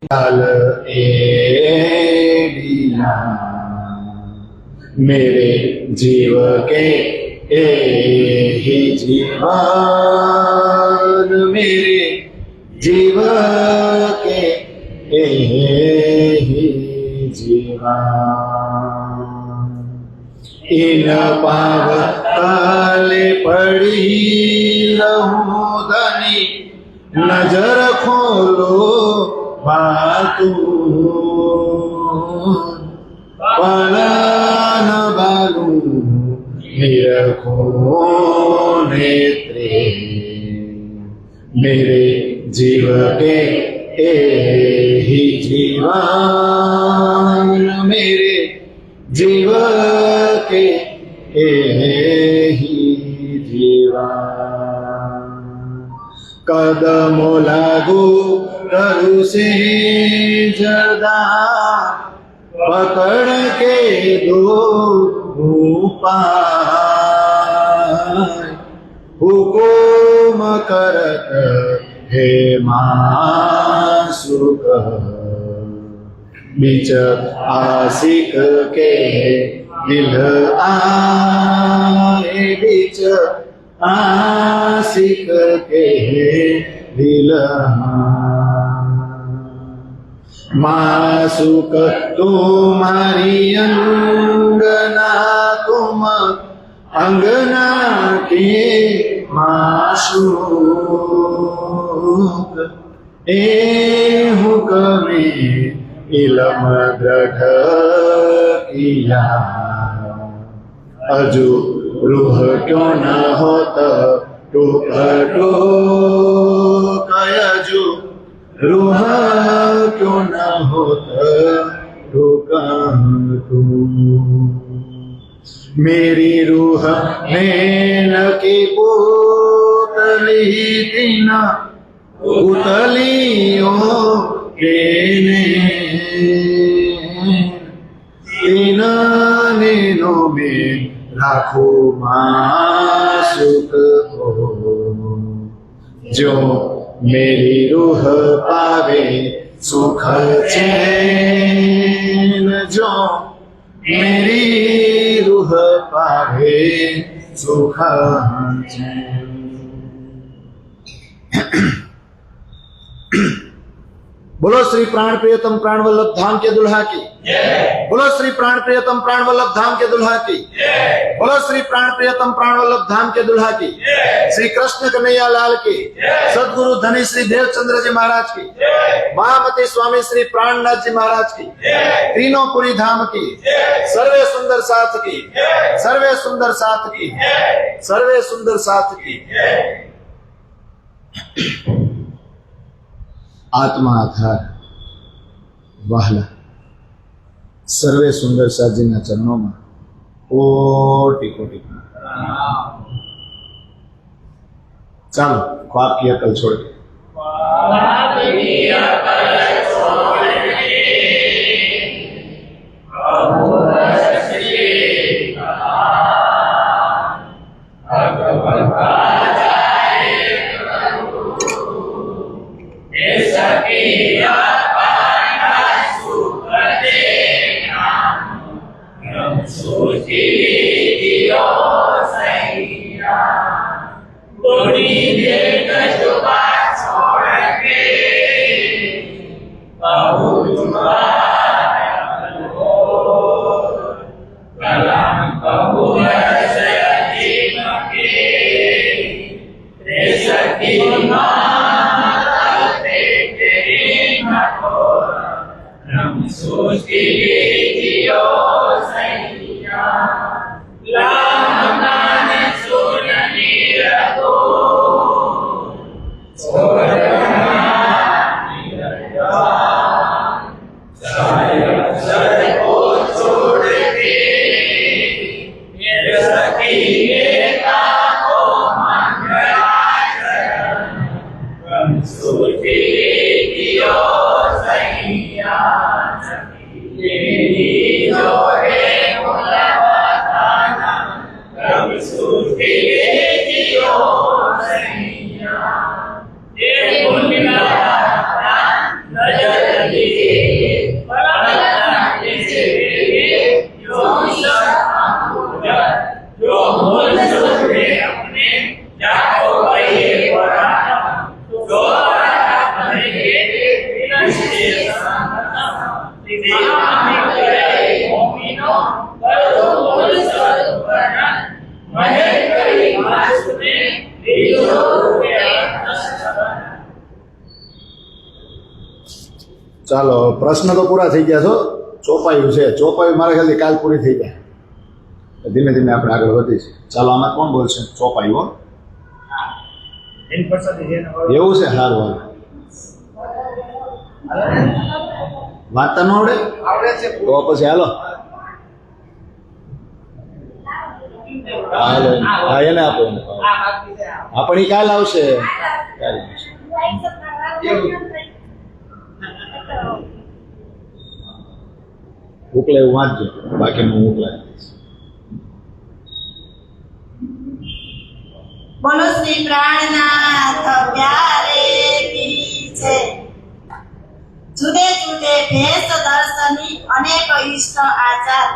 लाल एडिया मेरे जीव के ही जीवन, मेरे जीव के ही जीवन। इन पाव ताले पड़ी रहूं धनी, नजर खोलो बातू पलन बालू निरखो नेत्रे, मेरे जीव के ही जीवन, मेरे जीव के ही जीवन। कदमों लागू करू से जदा, पकड़ के दो पाय, हुकुम करत हे मासुक, बीच आशिक के दिल आए, बीच आशिक के दिल मासुक तुम्हारी अंगना, तुम अंगना के माशूक, ए हुक्मे इलम दृढ़ किया, अजू रूह क्यों न होता टूक टूक, अजू रूह क्यों न होता टूक टूक। मेरी रूह नैन की पुतली तीन पुतलियों के तीन नैनों में लाखों मासुक हो, जो मेरी रूह पावे सुख चैन, जो मेरी रूह पावे सुख चैन। बोलो श्री प्राण प्रियतम प्राण वल्लभ धाम के दुल्हा की, बोलो श्री प्राण प्रियतम प्राण वल्लभ धाम के दुल्हा की, बोलो श्री प्राण प्रियतम प्राण वल्लभ धाम के दुल्हा की, श्री कृष्ण कन्हैया लाल की, सदगुरु धनी श्री देवचंद्र जी महाराज की, महामती स्वामी श्री प्राणनाथ जी महाराज की, तीनों पुरी धाम की, सर्वे सुंदर साथ की, सर्वे सुंदर साथ की, सर्वे सुंदर साथ की। आत्मा आधार वहला सर्वे सुंदर साथजीના ચરણોમાં કોટી કોટી ચાલો ख्वाब की अकल छोड़ के ये ચાલો પ્રશ્ન તો પૂરા થઈ ગયા છો, ચોપાયું છે, ચોપાયું મારા ખ્યાલથી કાલ પૂરી થઈ જાય, ધીમે ધીમે આપણે આગળ વધીશું. ચાલો આમાં કોણ બોલશે? ચોપાયું એવું છે? સારું વાંચતા ન આવડે તો પછી હાલો હાલો હા એને આપો, હા પણ એ કાલ આવશે. મોકલે એવું વાંચજો, બાકી હું મોકલાય. બોલો શ્રી પ્રાણનાથ પ્યારે પીછે જુદે જુદે ભેષ દર્શની અનેક ઇષ્ટ આચાર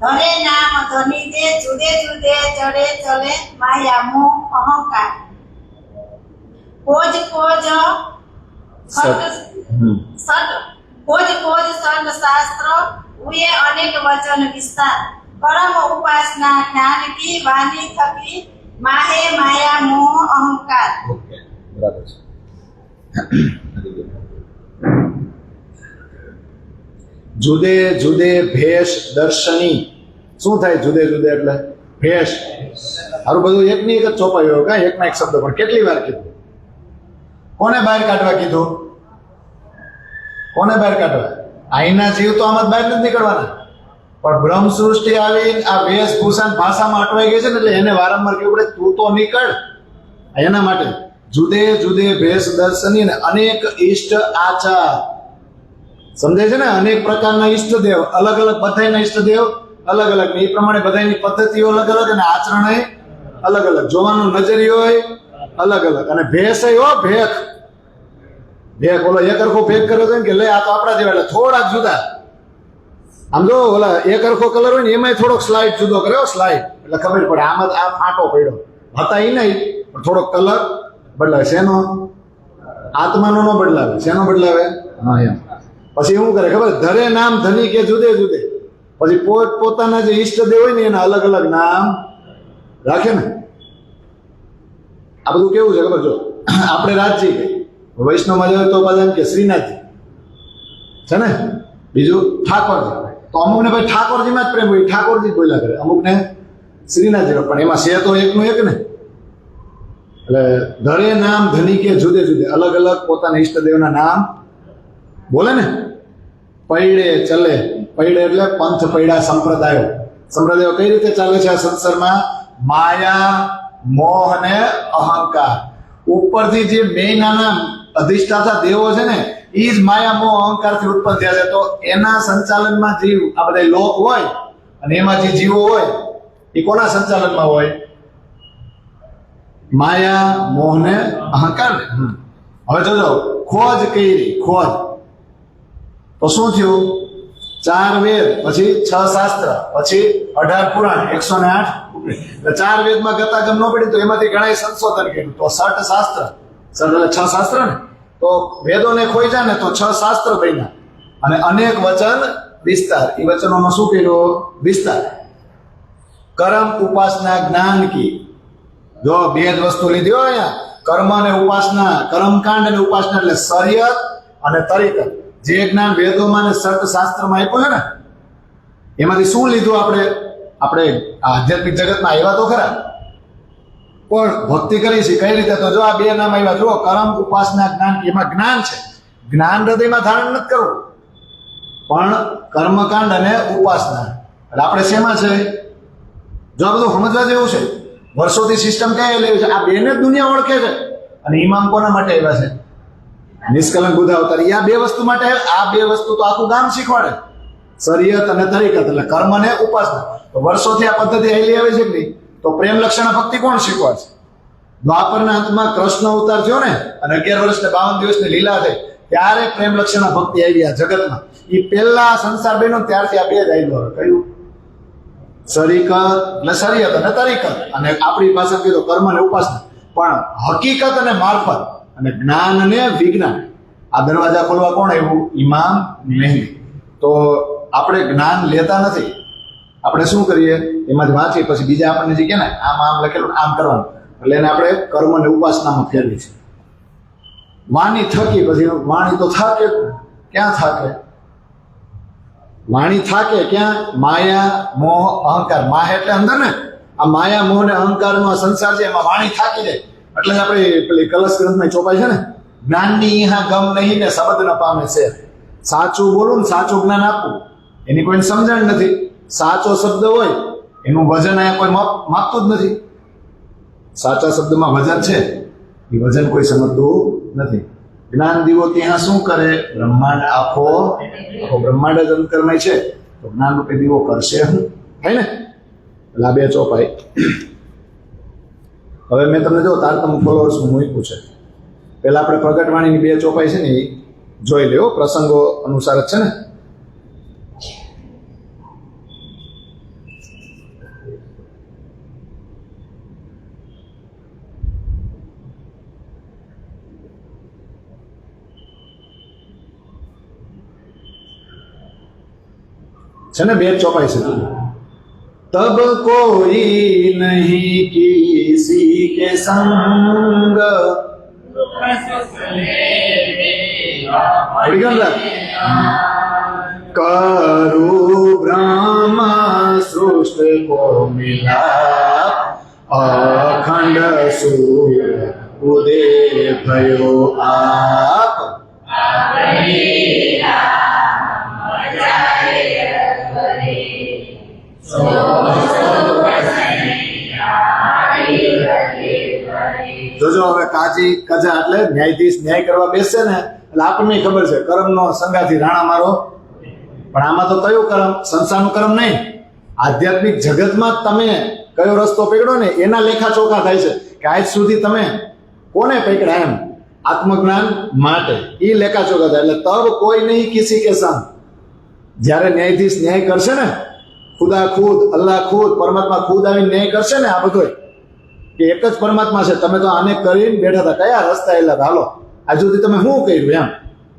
ધરે નામ ધની દે જુદે જુદે ચડે ચલે માયા મોહ અહંકાર કોજ કોજ સટ શાસ્ત્ર ઉએ અનેક વચન વિસ્તાર પરમ ઉપાસના જ્ઞાન કી વાણી થકી માહે માયા મોહ અહંકાર. ઓકે બરાબર છે. જુદે જુદે ભેષ દર્શની શું થાય? જુદે જુદે એટલે ભેષ. હારું બધું એક ની એક જ ચોપાયો કા, એક ના એક શબ્દ પણ કેટલી વાર કીધું? કોને બહાર કાઢવા કીધું? કોને બહાર કાઢવા? અહીંના જીવ તો આમાં બહાર નથી નીકળવાના, પણ બ્રહ્મ સૃષ્ટિ આવી આ વેશભૂષણ ભાષામાં અટવાઈ ગઈ છે ને, એટલે એને વારંવાર કેવું પડે તું તો નીકળ. એના માટે જુદે જુદે ભેષ દર્શની ને અનેક ઇષ્ટ આચાર. સમજાય છે ને? અનેક પ્રકારના ઈષ્ટદેવ, અલગ અલગ બધાના ઈષ્ટદેવ અલગ અલગ, એ પ્રમાણે બધાની પદ્ધતિઓ અલગ અલગ અને આચરણ અલગ અલગ, જોવાનો નજરિયો અલગ અલગ. અને ભેષ હો ભેખ, ભેખ ઓલો એક હરખો ભેખ કર્યો હતો કે લે આ તો આપણા જેવા, એટલે થોડાક જુદા. આમ જો ઓલા એક હરખો કલર હોય ને એમાં થોડોક સ્લાઇડ જુદો કર્યો, સ્લાઇડ એટલે ખબર પડે આમાં આ ફાંટો પડ્યો હતા એ નહીં, પણ થોડોક કલર બદલાવે. શેનો? આત્માનો ન બદલાવે. શેનો બદલાવે? હા એમ. પછી શું કરે ખબર? ધરે નામ ધની કે જુદે જુદે, પછી પોત પોતાના જે ઈષ્ટદેવ હોય ને એના અલગ અલગ નામ રાખે ને. આ બધું કેવું છે ખબર? જો આપણે રાજજી કહીએ, વૈષ્ણવમાં જાય તો પાછા એમ કે શ્રીનાથજી છે ને, બીજું ઠાકોરજી. તો અમુક ને ભાઈ ઠાકોરજીમાં જ પ્રેમ હોય, ઠાકોરજી બોલ્યા કરે, અમુક ને શ્રીનાથજી, પણ એમાં છે તો એકનું એક ને. એટલે ધરે નામ ધની કે જુદે જુદે, અલગ અલગ પોતાના ઈષ્ટદેવના નામ બોલે ને. પૈડે ચલે, પૈડે એટલે પંથ પૈડા સંપ્રદાયો. સંપ્રદાયો કઈ રીતે ચાલે છે આ સંસારમાં? માયા મોહ ને અહંકાર. ઉપરથી જે મેઇનના અધિષ્ઠાતા દેવો છે ને એ જ માયા મોહ અહંકાર થી ઉત્પન્ન થયા છે. તો એના સંચાલનમાં જીવ, આ બધા લોક હોય અને એમાં જે જીવો હોય એ કોના સંચાલનમાં હોય? માયા મોહ ને અહંકાર ને. હવે જોજો, ખોજ કરી, ખોજ તો શું થયું? 4 વેદ, પછી 6 શાસ્ત્ર, પછી 18 પુરાણ, 108. એટલે 4 વેદમાં ગતાગમ ન પડી તો એમાંથી ઘણા સંશોધન કર્યું, તો 6 શાસ્ત્ર, એટલે 6 શાસ્ત્ર ને, તો વેદોને ખોઈ જાય ને તો 6 શાસ્ત્ર બન્યા. અને અનેક વચન વિસ્તાર, એ વચનોનો શું કર્યો? વિસ્તાર. કર્મ ઉપાસના જ્ઞાન કી, જો બે જ વસ્તુ લીધી હોય અહીંયા, કર્મ અને ઉપાસના, કર્મકાંડ અને ઉપાસના એટલે શરીયત અને તરીકત. જે જ્ઞાન વેદોમાં ને સર્ત શાસ્ત્રમાં આપ્યું છે ને, એમાંથી શું લીધું? આપણે આધ્યાત્મિક જગતમાં આવ્યા તો ખરા, પણ ભક્તિ કરી છે કઈ રીતે? તો જો આ બે નામ આવ્યા, જુઓ, કર્મ ઉપાસના જ્ઞાન. એમાં જ્ઞાન છે, જ્ઞાન હૃદયમાં ધારણ નથી કરવું, પણ કર્મકાંડ અને ઉપાસના. એટલે આપણે શેમાં છે? જો આ બધું સમજવા જેવું છે. વર્ષોથી સિસ્ટમ કઈ લેવી છે? આ બેને જ દુનિયા ઓળખે છે. અને ઇમામ કોના માટે આવ્યા છે? નિષ્કલંક બુદ્ધ અવતાર. આ બે વસ્તુ માટે. આ બે વસ્તુ તો આખું ગામ શીખવાડે, શરીયત અને તરીકત, એટલે કર્મ અને ઉપાસના. તો વર્ષોથી આ પદ્ધતિ હાલી આવે છે કે નહીં? તો પ્રેમ લક્ષણ ભક્તિ કોણ શીખવાડશે? દ્વાપરના અંતમાં કૃષ્ણ અવતાર થયો ને, અને 11 વર્ષ ને 52 દિવસની લીલા થઈ, ત્યારે પ્રેમ લક્ષણ ભક્તિ આવી આ જગતમાં. એ પહેલા સંસાર બન્યો ત્યારથી આ બે જ આવ્યું. કયું? શરીકત એટલે શરીયત અને તરીકત, અને આપણી ભાષામાં કીધું કર્મ અને ઉપાસના. પણ હકીકત અને મારફત અને જ્ઞાન અને વિજ્ઞાન, આ દરવાજા ખોલવા કોણ આવ્યું? ઇમામ મહેંદી. તો આપણે જ્ઞાન લેતા નથી, આપણે શું કરીએ? એમાંથી વાંચીએ, પછી બીજા આપણને જે કે ને આમ આમ લખેલું આમ કરવાનું, એટલે એને આપણે કર્મ અને ઉપાસનામાં ફેરવી છે. વાણી થકી, પછી વાણી તો થાકે ક્યાં થાકે? વાણી થાકે ક્યાં? માયા મોહ અહંકાર. માયા એટલે અંદર ને, આ માયા મોહ ને અહંકાર નો સંસાર છે, એમાં વાણી થાકી જાય. એટલે જ આપણે પેલી કલશ ગ્રંથમાં ચોપાઈ છે ને, જ્ઞાનની ઈહા ગમ નહીં ને શબ્દ ન પામે છે. સાચું બોલું ને સાચું જ્ઞાન આપવું, એની કોઈ સમજણ નથી. સાચો શબ્દ હોય એનું વજન અહીંયા કોઈ માપતું જ નથી. સાચા શબ્દમાં વજન છે, એ વજન કોઈ સમજતું નથી. જ્ઞાન દીવો ત્યાં શું કરે? બ્રહ્માંડ આખો બ્રહ્માંડ જ અંતરમય છે, તો જ્ઞાન રૂપે દીવો કરશે શું? થાય ને? એટલે આ બે ચોપાઈ. હવે મેં તમને જો તારતમ ફોલોઅર્સ મૂક્યું છે. પેલા આપણે પ્રગટવાણીની બે ચોપાઈ છે ને એ જોઈ લ્યો, પ્રસંગો અનુસાર જ છે ને. છે ને બે ચોપાઈ છે. તબ કોઈ નહીં કિસી કે સંગ કરું બ્રહ્મ સૃષ્ટિ કો મિલા અખંડ સૂર્ય ઉદય ભયો આપ. જોજો હવે કાજી કજા એટલે ન્યાયાધીશ ન્યાય કરવા બેસે ને એટલે આપણને ખબર છે કર્મનો સંગાથી રાણા મારો. પણ આમાં તો કયું કર્મ? સંસારનું કર્મ નહીં. આધ્યાત્મિક જગતમાં તમે કયો રસ્તો પકડો ને એના લેખા ચોખા થાય છે કે આજ સુધી તમે કોને પકડ્યા એમ આત્મજ્ઞાન માટે. એ લેખા ચોખા થાય. એટલે તબ કોઈ નહીં કિસી કે સંગ. જ્યારે ન્યાયાધીશ ન્યાય કરશે ને, ખુદા ખુદ, અલ્લાહ ખુદ, પરમાત્મા ખુદ આવીને ન્યાય કરશે ને, આ બધો કે એક જ પરમાત્મા છે, તમે તો આને કરીને બેઠા હતા, કયા રસ્તા એલા હાલો, આજ સુધી તમે શું કર્યું એમ.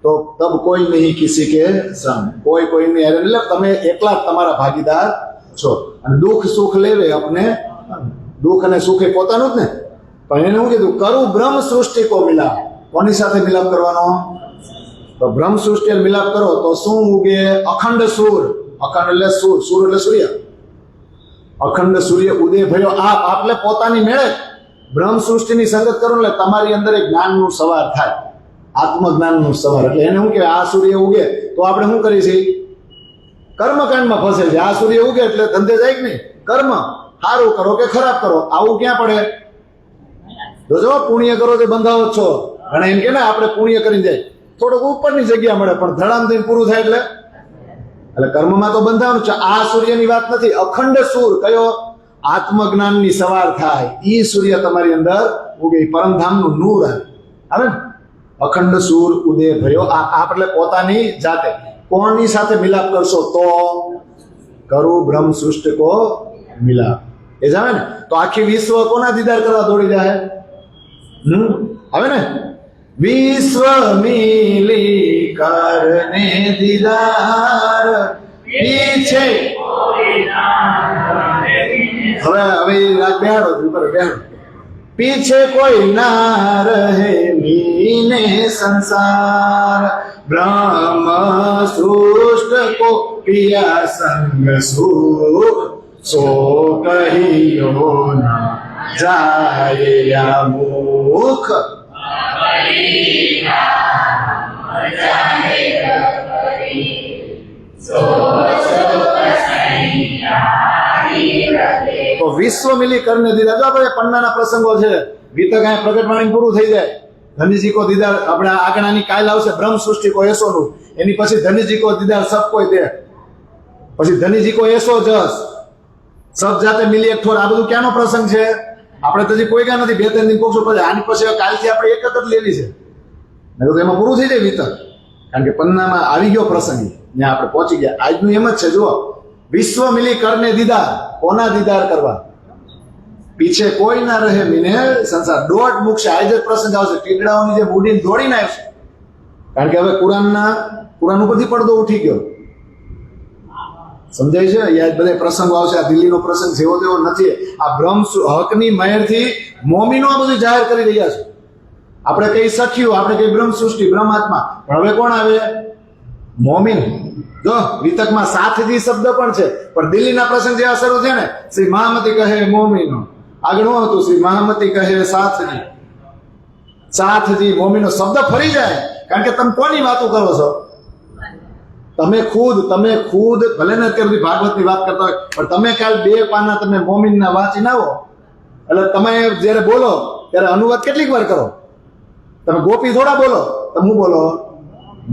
તો તબ કોઈ નહીં કિસી કે સંગ. કોઈ કોઈની હારે એટલે તમે એકલા જ તમારા ભાગીદાર છો. અને દુઃખ સુખ લેવે આપણે, દુઃખ અને સુખ એ પોતાનું જ ને. પણ એને શું કીધું? કરું બ્રહ્મ સૃષ્ટિ કો મિલાપ. કોની સાથે મિલાપ કરવાનો? તો બ્રહ્મ સૃષ્ટિ મિલાપ કરો તો શું ઉગે? અખંડ સૂર. અખંડ એટલે સૂર, સૂર એટલે સૂર્ય. અખંડ સૂર્ય ઉદય ભયો આપ. એટલે પોતાની મેળે બ્રહ્મ સૃષ્ટિની સંગત કરો એટલે તમારી અંદર એક જ્ઞાનનું સવાર થાય, આત્મજ્ઞાનનું સવાર. એટલે એને શું કહેવાય? આ સૂર્ય ઉગે તો આપણે શું કરીએ છીએ? કર્મકાંડમાં ફસે છે. આ સૂર્ય ઉગે એટલે ધંધે જાય કે નહીં? કર્મ સારું કરો કે ખરાબ કરો, આવું ક્યાં પડે? જોજો પુણ્ય કરો તો બંધાવો જ છો. ઘણા એમ કે ને આપણે પુણ્ય કરીને જાય થોડુંક ઉપરની જગ્યા મળે, પણ ધડામ થઈને પૂરું થાય એટલે કર્મમાં તો બંધાવાનું છે. આ સૂર્યની વાત નથી. અખંડ સૂર કયો? આત્મજ્ઞાનની સવાર થાય, ઈ સૂર્ય તમારી અંદર ઉગે, પરમધામનું નૂર આવે ને. અખંડ સૂર ઉદય ભયો આપ. એટલે પોતાની જાતે. કોની સાથે મિલાપ કરશો? તો કરું બ્રહ્મ સૃષ્ટિ કો મિલાપ. એ જાવે ને તો આખી વિશ્વ કોના દીદાર કરવા દોડી જાય? આવે ને, વિશ્વ મિલી કરને દીદાર પીછે. હવે રાત બેહાડો બેહાડો. પીછે કોઈ ના રહે મીને સંસાર, બ્રહ્મ સૃષ્ટ કો પિયા સંગ સુખ, સો કહિયો ના જાય મુખ. તો વિશ્વ મિલી કરને દીદાર. જો આપણે પન્નાના પ્રસંગો છે, ગીતક અહીંયા પ્રગટવાણી પૂરું થઈ જાય. ધનજી કો દીદાર આપણે આગળની કાલ આવશે, બ્રહ્મ સૃષ્ટિ કો એસો નું. એની પછી ધનજી કો દીદાર સબ કોઈ દે, પછી ધનજી કો એસો જસ સબ જાતે મિલી એક ઠોર. આ બધું ક્યાંનો પ્રસંગ છે? આપણે તો હજી કોઈ ક્યાં નથી. 2-3 દિન પૂછવું પડે. આની પછી કાલથી આપણે એક જ લેલી છે, એમાં પૂરું થઈ જાય વિતર. કારણ કે પન્નામાં આવી ગયો પ્રસંગ, ત્યાં આપણે પહોંચી ગયા. આજનું એમ જ છે. જુઓ, વિશ્વ મિલી કરને દીદાર. કોના દીદાર કરવા? પીછે કોઈ ના રહે મીને સંસાર. દોઢ મૂકશે. આજ જ પ્રસંગ આવશે. ટીકડાઓની જે બુડીને દોડીને આવશે. કારણ કે હવે કુરાન ઉપરથી પડદો ઉઠી ગયો. સમજાય છે? યાદ બધા પ્રસંગો આવશે. આ દિલ્હીનો પ્રસંગ જેવો તેવો નથી. આ બ્રહ્મ હકની મહેરથી મોમીનો આ બધું જાહેર કરી રહ્યા છે. આપણે કઈ સખ્યું, આપણે કઈ બ્રહ્મ સૃષ્ટિ, બ્રહ્માત્મા. પણ હવે કોણ આવે? મોમીન જો વિતકમાં સાથજી શબ્દ પણ છે, પણ દિલ્હીના પ્રસંગ જેવા શરૂ છે ને, શ્રી મહામતી કહે મોમીનો, આગળ શું હતું? શ્રી મહામતી કહે સાથજી. સાથજી મોમીનો શબ્દ ફરી જાય, કારણ કે તમે કોની વાતો કરો છો? તમે ખુદ ભલે ને અત્યાર સુધી ભાગવતની વાત કરતા હોય, પણ તમે કાલ 2 પાના તમે મોમીનના વાંચી ના આવો, એટલે તમે જયારે બોલો ત્યારે અનુવાદ કેટલીક વાર કરો? તમે ગોપી થોડા બોલો, તમે હું બોલો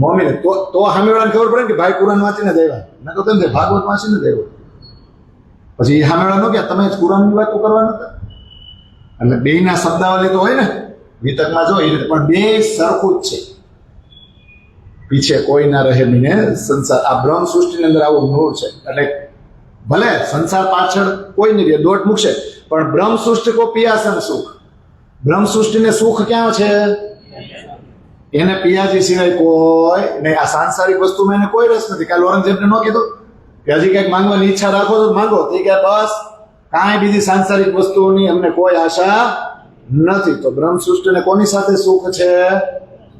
મોમીન. તો સામેવાળાને ખબર પડે કે ભાઈ કુરાન વાંચીને જ આવ્યા, ના તો તેમ ભાગવત વાંચીને જ આવ્યો. પછી એ સામેવાળા નો કે તમે જ કુરાનની વાતો કરવાના હતા. એટલે બેયના શબ્દાવલી તો હોય ને વિતકમાં, જો એ રીતે, પણ બે સરખું જ છે. પીછે કોઈ ના રહે મીને સંસાર, આ બ્રહ્મ સૃષ્ટિની અંદર આવું મૂળ છે. એટલે ભલે સંસાર પાછળ કોઈ નહીં રહે, દોટ મૂકશે, પણ બ્રહ્મ સૃષ્ટિ કો પિયાસન સુખ. બ્રહ્મ સૃષ્ટિને સુખ ક્યાં છે? એને પિયાજી સિવાય કોઈ નહીં. આ સાંસારિક વસ્તુમાં એને કોઈ રસ નથી. કાલે ઔરંગઝેબને ન કીધું કે હજી કંઈક માંગવાની ઈચ્છા રાખો તો માંગો, તે કે બસ કાંઈ બીજી સાંસારિક વસ્તુઓની અમને કોઈ આશા નથી. તો બ્રહ્મ સૃષ્ટિને કોની સાથે સુખ છે?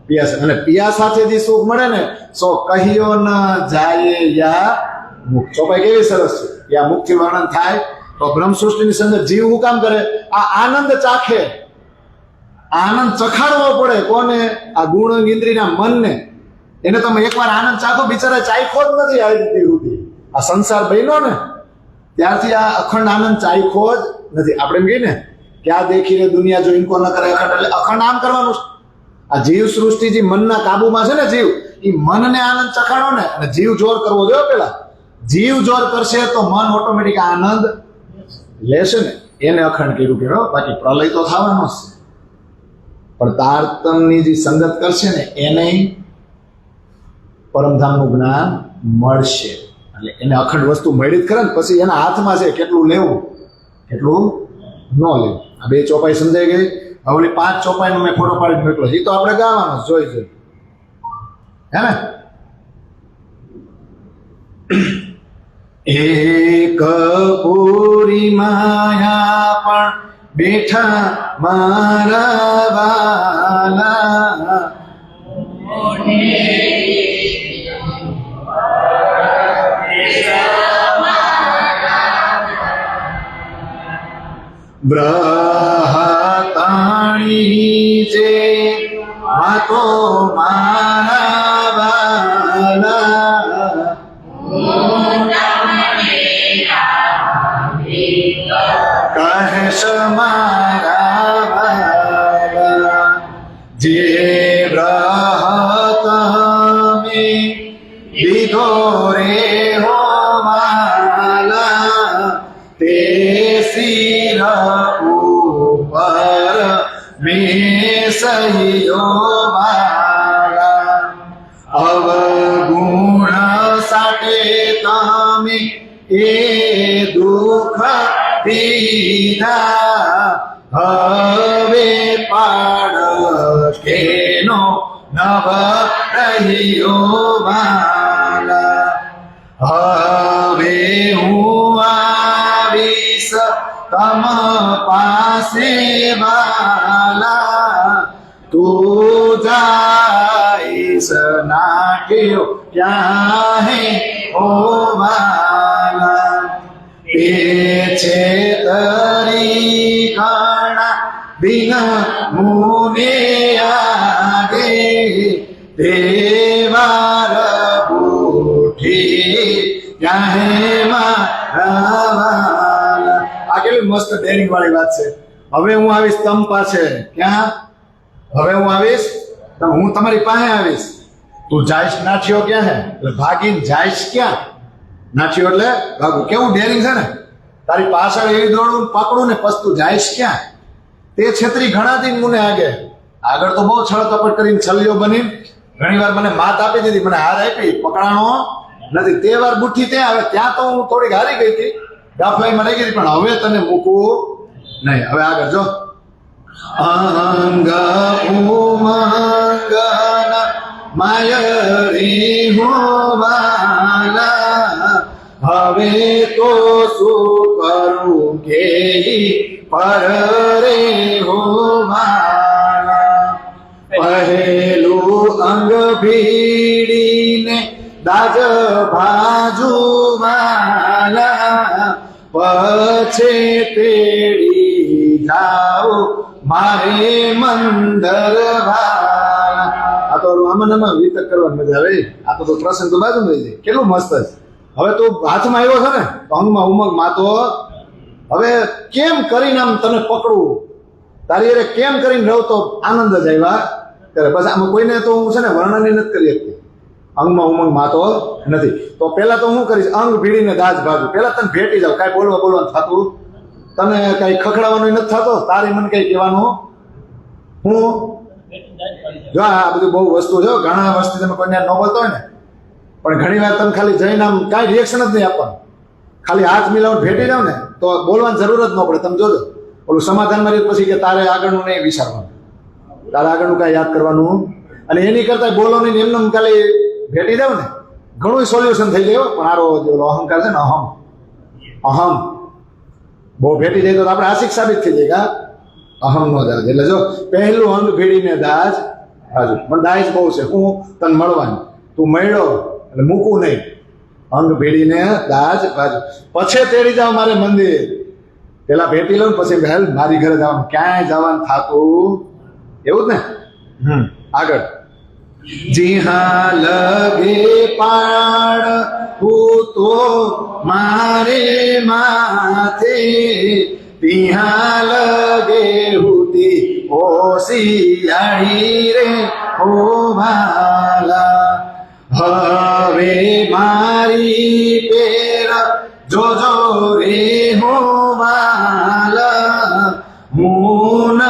પિયાસ. અને પિયા સાથે જે સુખ મળે ને, સો કહ્યો ન જાય યા મુક્ત. ચોપાઈ કેવી સરસ છે, યા મુક્તિ વર્ણન થાય. તો બ્રહ્મ સૃષ્ટિની સંદર જીવ હું કામ કરે? આ આનંદ ચાખે, આનંદ ચખાડવો પડે. કોને? આ ગુણ ઇન્દ્રિયના મનને. એને તમે એકવાર આનંદ ચાખો, બિચારા ચાખ્યો જ નથી આવી રીતે સુધી. આ સંસાર બન્યો ને ત્યારથી આ અખંડ આનંદ ચાખ્યો જ નથી. આપણે એમ કહીએ ને કે આ દેખી રે દુનિયા જો ઇનકો ન કરે અખંડ, એટલે અખંડ આમ કરવાનું. આ જીવ સૃષ્ટિ જે મનના કાબુમાં છે ને, જીવ એ મનને આનંદ ચખાડો ને, અને જીવ જોર કરવો જોઈએ. પેલા જીવ જોર કરશે તો મન ઓટોમેટિક આનંદ લેશે ને, એને અખંડ કર્યું કહેવાય. બાકી પ્રલય તો થવાનો જ છે, પણ તારતમની જે સંગત કરશે ને એને પરમધામનું જ્ઞાન મળશે. એટલે એને અખંડ વસ્તુ મળી જ કરે ને, પછી એના હાથમાં છે કેટલું લેવું કેટલું ન લેવું. આ 2 ચોપાઈ સમજાઈ ગઈ. હવે 5 ચોપાઈનો મેં ફોટો પાડીને મોકલો, એ તો આપણે ગાવાનો જોઈ હે ને. એક પૂરી માયા પણ બેઠા મારા વાલા, બ્રહતાણી જે વાતો મારા વાલા, કહેશ મારા વાલા, જે બ્રહતમે લીધો રે હો વાલા, તે સિર ઉપર મેં સહ્યો વાલા, અવગુણ સાટે તમે એ દુઃખ દીધા, હવે પાડ કેનો નવ રહ્યો વાલા, હવે હું આવીશ તમ પાસે વાલા, તું જાઈશ નાખ્યો ક્યાં હે ઓ વાલા, એ છે તરી ઘણા દિન મુને આગે, દેવાર બુઠી ક્યાં હે મારા વાલા. આ કેવી મસ્ત ડેરિંગ વાળી વાત છે. હવે હું આવીશ તમ પાસે. ક્યાં? હવે હું આવીશ, હું તમારી પાસે આવીશ. તું જાઈશ નાઠ્યો ક્યાં હે? એટલે ભાગીને જાઈશ ક્યાં? નાઠ્યો એટલે ભાગું. કેવું ડેરિંગ છે ને, તારી પાછળ એવી દોડું પકડું ને પછી તું જાઈશ ક્યાં? તે છેતરી ઘણા દિન મુને આગે. આગળ તો બહુ છળ કપટ કરીને છલ્લીઓ બની ઘણી વાર મને માત આપી દીધી, મને હાર આપી, પકડાણો નથી. તે વાર બુઠ્ઠી ત્યાં આવે, ત્યાં તો હું થોડીક હારી ગઈ હતી, ગાફલાઈમાં રહી ગઈ, પણ હવે તને મૂકવું નહીં. હવે આગળ જો. અંગ ઉમંગન માયરી હોવાલા, હવે તો શું કરું કે પર રે હોવાલા, પહેલું અંગ ભીડીને દાજ ભાજુ વાલા પછે તેડી જાઓ મારે મંદર વાલા. આ તો આમાં આમાં વિતક કરવાની મજા આવે. આ તો પ્રસંગ તો બાજુ રહી જાય. કેટલું મસ્ત છે. હવે તું હાથમાં આવ્યો છે ને અંગમાં ઉમંગમાં, તો હવે કેમ કરીને આમ તને પકડવું, તારી અરે કેમ કરીને રહું તો આનંદ જ આવ્યા ત્યારે. બસ આમાં કોઈને તો હું છે ને વર્ણન નથી કરી શકતી. અંગમાં ઉમંગમાં તો નથી. તો પેલા તો હું કરીશ, અંગ ભીડીને દાજ ભાજુ. પેલા તને ભેટી જાવ, કાંઈ બોલવાનું થતું, તને કઈ ખખડાવવાનું નથી થતો, તારી મને કઈ કહેવાનું હું જો. આ બધું બહુ વસ્તુ જો, ઘણા વસ્તુ તમે કોઈને ન બોલતો હોય ને, પણ ઘણી વાર તમે ખાલી જઈને આમ કાંઈ રિએક્શન જ નહીં આપવાનું, ખાલી હાથ મિલાવને ભેટી જાવ ને તો બોલવાની જરૂર જ ન પડે. તમે જોજો ઓલું સમાધાન મારી પછી કે તારે આગળનું નહીં વિચારવાનું, તારે આગળનું કાંઈ યાદ કરવાનું, અને એની કરતા બોલો નહીં એમને ખાલી ભેટી જાવ ને ઘણું સોલ્યુશન થઈ જાય. પણ આરો જે અહંકાર છે ને, અહમ બહુ ભેટી જાય તો આપણે આશિક સાબિત થઈ જાય કે અહમ નો દાજ. એટલે જો પહેલું અંગ ભેડીને દાજ ભાજુ. પણ દાજ બહુ છે, હું તને મળવાનું, તું મળ્યો એટલે મૂકવું નહીં. અંગ ભેડીને દાજ ભાજુ પછી તેડી જાવ મારે મંદિર. પેલા ભેટી લઉં પછી હેલ મારી ઘરે જવાનું, ક્યાંય જવાનું થાતું એવું જ ને. આગળ જી હા લગે પાડ હું તો મારે માથે, તિહા લગે હુતી ઓશિયાળી રે ઓ ભાલા. હવે મારી પેર જોજો રે હો વાલા, હું ન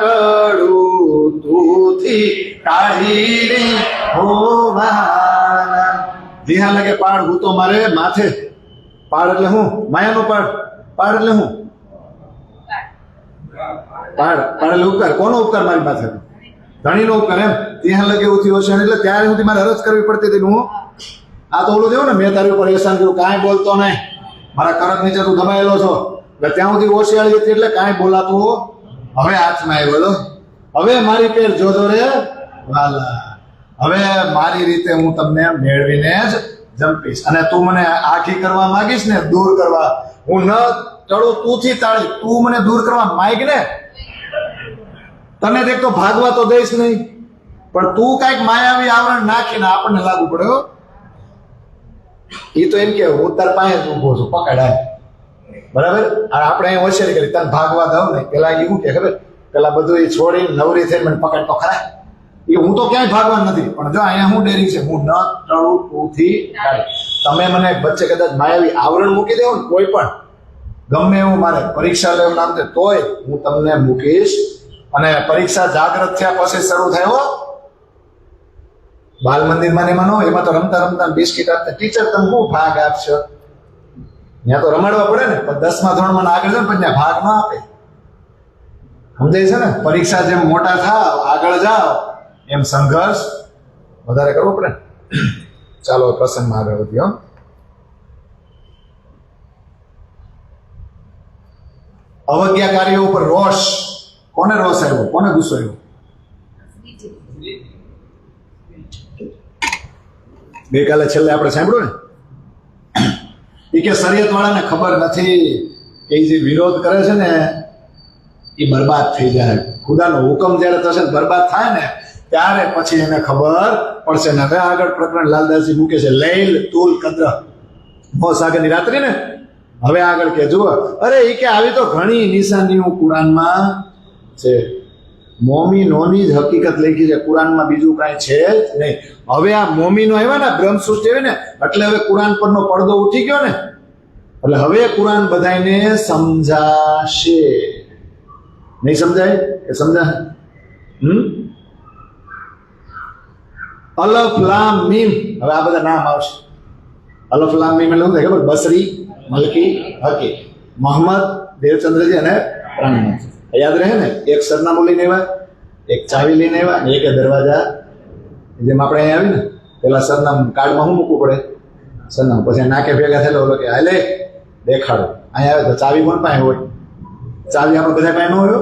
ટળું તુંથી કાઢી રે હો વાલા. જીહા લગે પાડ હું તો મારે માથે. પાડ એટલે હું? માયાનો પાડ. પાડ એટલે હું? પાડ એટલે ઉપકાર. કોનો ઉપકાર મારી માથે? ધણીનો ઉપકાર એમ. ત્યાં લગે ઉથી ઓછાણ એટલે ત્યારે સુધી મારે અરજ કરવી પડતી હતી. હું આ તો ઓલું દેવું ને, મેં તારી ઉપર એહસાન કર્યું, કાંઈ બોલતો નહીં, મારા કરત નીચે તું દબાયેલો છો, એટલે ત્યાં સુધી ઓશિયાળી હતી એટલે કાંઈ બોલાતું. હવે હાથમાં આવ્યો, હવે મારી પેર જોજો રે વાલા, હવે મારી રીતે હું તમને મેળવીને જ જંપીશ. અને તું મને આખી કરવા માંગીશ ને, દૂર કરવા, હું ન ટળું તુંથી તાળી. તું મને દૂર કરવા માંગ ને, તને દેખ તો ભાગવા તો દઈશ નહીં, પણ તું કાંઈક માયાવી આવરણ નાખીને આપણને લાગુ પડ્યો. એ તો એમ કે હું તાર પાસે જ ઉભો છું, પકડાય બરાબર. આપણે અહીં હોશિયારી કરી, તને ભાગવા દઉં ને, પેલા એવું કે ખબર, પેલા બધું એ છોડી નવરી થઈને મને પકડ તો ખરા. એ હું તો ક્યાંય ભાગવા નથી, પણ જો અહીંયા હું ડેરી છે, હું ન ટળું તુંથી તાળી. તમે મને વચ્ચે કદાચ માયાવી આવરણ મૂકી દેવો ને, કોઈ પણ ગમે એવું મારે પરીક્ષા લેવું નામ છે, તોય હું તમને મૂકીશ. અને પરીક્ષા જાગૃત થયા પછી શરૂ થયો. બાલ મંદિરમાં એમાં ન, એમાં તો રમતા રમતા બિસ્કીટ આપતા ટીચર તમે શું ભાગ આપશો? ત્યાં તો રમાડવા પડે ને. પણ 10મા ધોરણમાં આગળ જાય ને પછી ત્યાં ભાગ ન આપે. સમજાય છે ને? પરીક્ષા જેમ મોટા થાવ, આગળ જાઓ, એમ સંઘર્ષ વધારે કરવો પડે. ચાલો પ્રસંગમાં આગળ વધ્યો. અવજ્ઞાકારીઓ ઉપર રોષ. કોને રોષ આવ્યો? કોને ગુસ્સો આવ્યો? ગઈકાલે છેલ્લે આપણે સાંભળ્યું ને, એ કે શરીયત વાળાને ખબર નથી કે જે વિરોધ કરે છે ને એ બરબાદ થઈ જાય. ખુદાનો હુકમ જયારે થશે ને બરબાદ થાય ને, ત્યારે પછી એને ખબર પડશે. ને હવે આગળ પ્રકરણ લાલદાસજી મૂકે છે, લૈલ તુલ કદ્ર, બહુ સાગરની રાત્રિ ને. હવે આગળ કે જુઓ, અરે એ કે આવી તો ઘણી નિશાનીઓ કુરાનમાં છે. મોમીનોની જ હકીકત લખી છે, કુરાનમાં બીજું કાંઈ છે જ નહીં. હવે આ મોમીનો આવ્યા ને, બ્રહ્મ સૃષ્ટિ આવી ને, એટલે હવે કુરાન પરનો પડદો ઉઠી ગયો ને, એટલે હવે કુરાન બધાને સમજાશે. નહીં સમજાય કે સમજાય? અલફ લામ મીમ, હવે આ બધા નામ આવશે. અલફ લામ મીમ એટલે શું થાય ખબર? બસરી, મલકી, હકી, મોહમ્મદ, દેવચંદ્રજી અને પ્રાણનાથ. યાદ રહે ને? એક સરનામું લઈને આવ્યા, એક ચાવી લઈને આવ્યા, અને એક દરવાજા. જેમ આપણે અહીંયા આવી ને, પેલા સરનામું કાર્ડમાં શું મૂકવું પડે? સરનામું. પછી નાકે ભેગા થયેલો ઓલો કે હાલે દેખાડો. અહીંયા આવે તો ચાવી કોણ પાસે હોય? ચાવી આપણે બધા પાસે ન હોય.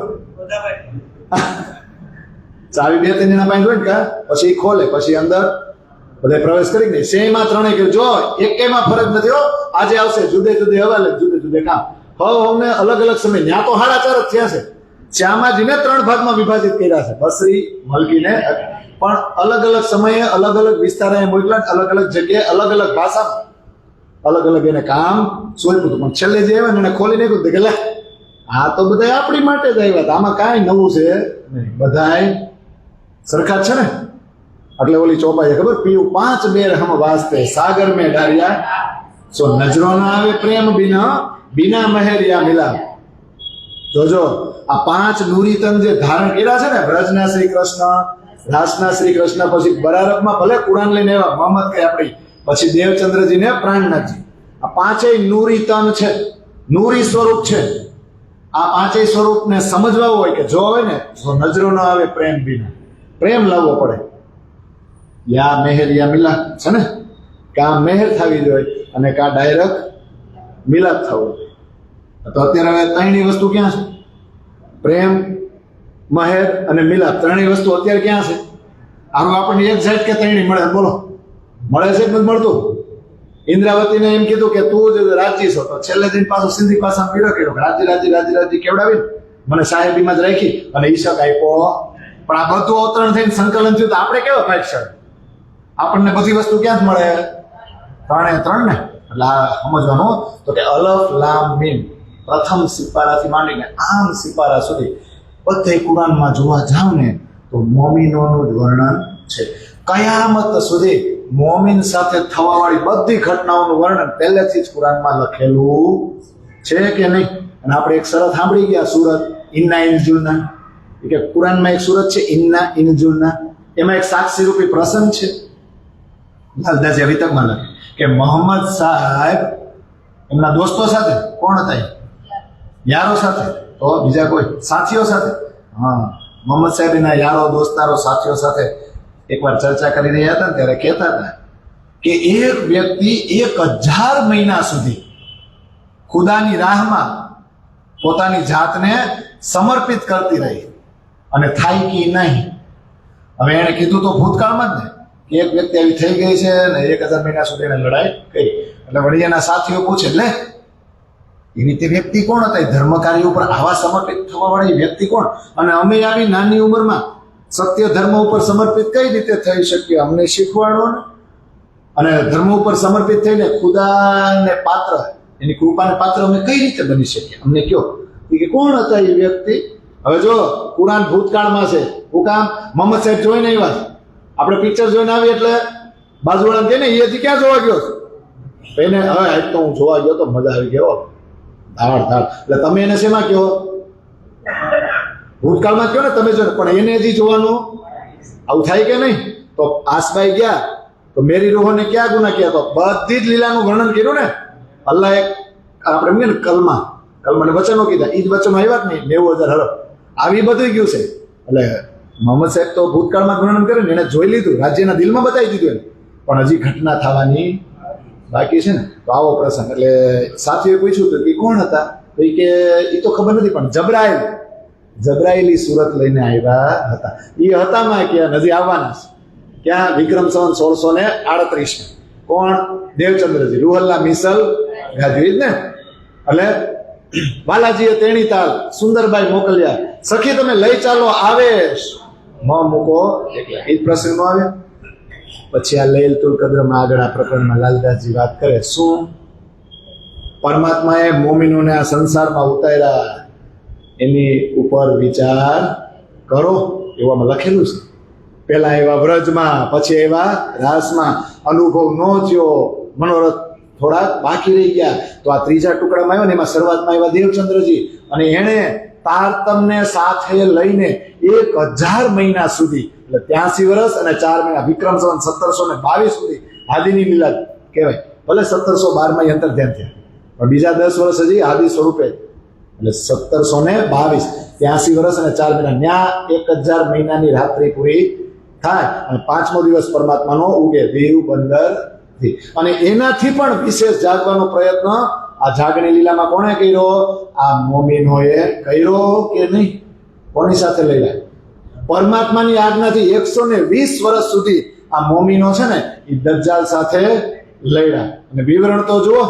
ચાવી 2-3 જણા પાસે હોય ને કા, પછી ખોલે, પછી અંદર બધા પ્રવેશ કરી નહીં. સેમાં ત્રણેય કર્યું. જો એકેયમાં ફરક નથી. હો આજે આવશે જુદે જુદે હવાલે જુદે જુદે કામ. હવે અલગ અલગ સમય ત્યાં તો 4.5 જ થયા છે. શ્યામાજીને 3 ભાગમાં વિભાજિત કર્યા છે, બસરી, મલકીને. પણ અલગ અલગ સમયે અલગ અલગ વિસ્તારે મોકલ્યા, અલગ અલગ જગ્યાએ અલગ અલગ ભાષામાં અલગ અલગ એને કામ સોંપ્યું હતું. પણ છેલ્લે જે આવ્યા ને એને ખોલી નાખ્યું કે લે આ તો બધા આપણી માટે જ આવ્યા હતા, આમાં કાંઈ નવું છે નહીં, બધાય સરખા જ છે ને. એટલે ઓલી ચોપાઈ ખબર, પીયું 5 બેર હમ વાસ્તે સાગર મેં ડારિયા, સો નજરો ના આવે પ્રેમ બિના મહેરિયા મિલા. જોજો આ 5 નૂરી તન જે ધારણ કર્યા છે ને, બ્રજના શ્રી કૃષ્ણ, રાસના શ્રી કૃષ્ણ, પછી બરારબમાં ભલે કુરાન લઈને આવ્યા મોહમ્મદ કઈ આપણી, પછી દેવચંદ્રજી ને પ્રાણનાથજી, આ 5 નૂરી તન છે, નૂરી સ્વરૂપ છે. આ 5 સ્વરૂપને સમજવા હોય કે જો હોય ને તો નજરો ન આવે પ્રેમ બિના, પ્રેમ લાવવો પડે. યા મેહર યા મિલાપ છે ને, કા મેહર થવી જોઈએ અને કા ડાયરેક્ટ મિલાપ થવો જોઈએ. તો અત્યારે હવે 3 વસ્તુ ક્યાં છે? પ્રેમ, મહેર અને મિલાપ, 3 વસ્તુ અત્યારે ક્યાં છે? આનું આપણને એક સાઈડ કે 3 મળે? બોલો, મળે છે કે નથી મળતું? ઇન્દ્રાવતીને એમ કીધું કે તું જ રાજી છો, તો છેલ્લે દિન પાછો સિંધી પાસા પીડો કર્યો, રાજી રાજી રાજી રાજી કેવડાવી મને સાહેબીમાં જ રાખી અને ઈશક આપ્યો. પણ આ બધું અવતરણ થઈને સંકલન થયું તો આપણે કેવા ભાગ્યશાળી, આપણને બધી વસ્તુ ક્યાં જ મળે? 3 ને. એટલે આ સમજવાનું તો કે અલફ લામ મીમ, પ્રથમ સિપારાથી માંડીને આમ સિપારા સુધી બધે કુરાનમાં જોવા જાવ ને તો મોમિનોનું જ વર્ણન છે. કયામત સુધી મોમિન સાથે થવાવાળી બધી ઘટનાઓનું વર્ણન પહેલેથી જ કુરાનમાં લખેલું છે કે નહીં? અને આપણે એક શરત સાંભળી ગયા, સુરત ઇન્ના ઇનજુલના, કે કુરાનમાં એક સુરત છે ઇન્ના ઇનજુલના, એમાં એક સાક્ષી રૂપી પ્રસંગ છે. લાલદાસી વિતકમાં લખે કે મોહમ્મદ સાહેબ એમના દોસ્તો સાથે, કોણ હતા? યારો સાથે, તો બીજા કોઈ સાથીઓ સાથે? હા, મોહમ્મદ સાહેબ એના યારો, દોસ્તારો, સાથીઓ સાથે એકવાર ચર્ચા કરી રહ્યા હતા ને ત્યારે કહેતા હતા કે એક વ્યક્તિ 1000 મહિના સુધી ખુદાની રાહમાં પોતાની જાતને સમર્પિત કરતી રહી અને થાકી નહીં. હવે એને કીધું તો ભૂતકાળમાં જ ને કે એક વ્યક્તિ આવી થઈ ગઈ છે ને 1000 મહિના સુધી એને લડાઈ કરી. એટલે વળી એના સાથીઓ પૂછે, લે એ રીતે વ્યક્તિ કોણ હતા? ધર્મ કાર્ય ઉપર આવા સમર્પિત થવા વાળી વ્યક્તિ કોણ? અને અમે આવી નાની ઉંમરમાં સત્ય ધર્મ ઉપર સમર્પિત કઈ રીતે થઈ શકીએ? અમને શીખવાડો ને. અને ધર્મ ઉપર સમર્પિત થઈને ખુદાને પાત્ર, એની કૃપાને પાત્ર અમે કઈ રીતે બની શકીએ? અમને કયો કે કોણ હતા એ વ્યક્તિ? હવે જો કુરાન ભૂતકાળમાં છે, હું કામ મોહમ્મદ સાહેબ જોઈને આવ્યા, આપણે પિક્ચર જોઈને આવી એટલે બાજુવાળા કહે ને એ હજી ક્યાં જોવા ગયો છે? એને હવે આજ તો હું જોવા ગયો તો મજા આવી ગયો, ધાડ ધાડ. એટલે તમે એને શેમાં કહો? ભૂતકાળમાં કહો ને તમે જો, પણ એને હજી જોવાનું આવું થાય કે નહીં? તો આસભાઈ ગયા તો મેરી રૂહોને ક્યાં ગુના કર્યા? તો બધી જ લીલાનું વર્ણન કર્યું ને. અલ્લાહ એક આપણે એમ ને કલમાને વચનો કીધા, એ જ વચનો આવ્યા જ નહીં, 90,000 હરફ આવી બધું ગયું છે. એટલે મોહમ્મદ સાહેબ તો ભૂતકાળમાં વર્ણન કરે ને, એને જોઈ લીધું, રાજ્યના દિલમાં બતાવી દીધું એને, પણ હજી ઘટના થવાની બાકી છે ને. તો આવો પ્રસંગ. એટલે સાથીઓએ પૂછ્યું હતું કે કોણ હતા? તો કે એ તો ખબર નથી, પણ જબરાઈલી સુરત લઈને આવ્યા હતા. એ હતામાં કે નદી આવવાના છે ક્યાં? વિક્રમ સંવત 1638. કોણ? દેવચંદ્રજી, રૂહલ્લા મિસલ ગાજવી જ ને. એટલે બાલાજીએ તેણી તાલ સુંદરબાઈ મોકલ્યા, સખી તમે લઈ ચાલો આવેશ, ન મૂકો એકલા. એ જ પ્રસંગ નો આવે. પછી આ લૈલતુલ કદ્રમાં આગળ આ પ્રકરણમાં લાલદાસજી વાત કરે, શું પરમાત્માએ મોમિનોને આ સંસારમાં ઉતાર્યા એની ઉપર વિચાર કરો, એવામાં લખેલું છે. પેલા એવા વ્રજમાં, પછી એવા રાસમાં, અનુભવ ન થયો, મનોરથ થોડા બાકી રહી ગયા. તો આ 3જા ટુકડામાં આવ્યો ને, એમાં શરૂઆતમાં આવ્યા દેવચંદ્રજી, અને એણે તારતમને સાથે લઈને 1000 મહિના સુધી, એટલે 83 વર્ષ અને 4 મહિના, વિક્રમ સંવત 1722 સુધી આદિની લીલા કહેવાય. ભલે 1712 અંતર ધ્યાન થયા, પણ બીજા 10 વર્ષ હજી આદિ સ્વરૂપે, એટલે 1722, 83 વર્ષ અને 4 મહિના, ન્યા 1000 મહિનાની રાત્રિ પૂરી થાય અને 5મો દિવસ પરમાત્માનો ઉગે દેવ બંદરથી. અને એનાથી પણ વિશેષ જાગવાનો પ્રયત્ન આ જાગણી લીલામાં કોણે કર્યો? આ મોમિનોએ કર્યો કે નહીં? કોની સાથે લઈ લાય? પરમાત્માની આજ્ઞાથી 120 વર્ષ સુધી આ મોમીનો છે ને એ દજ્જાલ સાથે લડ્યા. અને વિવરણ તો જુઓ,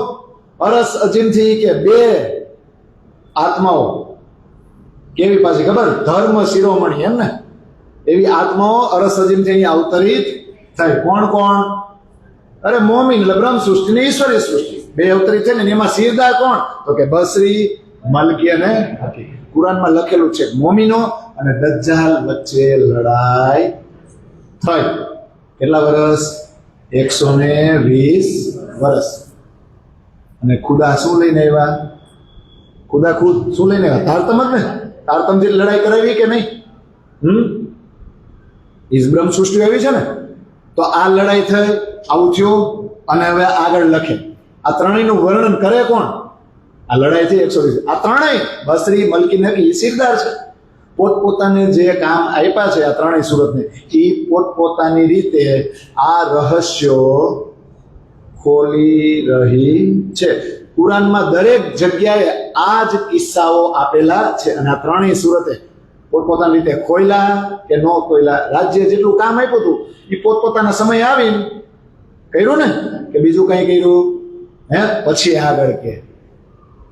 અરસ અજીમથી કે બે આત્માઓ કેવી પાછી ખબર, ધર્મ શિરોમણી એમ ને, એવી આત્માઓ અરસ અજીમથી અહીં અવતરિત થઈ. કોણ કોણ? અરે મોમીન એટલે બ્રહ્મ સૃષ્ટિ ને ઈશ્વરી સૃષ્ટિ બે અવતરિત છે ને. એમાં સિરદાર કોણ? તો કે બસરી, મલકી અને હકી. કુરાનમાં લખેલું છે મોમીનો અને દજ્જાલ વચ્ચે લડાઈ થઈ. કેટલા વર્ષ? 120 વર્ષ. અને ખુદા શું લઈને આવ્યા? ખુદા ખુદ શું લઈને આવ્યા? તારતમ જ ને. તારતમથી લડાઈ કરાવી કે નહીં? બ્રહ્મ સૃષ્ટિ આવી છે ને, તો આ લડાઈ થઈ, આવું થયું. અને હવે આગળ લખે આ ત્રણેયનું વર્ણન કરે કોણ? આ લડાઈ થઈ 120. આ ત્રણેય બસરી, મલકી, નકી સિરદાર છે. પોતપોતાને જે કામ આપ્યા છે આ ત્રણેય સુરતને, એ પોતપોતાની રીતે આ રહસ્યો ખોલી રહી છે. કુરાનમાં દરેક જગ્યાએ આ જ કિસ્સાઓ આપેલા છે. અને આ ત્રણેય સુરતે પોતપોતાની રીતે ખોયલા કે ન ખોયલા, રાજ્ય જેટલું કામ આપ્યું હતું એ પોતપોતાના સમય આવીને કર્યું ને, કે બીજું કઈ કર્યું હે? પછી આગળ કે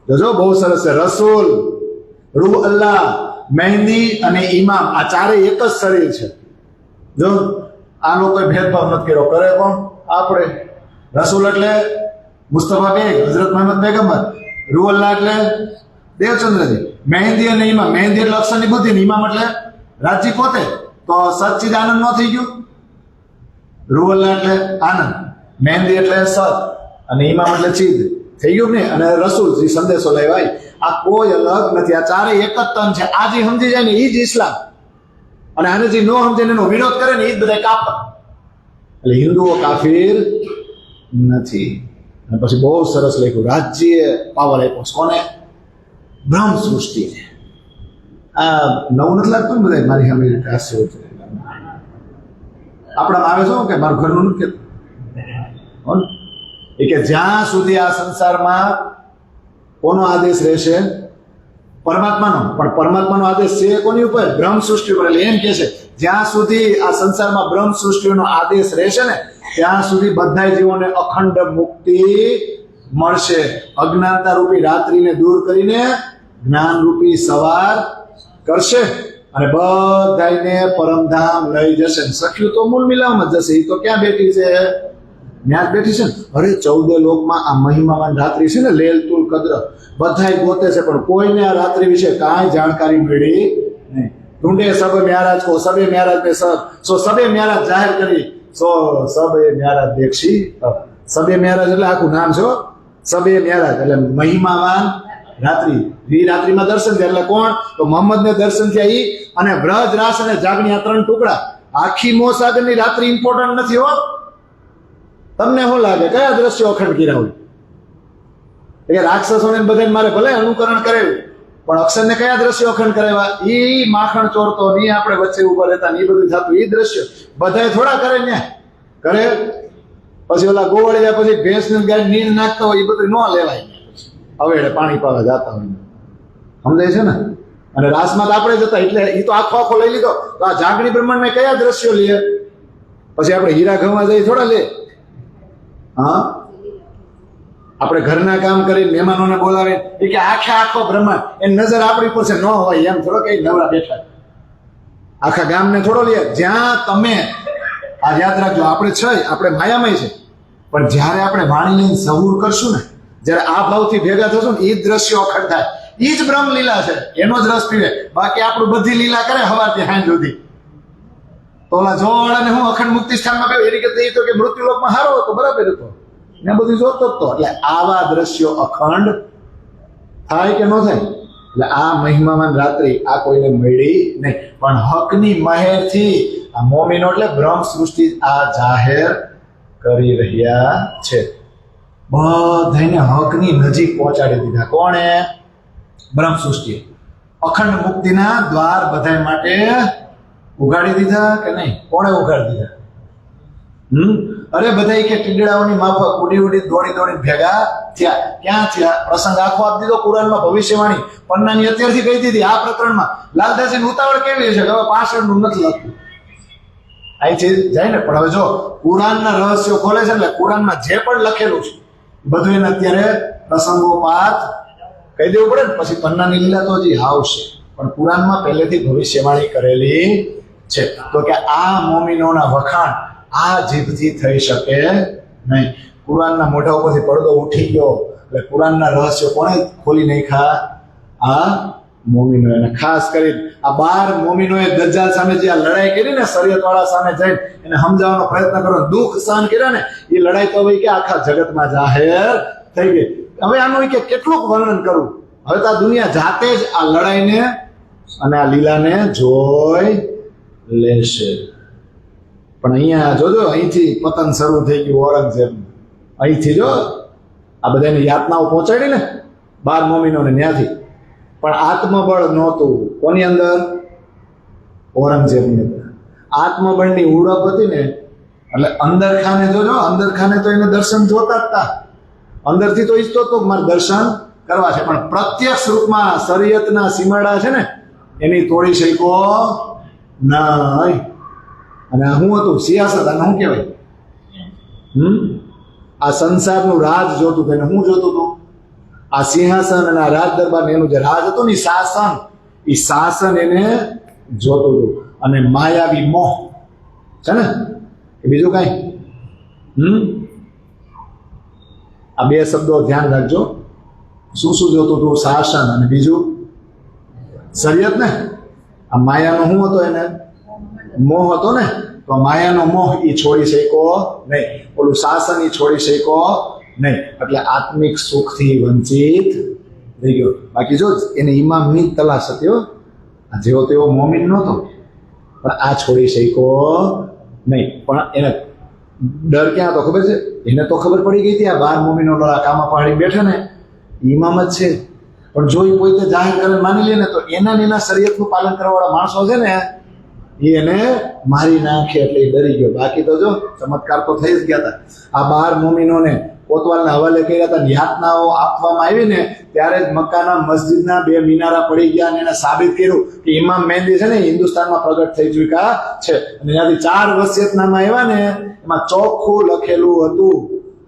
જોજો, બહુ સરસ છે. રસૂલ, રૂહ અલ્લાહ, મહેંદી અને ઇમામ, આ ચારે એક જ શરીર છે. જો આ લોકોએ ભેદભાવ નથી કર્યો. કરે કોણ? આપણે. રસૂલ એટલે મુસ્તફા બેગ, હઝરત મોહમ્મદ પૈગંબર. રૂહ અલ્લાહ એટલે દેવચંદ્રજી. મહેંદી અને ઇમામ, મહેંદી એટલે અક્ષરની બુદ્ધિ, ઇમામ એટલે રાજજી પોતે. તો સચ્ચિદ આનંદ ન થઈ ગયું? રૂહ અલ્લાહ એટલે આનંદ, મહેંદી એટલે સત, અને ઇમામ એટલે ચીદ. થઈ ગયું ને? અને રસૂલ જે સંદેશો લેવાય, આ કોઈ અલગ નથી. આ ચારે એક જ તન છે. આ જે સમજી જાય ને એ જ ઇસ્લામ, અને આને જે ન સમજે એનો વિરોધ કરે ને એ જ બધા કાફર. એટલે હિન્દુઓ કાફીર નથી. અને પછી બહુ સરસ લખ્યું, રાજ્ય પાવર આપ્યો કોને? બ્રહ્મ સૃષ્ટિ. આ નવું નથી લાગતું ને બધા? મારી સામે હાસ્ય છે. આપણામાં આવે છે કે મારું ઘરનું નથી કહેતું એ કે જ્યાં સુધી આ સંસારમાં કોનો આદેશ રહેશે? પરમાત્માનો. પણ પરમાત્માનો આદેશ છે કોની ઉપર? બ્રહ્મ સૃષ્ટિ ઉપર. એટલે એમ કે છે જ્યાં સુધી આ સંસારમાં બ્રહ્મ સૃષ્ટિનો આદેશ રહેશે ને, ત્યાં સુધી બધા જીવોને અખંડ મુક્તિ મળશે. અજ્ઞાનતા રૂપી રાત્રિને દૂર કરીને જ્ઞાન રૂપી સવાર કરશે અને બધાને પરમધામ લઈ જશે. સખ્યું તો મૂળ મિલાવમાં જશે. એ તો ક્યાં બેઠી છે? ત્યાં જ બેઠી છે ને. અરે 14 લોકમાં આ મહિમાવાન રાત્રિ છે ને, લેલતુલ કદ્ર, બધાય ગોતે છે પણ કોઈને આ રાત્રિ વિશે કાંઈ જાણકારી મળી નહીં. ઢૂંઢે સબ મ્યારાજ કો, સબે મ્યારાજ ને સબે મ્યારાજ જાહેર કરી, સબે મ્યારાજ દેખશી. સબે મ્યારાજ એટલે આખું નામ છે. સબે મ્યારાજ એટલે મહિમાવાન રાત્રિ. વી રાત્રિમાં દર્શન થયા એટલે કોણ? તો મોહમ્મદને દર્શન થયા ઈ, અને વ્રજ, રાસ અને જાગની આ 3 ટુકડા. આખી મોસાગરની રાત્રિ ઇમ્પોર્ટન્ટ નથી હો. તમને શું લાગે કયા દ્રશ્યો અખંડ કર્યા હોય? એટલે રાક્ષસોને બધાને મારે ભલે અનુકરણ કરાવ્યું, પણ અક્ષરને કયા દ્રશ્યો અખંડ કરાવ્યા? ઈ માખણ ચોરતો, ની આપણે વચ્ચે ઉભા રહેતા, એ બધું થતું, એ દ્રશ્યો બધાય થોડા કરે ને કરે. પછી ઓલા ગોવળિયા પછી ભેંસને ગાય નીંદ નાખતા હોય, એ બધું ન લેવાય. હવે પાણી પાવા જતા હોય, સમજાય છે ને? અને રાસમાં તો આપણે જતા, એટલે એ તો આખો લઈ લીધો. તો આ જાગણી બ્રહ્માંડમાં કયા દ્રશ્યો લે? પછી આપણે હીરા ઘઉંમાં જઈ થોડા લે? હા, આપણે ઘરના કામ કરીને મહેમાનોને બોલાવે એ કે આખો બ્રહ્માંડ એની નજર આપણી પર છે ન હોય એમ થોડો કઈ નવરા બેઠા. આખા ગામને થોડો લે. જ્યાં તમે આ યાદ રાખજો, આપણે છે, આપણે માયામય છે, પણ જ્યારે આપણે વાણીને સહુર કરશું ને, જ્યારે આ ભાવથી ભેગા થશું ને, એ જ દ્રશ્યો અખંડ થાય. એ જ બ્રહ્મ લીલા છે, એનો જ રસ પીવે. બાકી આપણું બધી લીલા કરે હવારથી હાંજ સુધી. તો ઓલા જોવાળાને હું અખંડ મુક્તિ સ્થાનમાં ગયો એની કરતા એ તો કે મૃત્યુલોકમાં હારો હતો, બરાબર હતો ને, બધું જોતો હતો. એટલે આવા દ્રશ્યો અખંડ થાય કે ન થાય? એટલે આ મહિમાવાન રાત્રિ આ કોઈને મળી નહીં, પણ હકની મહેરથી આ મોમીનો એટલે બ્રહ્મ સૃષ્ટિ આ જાહેર કરી રહ્યા છે. બધાને હકની નજીક પહોંચાડી દીધા. કોણે? બ્રહ્મ સૃષ્ટિ. અખંડ મુક્તિના દ્વાર બધા માટે ઉગાડી દીધા કે નહીં? કોણે ઉગાડી દીધા? અરે બધા કે ટીંગડાઓની માફક ઉડી દોડી ભેગા થયા. ક્યાં થયા? પ્રસંગ આખો આપી દીધો. કુરાનમાં ભવિષ્યવાણી પન્નાની અત્યારથી કહી દીધી. આ પ્રકરણમાં લાલદાસની ઉતાવળ કેવી છે? હવે પાછળનું નથી લાગતું. અહીંથી જાય ને. પણ હવે જો કુરાનના રહસ્યો ખોલે છે એટલે કુરાનમાં જે પણ લખેલું છે બધું એને અત્યારે પ્રસંગોપાત કહી દેવું પડે ને. પછી પન્નાની લીલા તો હજી આવશે, પણ કુરાનમાં પહેલેથી ભવિષ્યવાણી કરેલી છે. તો કે આ મોમિનોના વખાણ આ જીભથી થઈ શકે નહીં. કુરાનના મોઢા ઉપરથી પડદો ઉઠી ગયો એટલે કુરાનના રહસ્યો કોણે ખોલી નાખ્યા? આ મોમિનો. અને ખાસ કરી આ 12 મોમિનોએ દજ્જાલ સામે જે આ લડાઈ કરી ને, શરીયત વાળા સામે જઈને એને સમજાવવાનો પ્રયત્ન કર્યો, દુઃખ સહન કર્યા ને, એ લડાઈ તો હવે કે આખા જગતમાં જાહેર થઈ ગઈ. હવે આનું કે કેટલું વર્ણન કરું. હવે તો આ દુનિયા જાતે જ આ લડાઈને અને આ લીલાને જોઈ લેશે. પણ અહીંયા જોજો, અહીંથી પતન શરૂ થઈ ગયું ઔરંગઝેબ. અહીંથી જો આ બધાની યાતનાઓ પહોંચાડી ને 12 મોમિનોને ત્યાંથી. પણ આત્મબળ નહોતું કોની અંદર? ઔરંગઝેબની અંદર. આત્મબળની ઉડપ હતી ને એટલે અંદર ખાને જોજો, અંદર ખાને તો એને દર્શન જોતા જ હતા, અંદરથી તો ઈચ્છતો હતો મારે દર્શન કરવા છે, પણ પ્રત્યક્ષ રૂપમાં શરીયતના સીમાડા છે ને એની તોડી શક્યો નહીં. અને શું હતું? સિયાસત. આને શું કહેવાય? આ સંસારનું રાજ જોતું હતું. એને શું જોતું હતું? આ સિંહાસન અને આ રાજ દરબાર એનું જે રાજ હતું ને, શાસન, એ શાસન એને જોતું હતું. અને માયાવી મોહ છે ને એ બીજું કઈ. આ 2 શબ્દો ધ્યાન રાખજો. શું શું જોતું હતું? શાસન અને બીજું શરીયત ને. આ માયાનો શું હતો? એને મોહ હતો ને. તો માયાનો મોહ એ છોડી શક્યો નહીં, ઓલું શાસન એ છોડી શક્યો નહીં, એટલે આત્મિક સુખથી વંચિત થઈ ગયો. બાકી જો એને ઇમામની તલાશ હતી, આ જેવો તેવો મોમિન નહોતો, પણ આ છોડી શક્યો નહીં. પણ એને ડર ક્યાં હતો ખબર છે? એને તો ખબર પડી ગઈ હતી આ 12 મોમિનો કામા પહાડી બેઠા ને ઇમામ જ છે, પણ જો એ પોતે જાહેર કરીને માની લે ને તો એના શરીયતનું પાલન કરવાવાળા માણસો છે ને એને મારી નાખે, એટલે એ ડરી ગયો. બાકી તો જો ચમત્કાર તો થઈ જ ગયા હતા. આ 12 મોમિનોને કોતવાલના હવાલે કર્યા હતા, યાતનાઓ આપવામાં આવી ને ત્યારે જ મક્કાના મસ્જિદના 2 મિનારા પડી ગયા અને એને સાબિત કર્યું કે ઇમામ મહેંદી છે ને હિન્દુસ્તાનમાં પ્રગટ થઈ ચૂક્યા છે. અને ત્યાંથી 4 વસિયતનામા આવ્યા ને એમાં ચોખ્ખું લખેલું હતું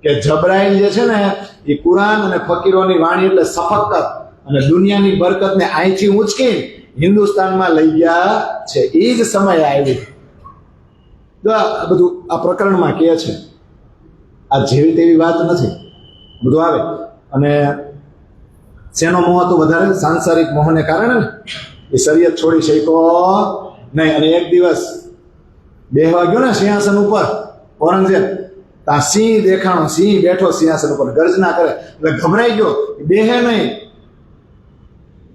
કે જબ્રાઈલ જે છે ને એ કુરાન અને ફકીરોની વાણી એટલે સફક્ત અને દુનિયાની બરકતને અહીંથી ઉંચકી હિન્દુસ્તાનમાં લઈ ગયા છે. એ જ સમય આવ્યો. જો આ બધું આ પ્રકરણમાં કહે છે, આ જેવી તેવી વાત નથી, બધું આવે. અને શેનો મોહ હતો વધારે? સાંસારિક મોહને કારણે ને એ શરીયત છોડી શક્યો નહીં. અને એક દિવસ બેહવા ગયો ને સિંહાસન ઉપર ઔરંગઝેબ, ત્યાં સિંહ દેખાણો, સિંહ બેઠો સિંહાસન ઉપર ગર્જના કરે એટલે ગભરાઈ ગયો, બેહે નહીં.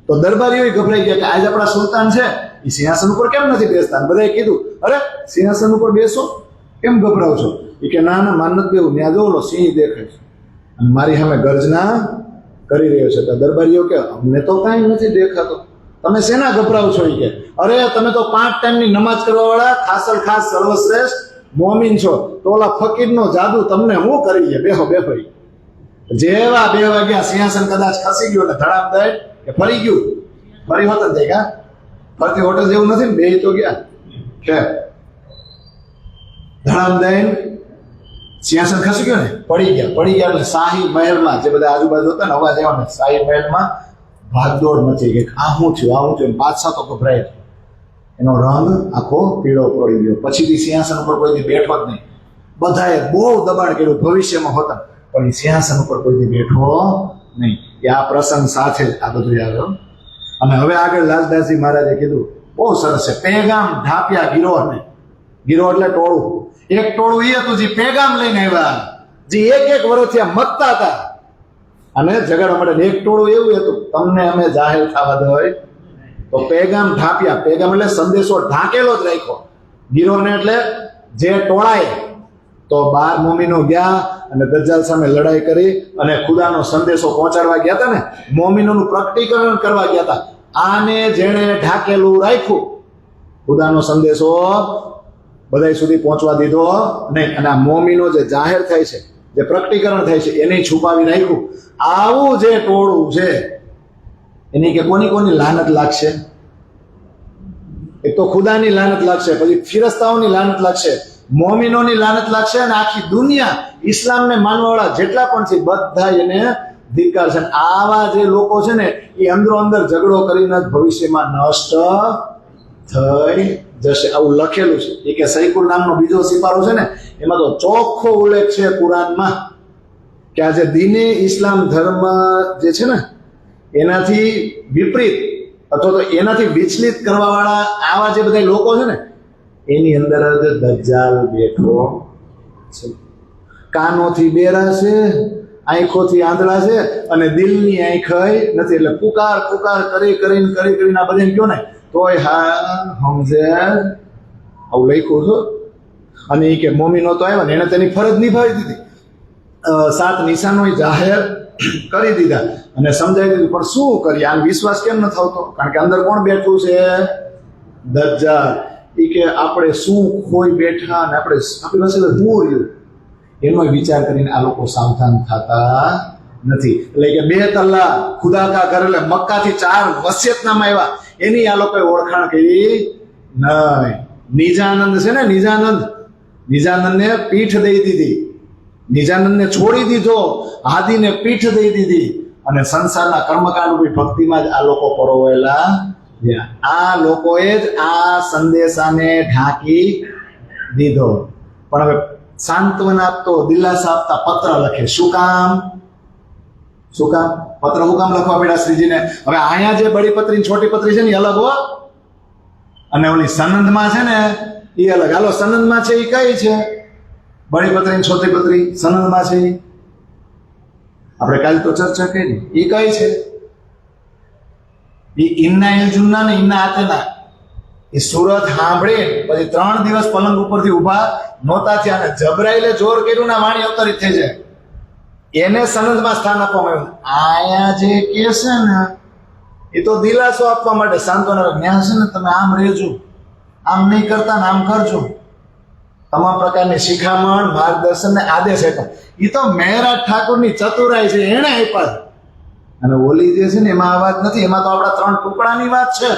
તો દરબારીઓ ગભરાઈ ગયા કે આજ આપણા સુલતાન છે એ સિંહાસન ઉપર કેમ નથી બેસતા? બધાએ કીધું અરે સિંહાસન ઉપર બેસો, કેમ ગભરાવ છો? એ કે ના ના માન નથી બેવું, ત્યાં જોલો સિંહ દેખાય છે અને મારી સામે ગર્જના કરી રહ્યો છે. તો દરબારીઓ કે અમને તો કાંઈ નથી દેખાતો, તમે શેના ગભરાવ છો? એ કે અરે તમે તો 5 ટાઈમની નમાજ કરવા વાળા ખાસલ ખાસ સર્વશ્રેષ્ઠ મોમિન છો, તો ઓલા ફકીરનો જાદુ તમને હું કરી છે? બેહો બેહો. જેવા 2 વાગ્યા સિંહાસન કદાચ ખસી ગયો એટલે ધડામ દઈ કે ફરી ગયું. ફરી હોત જ કા ફરતી હોટલ જેવું નથી ને, બે તો ગયા કે ધડામ દઈને સિંહાસન ખસી ગયો ને, પડી ગયા એટલે શાહી મહેલમાં જે બધા આજુબાજુ હતા ને અવાજ આવ્યો ને, શાહી મહેલમાં ભાગદોડ મચી ગઈ. આ શું થયું? બાદશાહ તો ગભરાય, એનો રંગ આખો પીળો પડી ગયો. પછીથી સિંહાસન ઉપર કોઈ બેઠો જ નહીં. બધાએ બહુ દબાણ કર્યું, ભવિષ્યમાં હોતા, પણ એ સિંહાસન ઉપર કોઈ બેઠો નહીં. એ આ પ્રસંગ સાથે જ આ બધું આવ્યો. અને હવે આગળ લાલદાસજી મહારાજે કીધું બહુ સરસ છે, પેગામ ઢાપ્યા ગિરોહને. ગિરોહ એટલે ટોળું. એક ટોળું એ હતું જે પેગામ લઈને આવ્યા, જે એક વર્ષથી આ મતતા હતા અને ઝઘડા માટે. એક ટોળું એવું હતું તમને અમે જાહેર થવા દો તો પેગામ ઢાપ્યા. પેગામ એટલે સંદેશો ઢાંકેલો જ રાખ્યો. ગિરોહને એટલે જે ટોળાએ તો 12 મોમિનો ગયા અને દજ્જાલ સામે લડાઈ કરી અને ખુદાનો સંદેશો પહોંચાડવા ગયા હતા ને, મોમિનોનું પ્રકટીકરણ કરવા ગયા હતા. આને જેણે ઢાકેલું રાખ્યું, ખુદાનો સંદેશો બધા સુધી પહોંચવા દીધો નહીં. અને આ મોમિનો જે જાહેર થાય છે, જે પ્રકટીકરણ થાય છે, એને છુપાવી રાખ્યું. આવું જે ટોળું છે એની કે કોની લાનત લાગશે? એક તો ખુદાની લાનત લાગશે, પછી ફિરસ્તાઓની લાનત લાગશે, મોમિનોની લાનત લાગશે, અને આખી દુનિયા ઇસ્લામને માનવાવાળા જેટલા પણ છે બધા એને ધિક્કાર છે. આવા જે લોકો છે ને એ અંદરો અંદર ઝઘડો કરીને જ ભવિષ્યમાં નષ્ટ થઈ જશે. આવું લખેલું છે. એ કે સૈકુલ નામનો બીજો સિપારો છે ને એમાં તો ચોખ્ખો ઉલ્લેખ છે કુરાનમાં કે આ જે દીને ઇસ્લામ ધર્મ જે છે ને એનાથી વિપરીત અથવા તો એનાથી વિચલિત કરવા વાળા આવા જે બધા લોકો છે ને એની અંદર જ દજ્જાલ બેઠો છે. કાનોથી બેરા છે, આંખોથી આંધળા છે, અને દિલની આંખ નથી. એટલે પુકાર પુકાર કરીને આ બધાને કયો ને તોય હા સમજે. આવું લખ્યું છે. અને એ કે મોમીનો તો આવ્યા ને એને તેની ફરજ નિભાવી દીધી, 7 નિશાનો જાહેર કરી દીધા અને સમજાવી દીધું. પણ શું કરીએ, આનો વિશ્વાસ કેમ ન થતો? કારણ કે અંદર કોણ બેઠું છે? દજ્જાલ. એ કે આપણે શું ખોઈ બેઠા અને આપણી પાસે શું રહ્યું એનો વિચાર કરીને આ લોકો સાવધાન થતા નથી. એટલે કે 2 તલ્લા ખુદા કા ઘર, એટલે મક્કાથી 4 વસિયતનામા આવ્યા, એની આ લોકોએ ઓળખાણ કરી નહીં. નિજાનંદ છે ને, નિજાનંદને પીઠ દઈ દીધી, નિજાનંદને છોડી દીધો, હાદીને પીઠ દઈ દીધી, અને સંસારના કર્મકાંડ ભક્તિમાં જ આ લોકો પરોવાયેલા. આ લોકોએ જ આ સંદેશાને ઢાંકી દીધો. પણ હવે સાંત્વના આપતો, દિલાસા આપતા પત્ર લખે. શું કામ પત્ર શું કામ લખવા પડ્યા શ્રીજીને? હવે અહીંયા જે બડી પત્રી છોટી પત્રી છે ને એ અલગ હો, અને ઓલી સનંદમાં છે ને એ અલગ. હાલો, સનંદમાં છે એ કઈ છે? બડી પત્રી છોટી પત્રી સનંદમાં છે. આપણે કાલે તો ચર્ચા કરી. એ કઈ છે? એ ઇન્ના ઇલ જુન્ના ને ઇન્ના આતેના. એ સુરત સાંભળી પછી 3 દિવસ પલંગ ઉપરથી ઊભા નહોતા થયા, અને જબરાઈલે જોર કર્યું ના વાણી અવતરિત થઈ જાય. એને સનદમાં સ્થાન આપવામાં આવ્યું. આયા જે કે છે ને એ તો દિલાસો આપવા માટે, સાંત્વના. જ્ઞાન છે ને તમે આમ રહેજો, આમ નહીં કરતા ને આમ કરજો. તમામ પ્રકારની શિખામણ, માર્ગદર્શન ને આદેશ આપ્યા. એ તો મહેરાજ ઠાકોરની ચતુરાઈ છે, એને આપ્યા. અને ઓલી જે છે ને એમાં આ વાત નથી. એમાં તો આપણા 3 ટુકડાની વાત છે.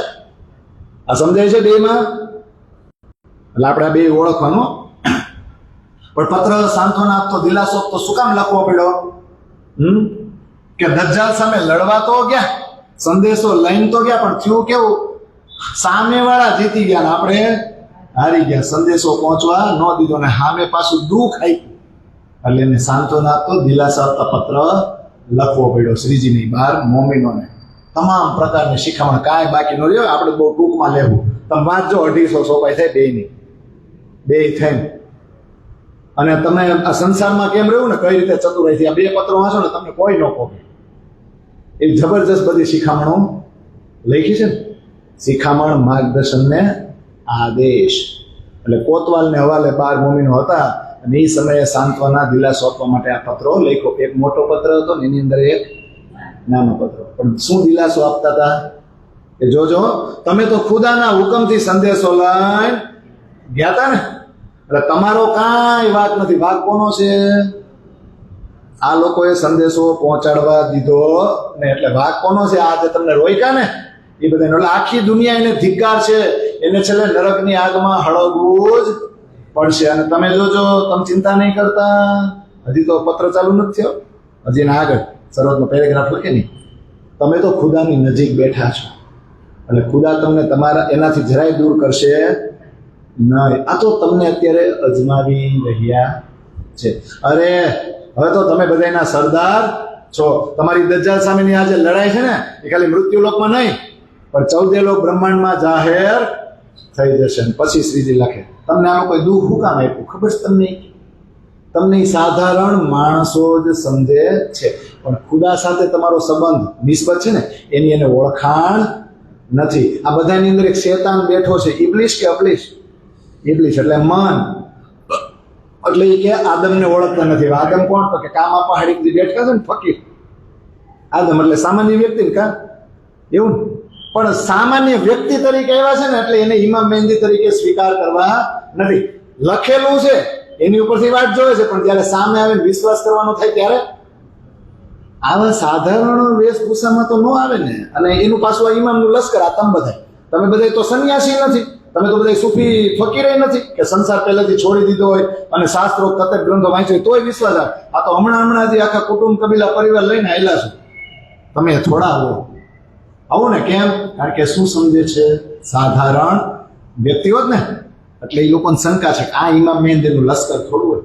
આ સમજાય છે બેમાં? એટલે આપણે 2 ઓળખવાનું. પણ પત્ર સાંત્વના આપતો, દિલાસો આપતો શું કામ લખવો પડ્યો? કે દજ્જાલ સામે લડવા તો ગયા, સંદેશો લઈને તો ગયા, પણ થયું કેવું? સામેવાળા જીતી ગયા ને આપણે હારી ગયા. સંદેશો પહોંચવા ન દીધો ને સામે પાછું દુઃખ આપ્યું. એટલે એને સાંત્વના આપતો, દિલાસા આપતા પત્ર લખવો પડ્યો શ્રીજીની બહાર મોમીનોને. તમામ પ્રકારની શિખામણ, કાંઈ બાકી ન રહ્યો. આપણે બહુ ટૂંકમાં લેવું. તમે વાંચજો, 250 સોપાઈ થાય બે થઈને. અને તમે આ સંસારમાં કેમ રહેવું ને, કઈ રીતે ચતુરાઈથી આ 2 પત્રો વાંચો ને તમને કોઈ ન કહે. એ જબરજસ્ત બધી શિખામણો લખી છે ને. શિખામણ, માર્ગદર્શન ને આદેશ. એટલે કોતવાલને હવાલે 12 મોમીનો હતા, અને એ સમયે સાંત્વના, દિલાસો આપવા માટે આ પત્રો લખ્યો. એક મોટો પત્ર હતો ને એની અંદર એક નાનો પત્ર. પણ શું દિલાસો આપતા હતા કે જોજો, તમે તો ખુદાના હુકમથી સંદેશો લઈને ગયા હતા ને, એટલે તમારો કાંઈ વાક નથી. વાક કોનો છે? આ લોકોએ સંદેશો પહોંચાડવા દીધો ને, એટલે વાક કોનો છે? આ જે તમને રોક્યા ને એ બધા. એટલે આખી દુનિયા એને ધિક્કાર છે. એને છેલ્લે નરકની આગમાં હળગવું જ પડશે. અને તમે જોજો, તમે ચિંતા નહીં કરતા. હજી તો પત્ર ચાલુ નથી થયો, હજી એના આગળ શરૂઆતનો પેરેગ્રાફ લખે નહીં. તમે તો ખુદાની નજીક બેઠા છો, એટલે ખુદા તમને તમારા એનાથી જરાય દૂર કરશે નહીં. આ તો તમને અત્યારે અજમાવી રહ્યા છે. અરે હવે તો તમે બધાના સરદાર છો. તમારી દજ્જાલ સામેની આ જે લડાઈ છે ને એ ખાલી મૃત્યુલોકમાં નહીં, પણ 14 લોક બ્રહ્માંડમાં જાહેર થઈ જશે. પછી શ્રીજી લખે, તમને આ કોઈ દુઃખ શું કામ આપ્યું ખબર છે તમને? સાધારણ માણસો જ સમજે છે, પણ ખુદા સાથે તમારો સંબંધ, નિસ્બત છે ને એની એને ઓળખાણ નથી. આ બધાની અંદર એક શેતાન બેઠો છે. ઇબ્લિશ કે અબ્લિશ? ઇબ્લિશ એટલે મન. એટલે એ કે આદમને ઓળખતા નથી. આદમ કોણ? તો કે કામ આપવા હાડી બેઠા છે ને ફકીર. આદમ એટલે સામાન્ય વ્યક્તિ ને કા એવું ને? પણ સામાન્ય વ્યક્તિ તરીકે આવ્યા છે ને એટલે એને ઇમામ મહેંદી તરીકે સ્વીકાર કરવા નથી. લખેલું છે એની ઉપરથી વાત જોવે છે, પણ જ્યારે સામે આવીને વિશ્વાસ કરવાનો થાય ત્યારે આવા સાધારણ વેશભૂષામાં તો ન આવે ને. અને એનું પાછું આ ઇમામનું લશ્કર, આ તમે બધા તો સંન્યાસી નથી. તમે તો બધા સૂફી ફકીર નથી કે સંસાર પહેલાથી છોડી દીધો હોય અને શાસ્ત્રો કતક ગ્રંથો વાંચ્યો હોય તોય વિશ્વાસ આવે. આ તો હમણાં જે આખા કુટુંબ કબીલા પરિવાર લઈને આવેલા છો. તમે થોડા આવો ને. કેમ? કારણ કે શું સમજે છે? સાધારણ વ્યક્તિ હોત ને એટલે એ લોકોને શંકા છે કે આ ઇમામ મહેંદીનું લશ્કર થોડું હોય.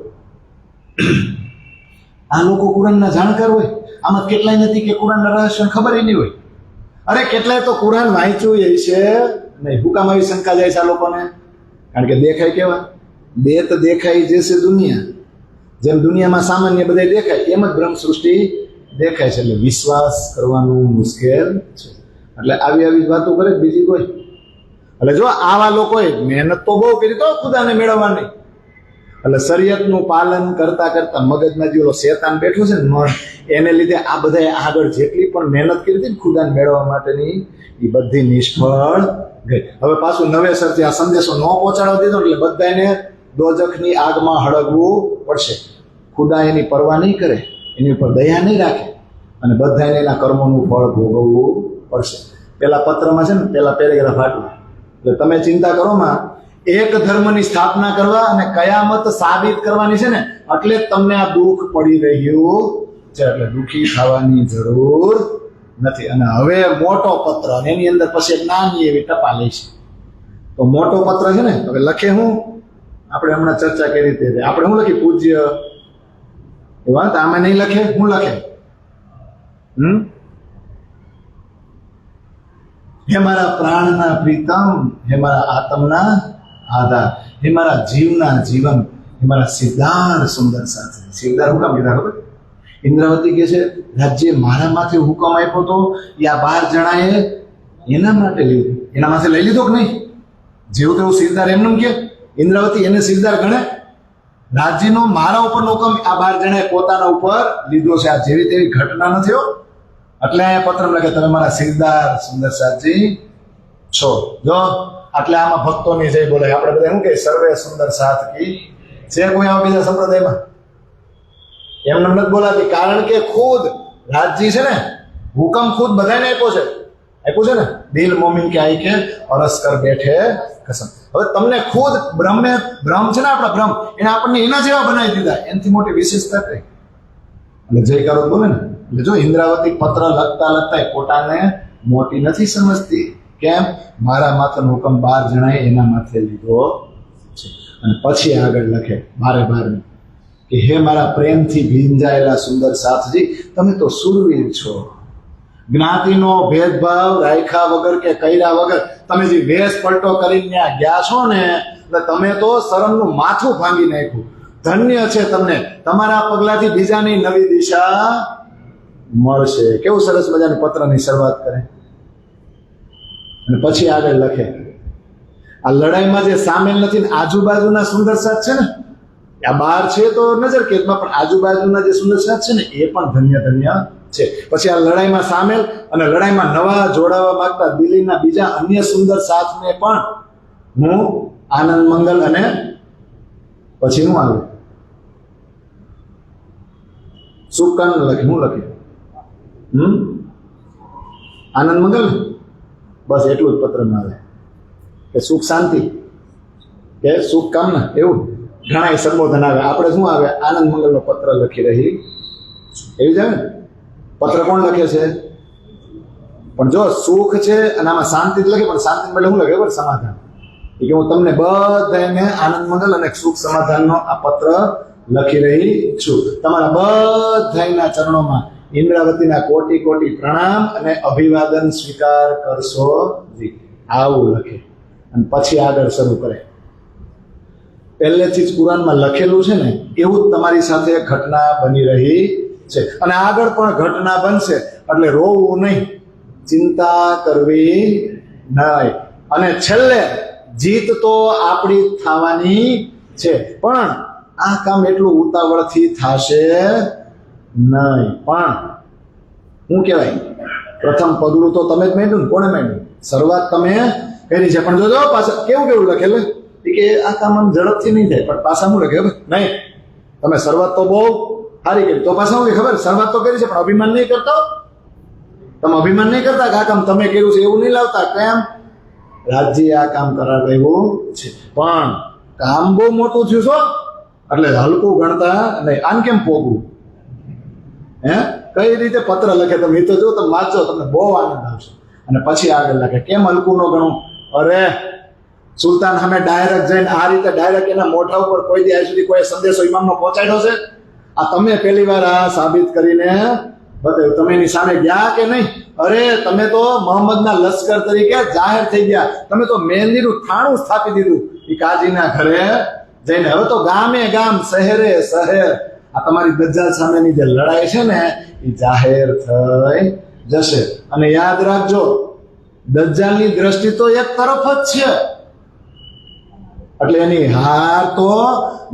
આ લોકો કુરાનના જાણકાર હોય. આમાં કેટલાય નથી કે કુરાનના રહસ્ય ખબર નહીં હોય. અરે કેટલાય તો કુરાન વાંચ્યું એ છે નહીં. હુકામ આવી શંકા જાય છે આ લોકોને? કારણ કે દેખાય કેવા? દેત દેખાય જૈસે દુનિયા. જેમ દુનિયામાં સામાન્ય બધા દેખાય એમ જ બ્રહ્મ સૃષ્ટિ દેખાય છે. એટલે વિશ્વાસ કરવાનું મુશ્કેલ છે. એટલે આવી વાતો કરે બીજી કોઈ. એટલે જો આવા લોકોએ મહેનત તો બહુ કરી તો ખુદાને મેળવવાની. એટલે શરીયતનું પાલન કરતા કરતા મગજમાં જે ઓલો શેતાન બેઠો છે ને મન, એને લીધે આ બધા આગળ જેટલી પણ મહેનત કરી હતી ને ખુદાને મેળવવા માટેની એ બધી નિષ્ફળ ગઈ. હવે પાછું નવેસરથી આ સંદેશો ન પહોંચાડવા દીધો એટલે બધાને દોજખની આગમાં હળગવું પડશે. ખુદા એની પરવા નહીં કરે, એની ઉપર દયા નહીં રાખે અને બધાને એના કર્મોનું ફળ ભોગવવું પડશે. પેલા પત્રમાં છે ને પેલા પેરેગ્રાફ આટલું. એટલે તમે ચિંતા કરો માં એક ધર્મની સ્થાપના કરવા અને કયામત સાબિત કરવાની છે ને એટલે તમને આ દુઃખ પડી રહ્યું છે. એટલે દુઃખી થવાની જરૂર નથી. અને હવે મોટો પત્ર અને એની અંદર પછી નાની એવી ટપાલી છે. તો મોટો પત્ર છે ને હવે લખે હું આપણે હમણાં ચર્ચા કરી રીતે આપણે શું લખી પૂજ્ય એ વાત આમાં નહીં લખે. હું લખે હે મારા પ્રાણના પ્રીતમ, હે મારા આત્મના આધાર, હે મારા જીવના જીવન, હે મારા સિદ્ધાર સુંદર સાથે. સિદ્ધાર હુકમ કીધા ખબર? ઇન્દ્રાવતી કે છે રાજ્ય મારા માથે હુકમ આપ્યો તો એ આ 12 જણાએ એના માટે લીધું. એના માથે લઈ લીધો કે નહીં? જેવું તેવું સિદ્ધાર એમનું કે ઇન્દ્રાવતી એને સિદ્ધાર ગણે? રાજ્યનો મારા ઉપરનો હુકમ આ 12 જણાએ પોતાના ઉપર લીધો છે. આ જેવી તેવી ઘટના નથી હો. એટલે અહીંયા પત્ર લખે તમે મારા સિદ્ધાર સુંદર સાથી છો. જો એટલે આમાં ભક્તોની જય બોલે. આપણે બધા શું કે સર્વે સુંદર સાથ કી છે. કોઈ આવા બીજા સંપ્રદાયમાં એમને નથી બોલાતી. કારણ કે ખુદ રાજજી છે ને હુકમ ખુદ બધાને આપ્યો છે ને દિલ મોમિન કે આઈ કે અરસ કર બેઠે કસમ. હવે તમને ખુદ બ્રહ્મ છે ને આપણા બ્રહ્મ એને આપણને એના જેવા બનાવી દીધા. એનાથી મોટી વિશેષતા કઈ? એટલે જયકારો બોલે ને. એટલે જો ઇન્દ્રાવતી પત્ર લખતા પોતાને મોટી નથી સમજતી. કેમ? મારા માથાનો હુકમ 12 જણાએ એના માથે લીધો છે. અને પછી આગળ લખે 12 કે હે મારા પ્રેમથી ભીંજાયેલા સુંદર સાથજી, તમે તો સુરવીર છો. જ્ઞાતિનો ભેદભાવ રાખ્યા વગર કે કર્યા વગર તમે જે વેશ પલટો કરીને ત્યાં ગયા છો ને એટલે તમે તો શરમનું માથું ભાંગી નાખ્યું. ધન્ય છે તમને. તમારા પગલાથી બીજાની નવી દિશા મળશે. કેવું સરસ મજાની પત્રની શરૂઆત કરે. અને પછી આગળ લખે આ લડાઈમાં જે સામેલ નથી ને આજુબાજુના સુંદર સાથ છે ને આ 12 છે તો નજર કેદમાં, પણ આજુબાજુના જે સુંદર સાથ છે ને એ પણ ધન્ય છે. પછી આ લડાઈમાં સામેલ અને લડાઈમાં નવા જોડાવા માંગતા દિલ્હીના બીજા અન્ય સુંદર સાથને પણ હું આનંદ મંગલ અને પછી હું આવ્યું શુભકામ લખી. હું લખી આનંદ મંગલ બસ એટલું જ પત્રમાં આવે કે સુખ શાંતિ કે સુખ કામના એવું ઘણા સંબોધન આવે. આપણે શું આવે આનંદ મંગલનો પત્ર લખી રહી એવી જ આવે ને. પત્ર કોણ લખે છે? પણ જો સુખ છે અને આમાં શાંતિ જ લખે, પણ શાંતિ એટલે શું લખે? સમાધાન. કે હું તમને બધાને આનંદ મંગલ અને સુખ સમાધાનનો આ પત્ર લખી રહી છું. તમારા બધાના ચરણોમાં ઇન્દ્રાવતીના કોટી કોટી પ્રણામ અને અભિવાદન સ્વીકાર કરશો જી. આવું લખે અને પછી આગળ શરૂ કરે. પહેલેથી જ કુરાનમાં લખેલું છે ને એવું જ તમારી સાથે ઘટના બની રહી છે અને આગળ પણ ઘટના બનશે. એટલે રોવું નહીં, ચિંતા કરવી નહીં. અને છેલ્લે જીત તો આપણી થવાની છે, પણ આ કામ એટલું ઉતાવળથી થશે નહીં. પણ શું કહેવાય પ્રથમ પગલું તો તમે જ માંડ્યું ને. કોણે માંડ્યું? શરૂઆત તમે કરી છે. પણ જોજો પાછા કેવું લખેલું કે આ કામ આમ ઝડપથી નહીં થાય, પણ પાછા શું લખે નહીં તમે શરૂઆત તો બહુ સારી કરી, તો પાછા શું ખબર શરૂઆત તો કરી છે પણ અભિમાન નહીં કરતો. તમે અભિમાન નહીં કરતા કે આ કામ તમે કર્યું છે એવું નહીં લાવતા. કેમ? રાજ્ય આ કામ કરાવ્યું છે, પણ કામ બહુ મોટું થયું છો એટલે હલકું ગણતા નહીં. આમ કેમ પોગવું? હે, કઈ રીતે પત્ર લખે તમે તો જો તમે વાંચો, તમને બહુ આનંદ આવશે. અને પછી આગળ લખે કેમ હલકું ન ગણું. અરે સુલતાન સામે ડાયરેક્ટ જઈને આ રીતે ડાયરેક્ટ એના મોઢા ઉપર કોઈ દી આજ સુધી કોઈ સંદેશો ઇમામનો પહોંચાડ્યો છે? આ તમે પહેલી વાર આ સાબિત કરીને બતાવ્યું. તમે એની સામે ગયા કે નહીં? અરે તમે તો મોહમ્મદના લશ્કર તરીકે જાહેર થઈ ગયા. તમે તો મહેંદીનું થાણું સ્થાપી દીધું એ કાજીના ઘરે જઈને. હવે તો ગામે ગામ, શહેરે શહેર આ તમારી દજ્જાલ સામેની જે લડાઈ છે ને એ જાહેર થઈ જશે. અને યાદ રાખજો, દજ્જાલની દ્રષ્ટિ તો એક તરફ જ છે, એટલે એની હાર તો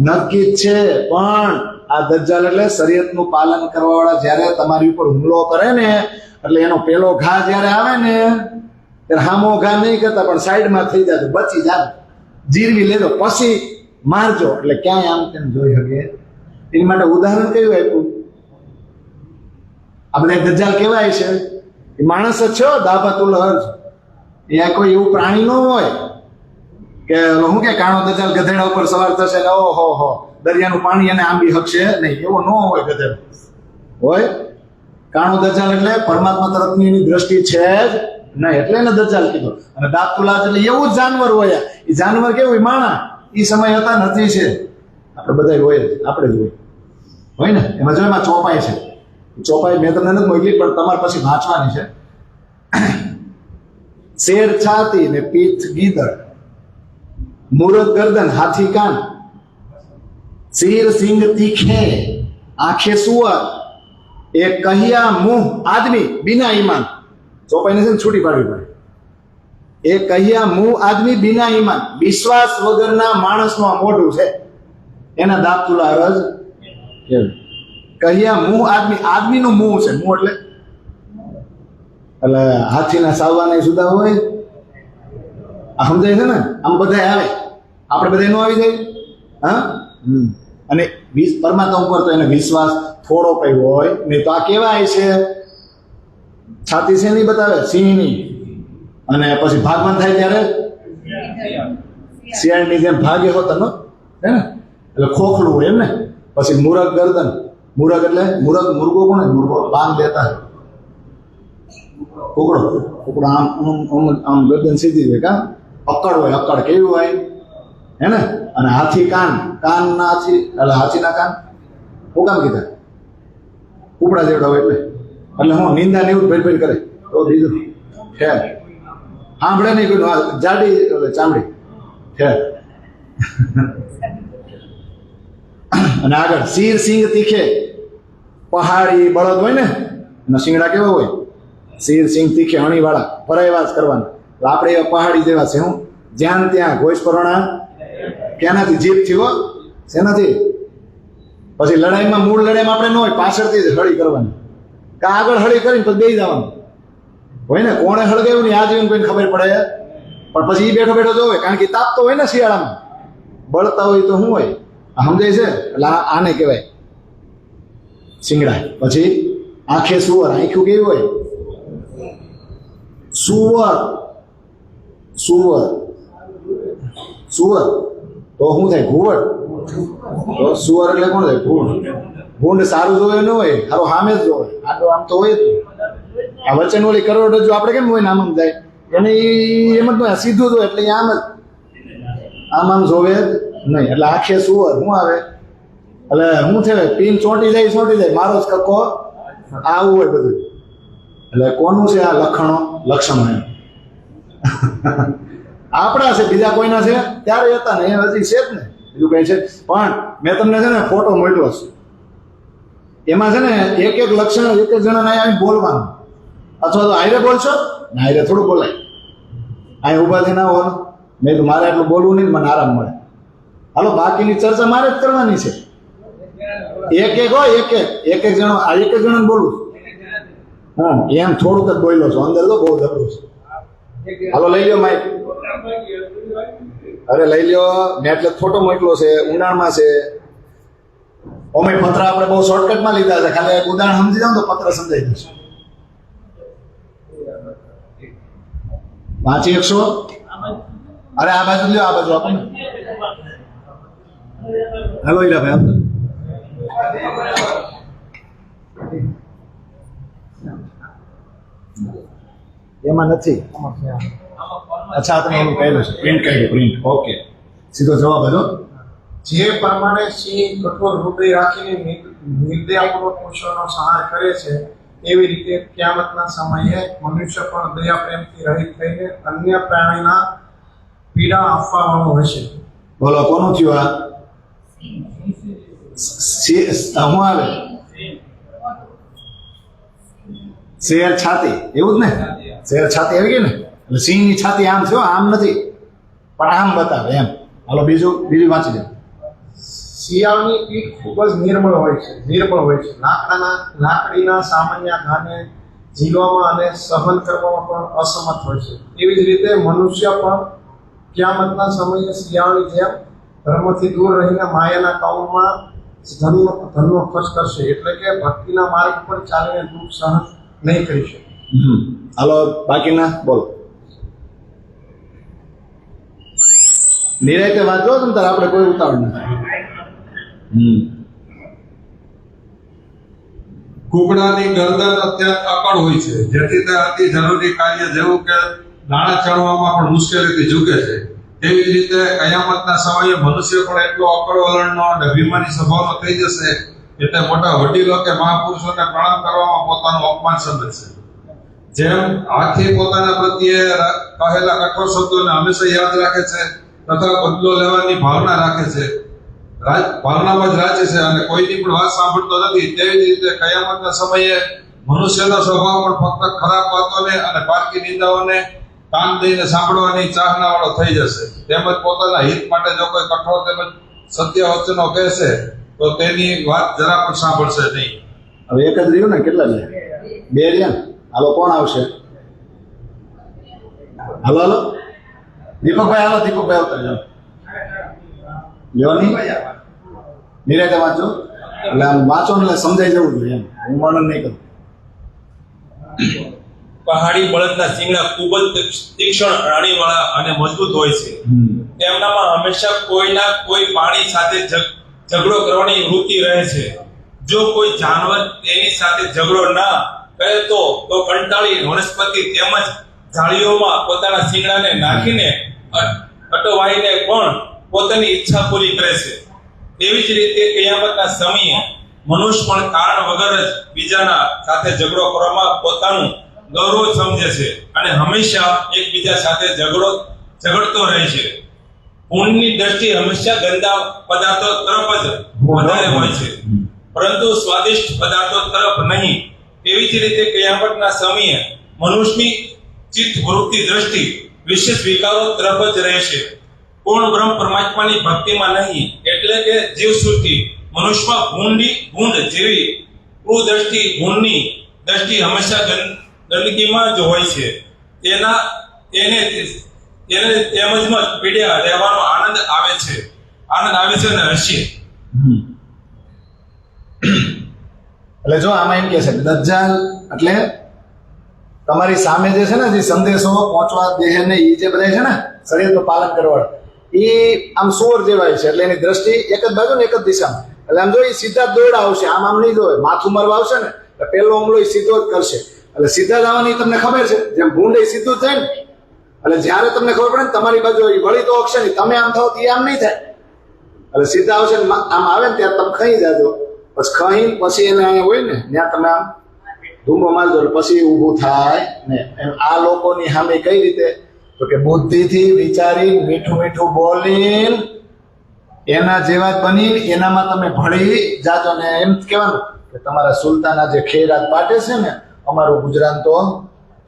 નક્કી જ છે. પણ આ દજ્જાલ એટલે શરીયતનું પાલન કરવા વાળા જ્યારે તમારી ઉપર હુમલો કરે ને, એટલે એનો પેલો ઘા જ્યારે આવે ને ત્યારે હામો ઘા નહીં કરતા, પણ સાઈડમાં થઈ જાય, બચી જાય, જીરવી લેજો, પછી મારજો, એટલે ક્યાંય આમ તેમ જોઈ શકે. એની માટે ઉદાહરણ કયું આપ્યું? આપણે દજ્જાલ કેવાય છે એ માણસ જ છે, દાબાતુલ અર્જ. એ કોઈ એવું પ્રાણી ન હોય કે હું કે કાણો દજ્જાલ ગધેડા ઉપર સવાર થશે ને ઓહો હો દરિયાનું પાણી એને આંબી શકશે નહીં, એવો ન હોય ગધેડો. હોય કાણો દજ્જાલ એટલે પરમાત્મા તરફની એની દ્રષ્ટિ છે જ નહીં, એટલે એને દજ્જાલ કીધો. અને દાબતુલ અર્જ એટલે એવું જ જાનવર હોય. એ જાનવર કેવું? એ માણા એ સમય હતા નથી છે, આપણે બધા હોય જ, આપણે જ હોય ને. એમાં જો એમાં ચોપાઈ છે, ચોપાઈ મેં તમને નથી મોકલી પણ તમારે પછી વાંચવાની છે. શેર છાતી ને પીઠ ગીદડ, મુરત ગરદન હાથી કાન, શીર સિંગ તીખે આંખે સુઅર, એક કહિયા મુંહ આદમી બિના ઈમાન. ચોપાઈને છે ને છૂટી પાડવી પડે. એક કહિયા મુંહ આદમી બિના ઈમાન, વિશ્વાસ વગરના માણસનું આ મોઢું છે, એના દાબતુલ અર્જ કહિયા મુંહ આદમી. આદમીનું મુંહ છે, મુંહ એટલે હાથીના સાવવાના સુધા હોય. આ સમજાય છે ને? આમ બધા આવે, આપણે બધા નો આવી જાય. હા, અને પરમાત્મા ઉપર તો એને વિશ્વાસ થોડો કઈ હોય નહીં. તો આ કેવાય છે? છાતી છે નહીં બતાવે, સિંહની. અને પછી ભાગવાન થાય ત્યારે શિયાળની જેમ ભાગે હોતા નો હે ને, એટલે ખોખલું હોય એમ ને. પછી મુરગ ગરદન, મુરગ એટલે મુરગ, મુર્ગો કોને? મુર્ગો બાંગ દેતા કુકડો, કુકડો આમ આમ ગરદન સીધી હોય. કા અક્કડ હોય, અક્કડ કેવી હોય હે ને. અને હાથી કાન, કાન ના હાથી એટલે હાથીના કાન હું કામ કીધા? કુકડા જેવડા હોય એટલે હું નિંદા ને એવું ભેર ભેર કરે તો બીજું છે સાંભળે નહીં કોઈ જાડી ચામડી છે. અને આગળ શીર સિંગ તીખે, પહાડી બળદ હોય ને એના શિંગડા કેવા હોય? શીર સિંગ તીખે હણી વાળા, ભરાયવાજ કરવાના. આપણે એવા પહાડી જેવા છે. હું જ્યાં ત્યાં ઘોષ પરોણા ક્યાંનાથી જીત થયો શેનાથી? પછી લડાઈમાં મૂળ લડાઈમાં આપણે ન હોય, પાછળથી જ હળી કરવાની. કા આગળ હળી કરીને પછી બેસી જવાનું હોય ને. કોણે હળગાવ્યું ને યાદ કોઈને ખબર પડે, પણ પછી એ બેઠો બેઠો જોવે, કારણ કે તાપ તો હોય ને શિયાળામાં, બળતા હોય તો શું હોય? સમજાય છે? એટલે આને કહેવાય શિંગડા. પછી આંખે સુવર, આંખ્યું કેવી હોય? સુવર, સુવર, સુવર તો શું થાય? ઘુવડ. તો સુવર એટલે કોણ થાય? ભૂંડ. ભૂંડ સારું જોવે ન હોય, સારું સામે જ જોવે. આટલો આમ તો હોય જ. આ વચ્ચેનું ઓલી કરોડરજ્જુ આપણે કેમ હોય ને આમ જાય, એને એમ જ હોય, સીધું જ હોય, એટલે આમ જ આમ જોવે જ નહીં. એટલે આંખે સુવર શું આવે? એટલે શું થયું? પીન ચોંટી જાય, મારો જ કક્કો આવું હોય બધું. એટલે કોનું છે આ લક્ષણો? લક્ષણો એમ આપણા છે, બીજા કોઈના છે ત્યારે હતા ને, એ હજી છે જ ને, બીજું કઈ છે. પણ મેં તમને છે ને ફોટો મોકલ્યો છે, એમાં છે ને એક એક લક્ષણ એક એક જણાને અહીં બોલવાનું. અથવા તો આયરે બોલશો ને, આયરે થોડું બોલાય. અહીં ઉભા થઈને આવો, મેં તો મારે એટલું બોલવું નહીં, મને આરામ મળે. હાલો, બાકીની ચર્ચા મારે જ કરવાની છે. એક એક હોય, એક એક જણો, આ એક એક જણાને બોલવું. હા, એમ થોડુંક જ બોલ્યો છો, અંદર તો બહુ જબરું છે. હાલો લઈ લ્યો માઇક. અરે લઈ લ્યો, મેં એટલે ફોટો મોકલો છે, ઉનાળમાં છે. અમે પત્ર આપણે બહુ શોર્ટકટમાં લીધા છે, ખાલી એક ઉદાહરણ સમજી જાવ તો પત્ર સમજાઈ જશે. વાંચી શકશો? અરે આ બાજુ લ્યો, આ બાજુ આપો ને. હાલો હીરાભાઈ આપો. એમાં નથી. અચ્છા તમે એનું કહેલું છે, પ્રિન્ટ કર્યું, પ્રિન્ટ. ઓકે, સીધો જવાબ હતો. જે પ્રમાણે સિંહ કઠોર હૃદય રાખીને નિર્દયાપૂર્વક પશુઓનો સંહાર કરે છે, એવી રીતે કિયામતના સમયે મનુષ્ય પણ દયા પ્રેમથી રહિત થઈને અન્ય પ્રાણીના પીડા આપવા વાળો હશે. બોલો કોનું થયું આ? હું આવે શેર છાતી, એવું જ ને? શેર છાતી આવી ગઈ ને, એટલે સિંહની છાતી આમ છે, આમ નથી, પણ આમ બતાવે એમ. હાલો બીજું વાંચી દે. શિયાળની પીઠ ખૂબ જ નિર્બળ હોય છે. લાકડીના સામાન્ય ઘાને ઝીલવામાં અને સહન કરવામાં પણ અસમર્થ હોય છે. એવી જ રીતે મનુષ્ય પણ કિયામતના સમયે શિયાળની જેમ ધર્મથી દૂર રહીને માયાના કામમાં ધનનો ખર્ચ કરશે, એટલે કે ભક્તિના માર્ગ પર ચાલીને દુઃખ સહન નહીં કરી શકે. હાલો બાકીના બોલો. નિરાયતે વાંચો તમે તારે, આપણે કોઈ ઉતાવળ નથી. કુકડાની ગરદન અત્યંત અકળ હોય છે, જેથી તે અતિ જરૂરી કાર્ય જેવું કે દાણા ચણવામાં પણ મુશ્કેલીથી ઝૂકે છે. તેવી જ રીતે કયામતના સમયે મનુષ્ય પણ એટલો અકળ વલણનો અને અભિમાની સ્વભાવનો થઈ જશે એટલે મોટા વડીલો કે મહાપુરુષોને પ્રણામ કરવામાં પોતાનું અપમાન સમજશે. જેમ હાથી પોતાના પ્રત્યે કહેલા કઠોર શબ્દોને હંમેશા યાદ રાખે છે તથા બદલો લેવાની ભાવના રાખે છે, ભાવનામાં જ રાખે છે અને કોઈની પણ વાત સાંભળતો નથી, તેવી જ રીતે કયામતના સમયે મનુષ્યનો સ્વભાવ પણ ફક્ત ખરાબ વાતોને અને પારકી નિંદાઓને કાન દઈને સાંભળવાની ચાહના વાળો થઈ જશે. તેમજ પોતાના હિત માટે જો કોઈ કઠોર તેમજ સત્ય વચનો કહેશે તો તેની વાત જરા પણ સાંભળશે નહીં. હવે એક જ રહ્યું ને, કેટલા રહ્યા? 2 રહ્યા ને. હાલો કોણ આવશે? હાલો દીપકભાઈ, હાલો દીપકભાઈ આવતા જાઓ. લ્યોની નિરાયતે વાંચો, એટલે આમ વાંચો ને એટલે સમજાઈ જવું જોઈએ એમ. હું વર્ણન નહીં કરું. પહાડી બળદના શિંગડા ખૂબ જ તીક્ષ્ણ રાણીવાળા અને મજબૂત હોય છે. તેમનામાં હંમેશા કોઈના કોઈ પ્રાણી સાથે ઝઘડો કરવાની વૃત્તિ રહે છે. જો કોઈ જાનવર તેની સાથે ઝઘડો ના કરે તો કંટાળી વનસ્પતિ તેમજ ઝાડીઓમાં પોતાના શિંગડાને નાખીને અટવાઈને પણ પોતાની ઈચ્છા પૂરી કરે છે. એવી જ રીતે કિયામતના સમયે મનુષ્ય પણ કારણ વગર જ બીજાના સાથે ઝઘડો કરવામાં પોતાનું ગૌરવ સમજે છે અને હંમેશા એકબીજા સાથે ઝઘડતો રહે છે. ઊંડની દ્રષ્ટિ હંમેશા ગંદા પદાર્થો તરફ જ વધારે હોય છે, પરંતુ સ્વાદિષ્ટ પદાર્થો તરફ નહીં. એવી જ રીતે કિયામતના સમયે મનુષ્યની ચિત્ત વૃત્તિ દ્રષ્ટિ વિશેષ વિકારો તરફ જ રહેશે, પૂર્ણ બ્રહ્મ પરમાત્માની ભક્તિમાં નહીં. એટલે કે જીવ સૃષ્ટિ મનુષ્યમાં ભૂંડ જેવી કુદ્રષ્ટિ, ભૂંડની દ્રષ્ટિ હંમેશા ગંદકીમાં જ હોય છે. તેને તેમજ પીડ્યા રહેવાનો આનંદ આવે છે અને હશે. એટલે જો આમાં એમ કે છે દજ્જાલ એટલે તમારી સામે જે છે ને, જે સંદેશો પહોંચવા દેહ ને, એ જે બધા છે ને શરીરનું પાલન કરવા, એ આમ સોર જેવાય છે. એટલે એની દ્રષ્ટિ એક જ બાજુ ને એક જ દિશામાં. એટલે આમ જો એ સીધા દોડા આવશે, આમ નહીં જોવે. માથું મારવા આવશે ને એટલે પેલો હુમલો એ સીધો જ કરશે. એટલે સીધા જવાની તમને ખબર છે, જેમ ભૂંડ એ સીધું થાય ને, એટલે જ્યારે તમને ખબર પડે ને તમારી બાજુ વળી તો અક્ષર નહીં, તમે આમ થાવ તો આમ નહીં થાય. એટલે સીધા આવશે ને આમ આવે ને ત્યારે તમે ખાઈ જાજો, પછી એને અહીંયા હોય ને ત્યાં તમે આમ ધૂમો મારજો એટલે પછી ઊભું થાય ને. એમ આ લોકોની સામે કઈ રીતે? તો કે બુદ્ધિથી વિચારી, મીઠું મીઠું બોલી, એના જેવા જ બની એનામાં તમે ભળી જાજો ને. એમ કહેવાનું કે તમારા સુલતાના જે ખેરાત પાટે છે ને, અમારું ગુજરાત તો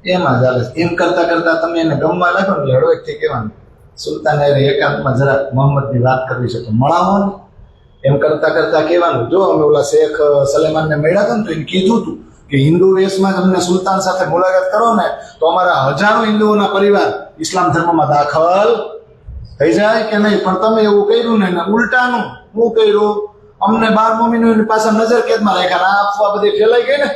એમાં ચાલે છે. એમ કરતા કરતા તમે એને ગમવા લાગો ને, હળવેકથી કહેવાનું સુલતાને એકાંતમાં જરા મોહમ્મદની વાત કરવી છે તો મળાવો ને. એમ કરતા કરતા કહેવાનું, જો અમે ઓલા શેખ સલેમાનને મળ્યા હતા ને તો એને કીધું હતું કે હિન્દુ વેશમાં અમને સુલતાન સાથે મુલાકાત કરો ને તો અમારા હજારો હિન્દુઓના પરિવાર ઇસ્લામ ધર્મમાં દાખલ થઈ જાય કે નહીં. પણ તમે એવું કર્યું ને, ઉલટાનું હું કર્યું, અમને 12 મહિનાની પાછા નજર કેદમાં રાખ્યા. આ અફવા બધી ફેલાઈ ગઈ ને,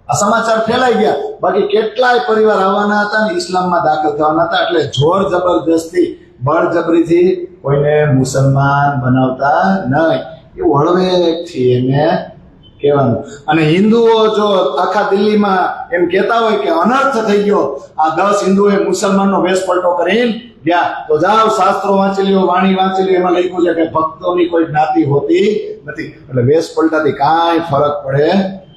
આ સમાચાર ફેલાઈ ગયા. બાકી કેટલાય પરિવાર આવવાના હતા ને ઇસ્લામમાં દાખલ થવાના હતા. એટલે જોર જબરદસ્તી બળજબરીથી કોઈને મુસલમાન બનાવતા નહીં. એવું હળવેકથી એને કહેવાનું. અને હિન્દુઓ જો આખા દિલ્હીમાં એમ કહેતા હોય કે અનર્થ થઈ ગયો, આ 10 હિન્દુએ મુસલમાનનો વેશ પલટો કરીને ગયા, તો જાઓ શાસ્ત્રો વાંચી લ્યો, વાણી વાંચી લ્યો, એમાં લખ્યું છે કે ભક્તોની કોઈ જ્ઞાતિ હોતી નથી. એટલે વેશ પલટાથી કાંઈ ફરક પડે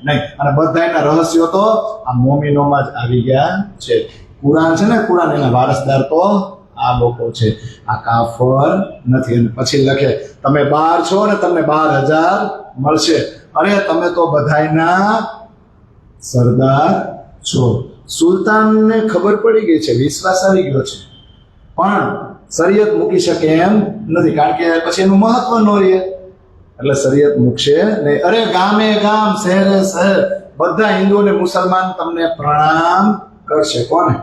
નહીં. અને બધાના રહસ્યો તો આ મોમીનોમાં જ આવી ગયા છે. કુરાન છે ને, કુરાન એના વારસદાર તો આ લોકો છે, આ કાફર નથી. અને પછી લખે તમે 12 છો ને તમને 12,000 મળશે. અરે તમે તો બધાયના સરદાર છો. સુલતાનને ખબર પડી ગઈ છે, વિશ્વાસ આવી ગયો છે, પણ શરીયત મૂકી શકે એમ નથી, કારણ કે પછી એનું મહત્વ ન રહે. એટલે શરીયત મૂકશે નહીં. અરે ગામે ગામ, શહેરે શહેર બધા હિન્દુ અને મુસલમાન તમને પ્રણામ કરશે. કોને?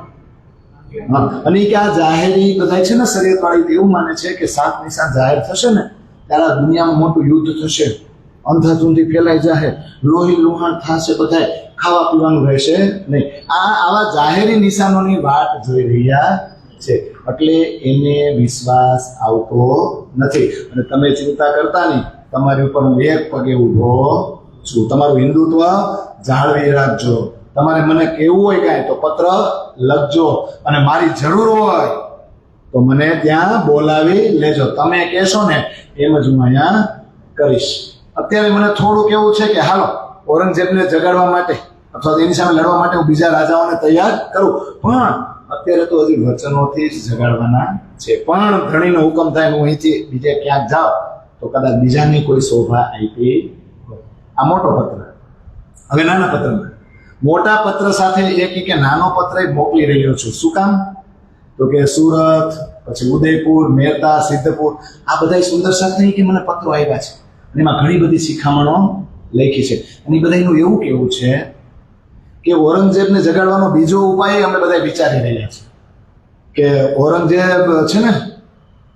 અને કે આ જાહેરી બધા છે ને શરીયત વાળી એવું માને છે કે 7 નિશાન જાહેર થશે ને ત્યારે આ દુનિયામાં મોટું યુદ્ધ થશે, અંધાધૂંધી ફેલાઈ જાય, લોહી લુહાણ થશે, બધા ખાવા પીવાનું રહેશે નહીં. આવા જાહેરી નિશાનોની વાટ જોઈ રહ્યા છે. એટલે એને વિશ્વાસ આવતો નથી. અને તમે ચિંતા કરતા નહીં, તમારી ઉપર હું એક પગે ઊભો છું. તમારું હિન્દુત્વ જાળવી રાખજો. તમારે મને કહેવું હોય કાંઈ તો પત્ર લખજો, અને મારી જરૂર હોય તો મને ત્યાં બોલાવી લેજો. તમે કહેશો ને એમ જ હું અહીંયા કરીશ. અત્યારે મને થોડુંક એવું છે કે હાલો ઔરંગઝેબને જગાડવા માટે અથવા તેની સામે લડવા માટે હું બીજા રાજાઓને તૈયાર કરું, પણ અત્યારે તો હજી વચનોથી જ જગાડવાના છે. પણ ધણીનો હુકમ થાય હું અહીંથી બીજે ક્યાંક જાઉં તો કદાચ બીજાની કોઈ શોભા આપી. આ મોટો પત્ર. હવે નાના પત્રમાં, મોટા પત્ર સાથે એક કે નાનો પત્ર મોકલી રહ્યો છું. શું કામ? તો કે સુરત, પછી ઉદયપુર, મહેતા, સિદ્ધપુર આ બધા સુંદર સાથે કે મને પત્રો આવ્યા છે. એમાં ઘણી બધી શિખામણો લખી છે. અને બધાનું એવું કેવું છે કે ઔરંગઝેબને જગાડવાનો બીજો ઉપાય અમે બધા વિચારી રહ્યા છીએ કે ઔરંગઝેબ છે ને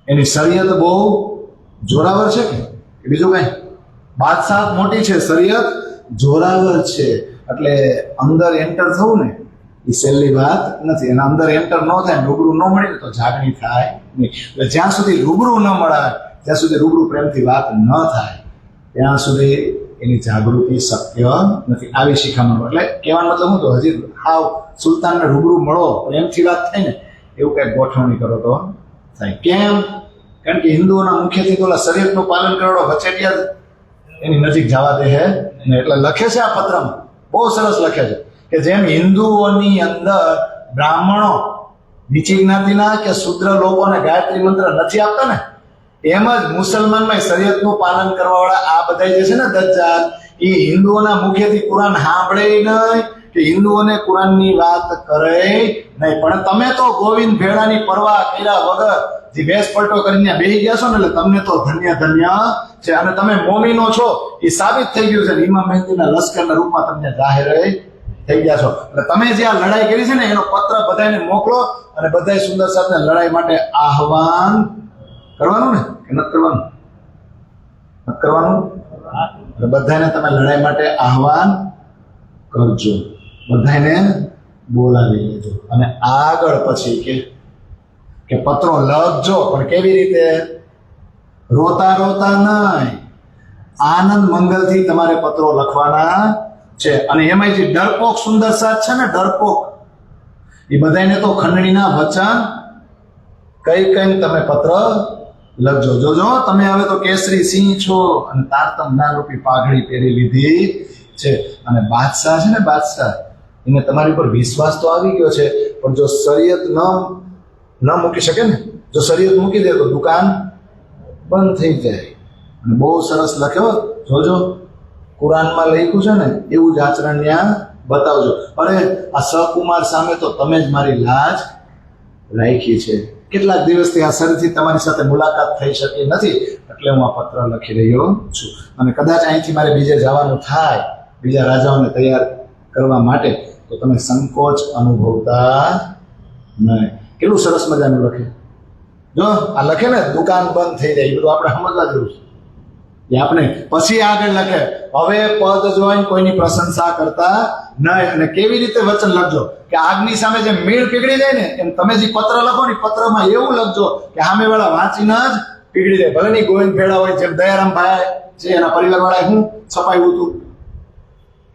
એની શરીયત બહુ જોરાવર છે કે બીજું કઈ? બાદશાહ મોટી છે, શરીયત જોરાવર છે, એટલે અંદર એન્ટર થવું ને એ સહેલી વાત નથી. અને અંદર એન્ટર ન થાય, રૂબરૂ ન મળે તો જાગણી થાય નહીં. એટલે જ્યાં સુધી રૂબરૂ ન મળાય, જ્યાં સુધી રૂબરૂ પ્રેમથી વાત ન થાય ત્યાં સુધી એની જાગૃતિ શક્ય નથી. આવી શિખામણ. એટલે કહેવાનો મતલબ હું તો હજી હાવ સુલતાનને રૂબરૂ મળો, પ્રેમથી વાત થાય ને એવું કંઈક ગોઠવણી કરો તો થાય. કેમ? કારણ કે હિન્દુઓના મુખ્યથી તો શરીયતનું પાલન કરવાનો વચેટિયા એની નજીક જવા દે હે ને. એટલે લખે છે આ પત્રમાં, બહુ સરસ લખે છે કે જેમ હિન્દુઓની અંદર બ્રાહ્મણો નીચી જ્ઞાતિના કે શુદ્ર લોકોને ગાયત્રી મંત્ર નથી આપતા ને, એમ જ મુસલમાનમાં શરીયતનું પાલન કરવા વાળા આ બધા જે છે ને દજ્જાલ, એ હિન્દુઓના મુખ્યથી કુરાન સાંભળે નહીં કે હિન્દુઓને કુરાનની વાત કરે નહીં. પણ તમે તો ગોવિંદ ભેળાની પરવા કર્યા વગર જે વેશ પલટો કરીને બેસી ગયા છો ને, એટલે તમને તો ધન્ય ધન્ય છે. અને તમે મોમીનો છો એ સાબિત થઈ ગયું છે. ઇમામ મહેદીના લશ્કરના રૂપમાં તમને જાહેર થઈ ગયા છો. એટલે તમે જે આ લડાઈ કરી છે ને એનો પત્ર બધાને મોકલો, અને બધા સુંદર સાથે લડાઈ માટે આહવાન કરવાનું ને કે નથી કરવાનું? નથી કરવાનું. એટલે બધાને તમે લડાઈ માટે આહવાન કરજો, બધાને બોલાવી લેજો. અને આગળ પછી કે પત્રો લખજો, પણ કેવી રીતે? રોતા રોતા નહીં, આનંદ મંગલથી તમારે પત્રો લખવાના છે. અને એમાં જે ડરપોક સુંદર સાથ છે ને, ડરપોક, એ બધાને તો ખંડણીના વચન કઈ તમે પત્ર લખજો. જોજો તમે હવે તો કેસરી સિંહ છો અને તારતમ નાનરૂપી પાઘડી પહેરી લીધી છે. અને બાદશાહ છે ને, બાદશાહ એને તમારી પર વિશ્વાસ તો આવી ગયો છે, પણ જો શરીયત ન મૂકી શકે ને, જો શરીયત મૂકી દે તો દુકાન બંધ થઈ જાય. અને બહુ સરસ લખ્યો, જોજો કુરાનમાં લખ્યું છે ને એવું જ આચરણ ત્યાં બતાવજો. અરે આ સહકુમાર સામે તો તમે જ મારી લાજ રાખી છે. કેટલાક દિવસથી આ શરીરથી તમારી સાથે મુલાકાત થઈ શકી નથી, એટલે હું આ પત્ર લખી રહ્યો છું. અને કદાચ અહીંથી મારે બીજે જવાનું થાય, બીજા રાજાઓને તૈયાર કરવા માટે, તો તમે સંકોચ અનુભવતા નહીં. કેટલું સરસ મજાનું લખે. જો આ લખે ને દુકાન બંધ થઈ જાય, એ બધું આપણે સમજવા જેવું છે. એ આપણે પછી આગળ લખે હવે પદ જોઈને કોઈની પ્રશંસા કરતા નહીં. અને કેવી રીતે વચન લખજો કે આગની સામે જે મીણ પીગળી જાય ને એમ તમે જે પત્ર લખો ને પત્રમાં એવું લખજો કે સામેવાળા વાંચીને જ પીગળી જાય. ભલે ની ગોવિંદ ભેળા હોય જેમ દયારામભાઈ છે એના પરિવાર વાળા શું છપાયું હતું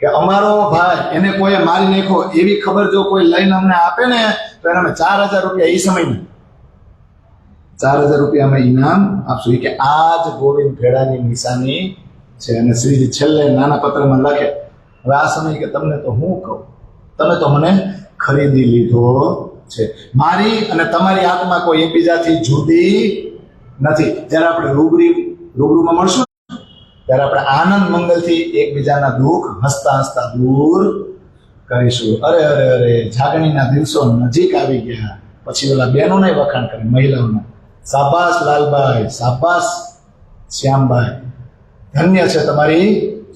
કે અમારો ભાઈ એને કોઈ મારી નાખ્યો એવી ખબર જો કોઈ લઈને અમને આપે ને તો એને અમે 4,000 રૂપિયા એ સમયમાં 4,000 રૂપિયા અમે ઇનામ આપશું. કે આ જ ગોવિંદ ભેળાની નિશાની છે. અને શ્રીજી છેલ્લે નાના પત્રમાં લખે હવે આ સમય કે તમને તો હું કહું, તમે તો મને ખરીદી લીધો છે. મારી અને તમારી આત્મા કોઈ એકબીજાથી જુદી નથી. જ્યારે આપણે રૂબરૂમાં મળશું ત્યારે આપણે આનંદ મંગલથી એકબીજાના દુઃખ હસતા હસતા દૂર કરીશું. અરે અરે અરે જાગણીના દિવસો નજીક આવી ગયા. પછી ઓલા બહેનોને વખાણ કરે મહિલાઓના, શાબાશ લાલભાઈ, શાબાશ શ્યામભાઈ, ધન્ય છે તમારી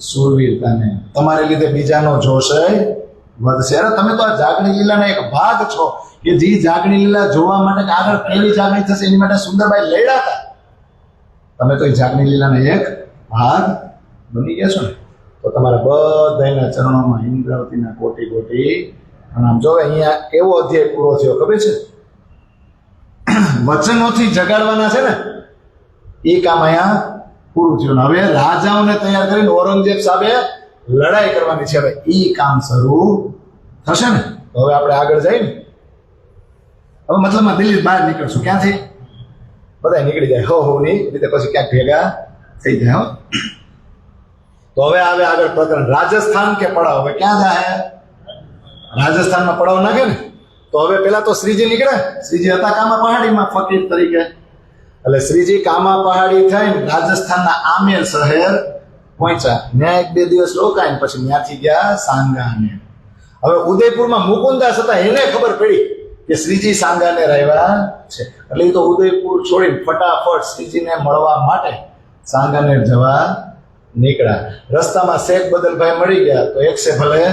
શૂરવીરતાને, તમારે લીધે બીજાનો જોશ વધશે. અરે તમે તો આ જાગણી લીલાના એક ભાગ છો કે જે જાગણી લીલા જોવા માટે આગળ કેવી જાગણી થશે એની માટે સુંદરભાઈ લડ્યા હતા. તમે તો એ જાગણી લીલાના એક ભાગ બની ગયા છો ને. તો તમારા બધાના ચરણોમાં ઇન્દ્રાવતીના કોટી કોટી પ્રણામ. જો અહીંયા કેવો અધ્યાય પૂરો થયો ખબર છે? વચનોથી જગાડવાના છે ને એ કામ અહીંયા પૂરું થયું. હવે રાજાઓને તૈયાર કરીને ઔરંગઝેબ સાહેબે લડાઈ કરવાની છે. હવે એ કામ શરૂ થશે ને. તો હવે આપણે આગળ જઈએ ને. હવે મતલબમાં દિલ્હી બહાર નીકળશું. ક્યાંથી? બધા નીકળી જાય હો ની રીતે પછી ક્યાંક ભેગા થઈ જાય. તો હવે આવે આગળ પ્રકરણ રાજસ્થાન કે પડાવ. હવે ક્યાં જાય? રાજસ્થાનમાં પડાવ નાખે ને. તો હવે પેલા તો શ્રીજી નીકળે. શ્રીજી હતા કામા પહાડીમાં ફકીર તરીકે. એટલે શ્રીજી કામા પહાડી થઈને રાજસ્થાનના આમેર શહેર પહોંચ્યા. ત્યાં 1-2 દિવસ રોકાઈને પછી ત્યાંથી ગયા સાંગાને. હવે ઉદયપુરમાં મુકુંદાસ હતા, એને ખબર પડી કે શ્રીજી સાંગાનેર આવ્યા છે. એટલે એ તો ઉદયપુર છોડીને ફટાફટ શ્રીજીને મળવા માટે સાંગાનેર જવા નીકળ્યા. રસ્તામાં શેખ બદલભાઈ મળી ગયા તો એક સે ભલે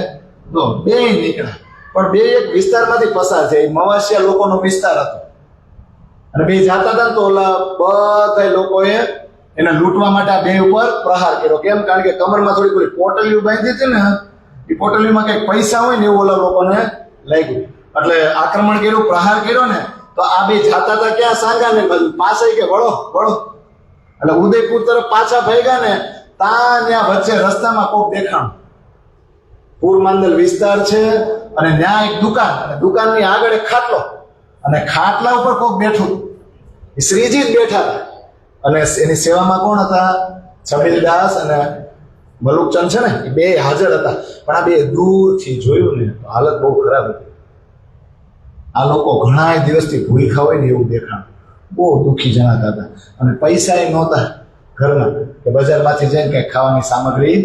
બે નીકળ્યા. પણ બે એક વિસ્તારમાંથી પસાર છે. મવાસિયા લોકોનો વિસ્તાર હતો અને બે જાતા હતા ને તો ઓલા બધા લોકોએ એને લૂંટવા માટે આ બે ઉપર પ્રહાર કર્યો. કેમ? કારણ કે કમરમાં થોડી કોઈ પોટલીઓ બાંધી હતી ને, એ પોટલીમાં કઈક પૈસા હોય ને એવું ઓલા લોકોને લાગ્યું. એટલે આક્રમણ કર્યું, પ્રહાર કર્યો ને તો આ બે જાતા હતા ક્યાં? સાંગાનેર બાજુ. પાછા કે વળો વળો. એટલે ઉદયપુર તરફ પાછા ભાગ્યા ને ત્યાં વચ્ચે રસ્તામાં કોક દેખાણ. પૂરમાંદલ વિસ્તાર છે અને ત્યાં એક દુકાન, અને દુકાનની આગળ એક ખાટલો, અને ખાટલા ઉપર કોક બેઠું. શ્રીજી જ બેઠા હતા. અને એની સેવામાં કોણ હતા? છબીલદાસ અને મલુકચંદ છે ને, એ બે હાજર હતા. પણ આ બે દૂરથી જોયું ને તો હાલત બહુ ખરાબ હતી. આ લોકો ઘણા દિવસથી ભૂખ્યા હોય ને એવું દેખાણ. બહુ દુઃખી જણાતા હતા. અને પૈસા એ નહોતા ઘરના કે બજારમાંથી જઈને કંઈક ખાવાની સામગ્રી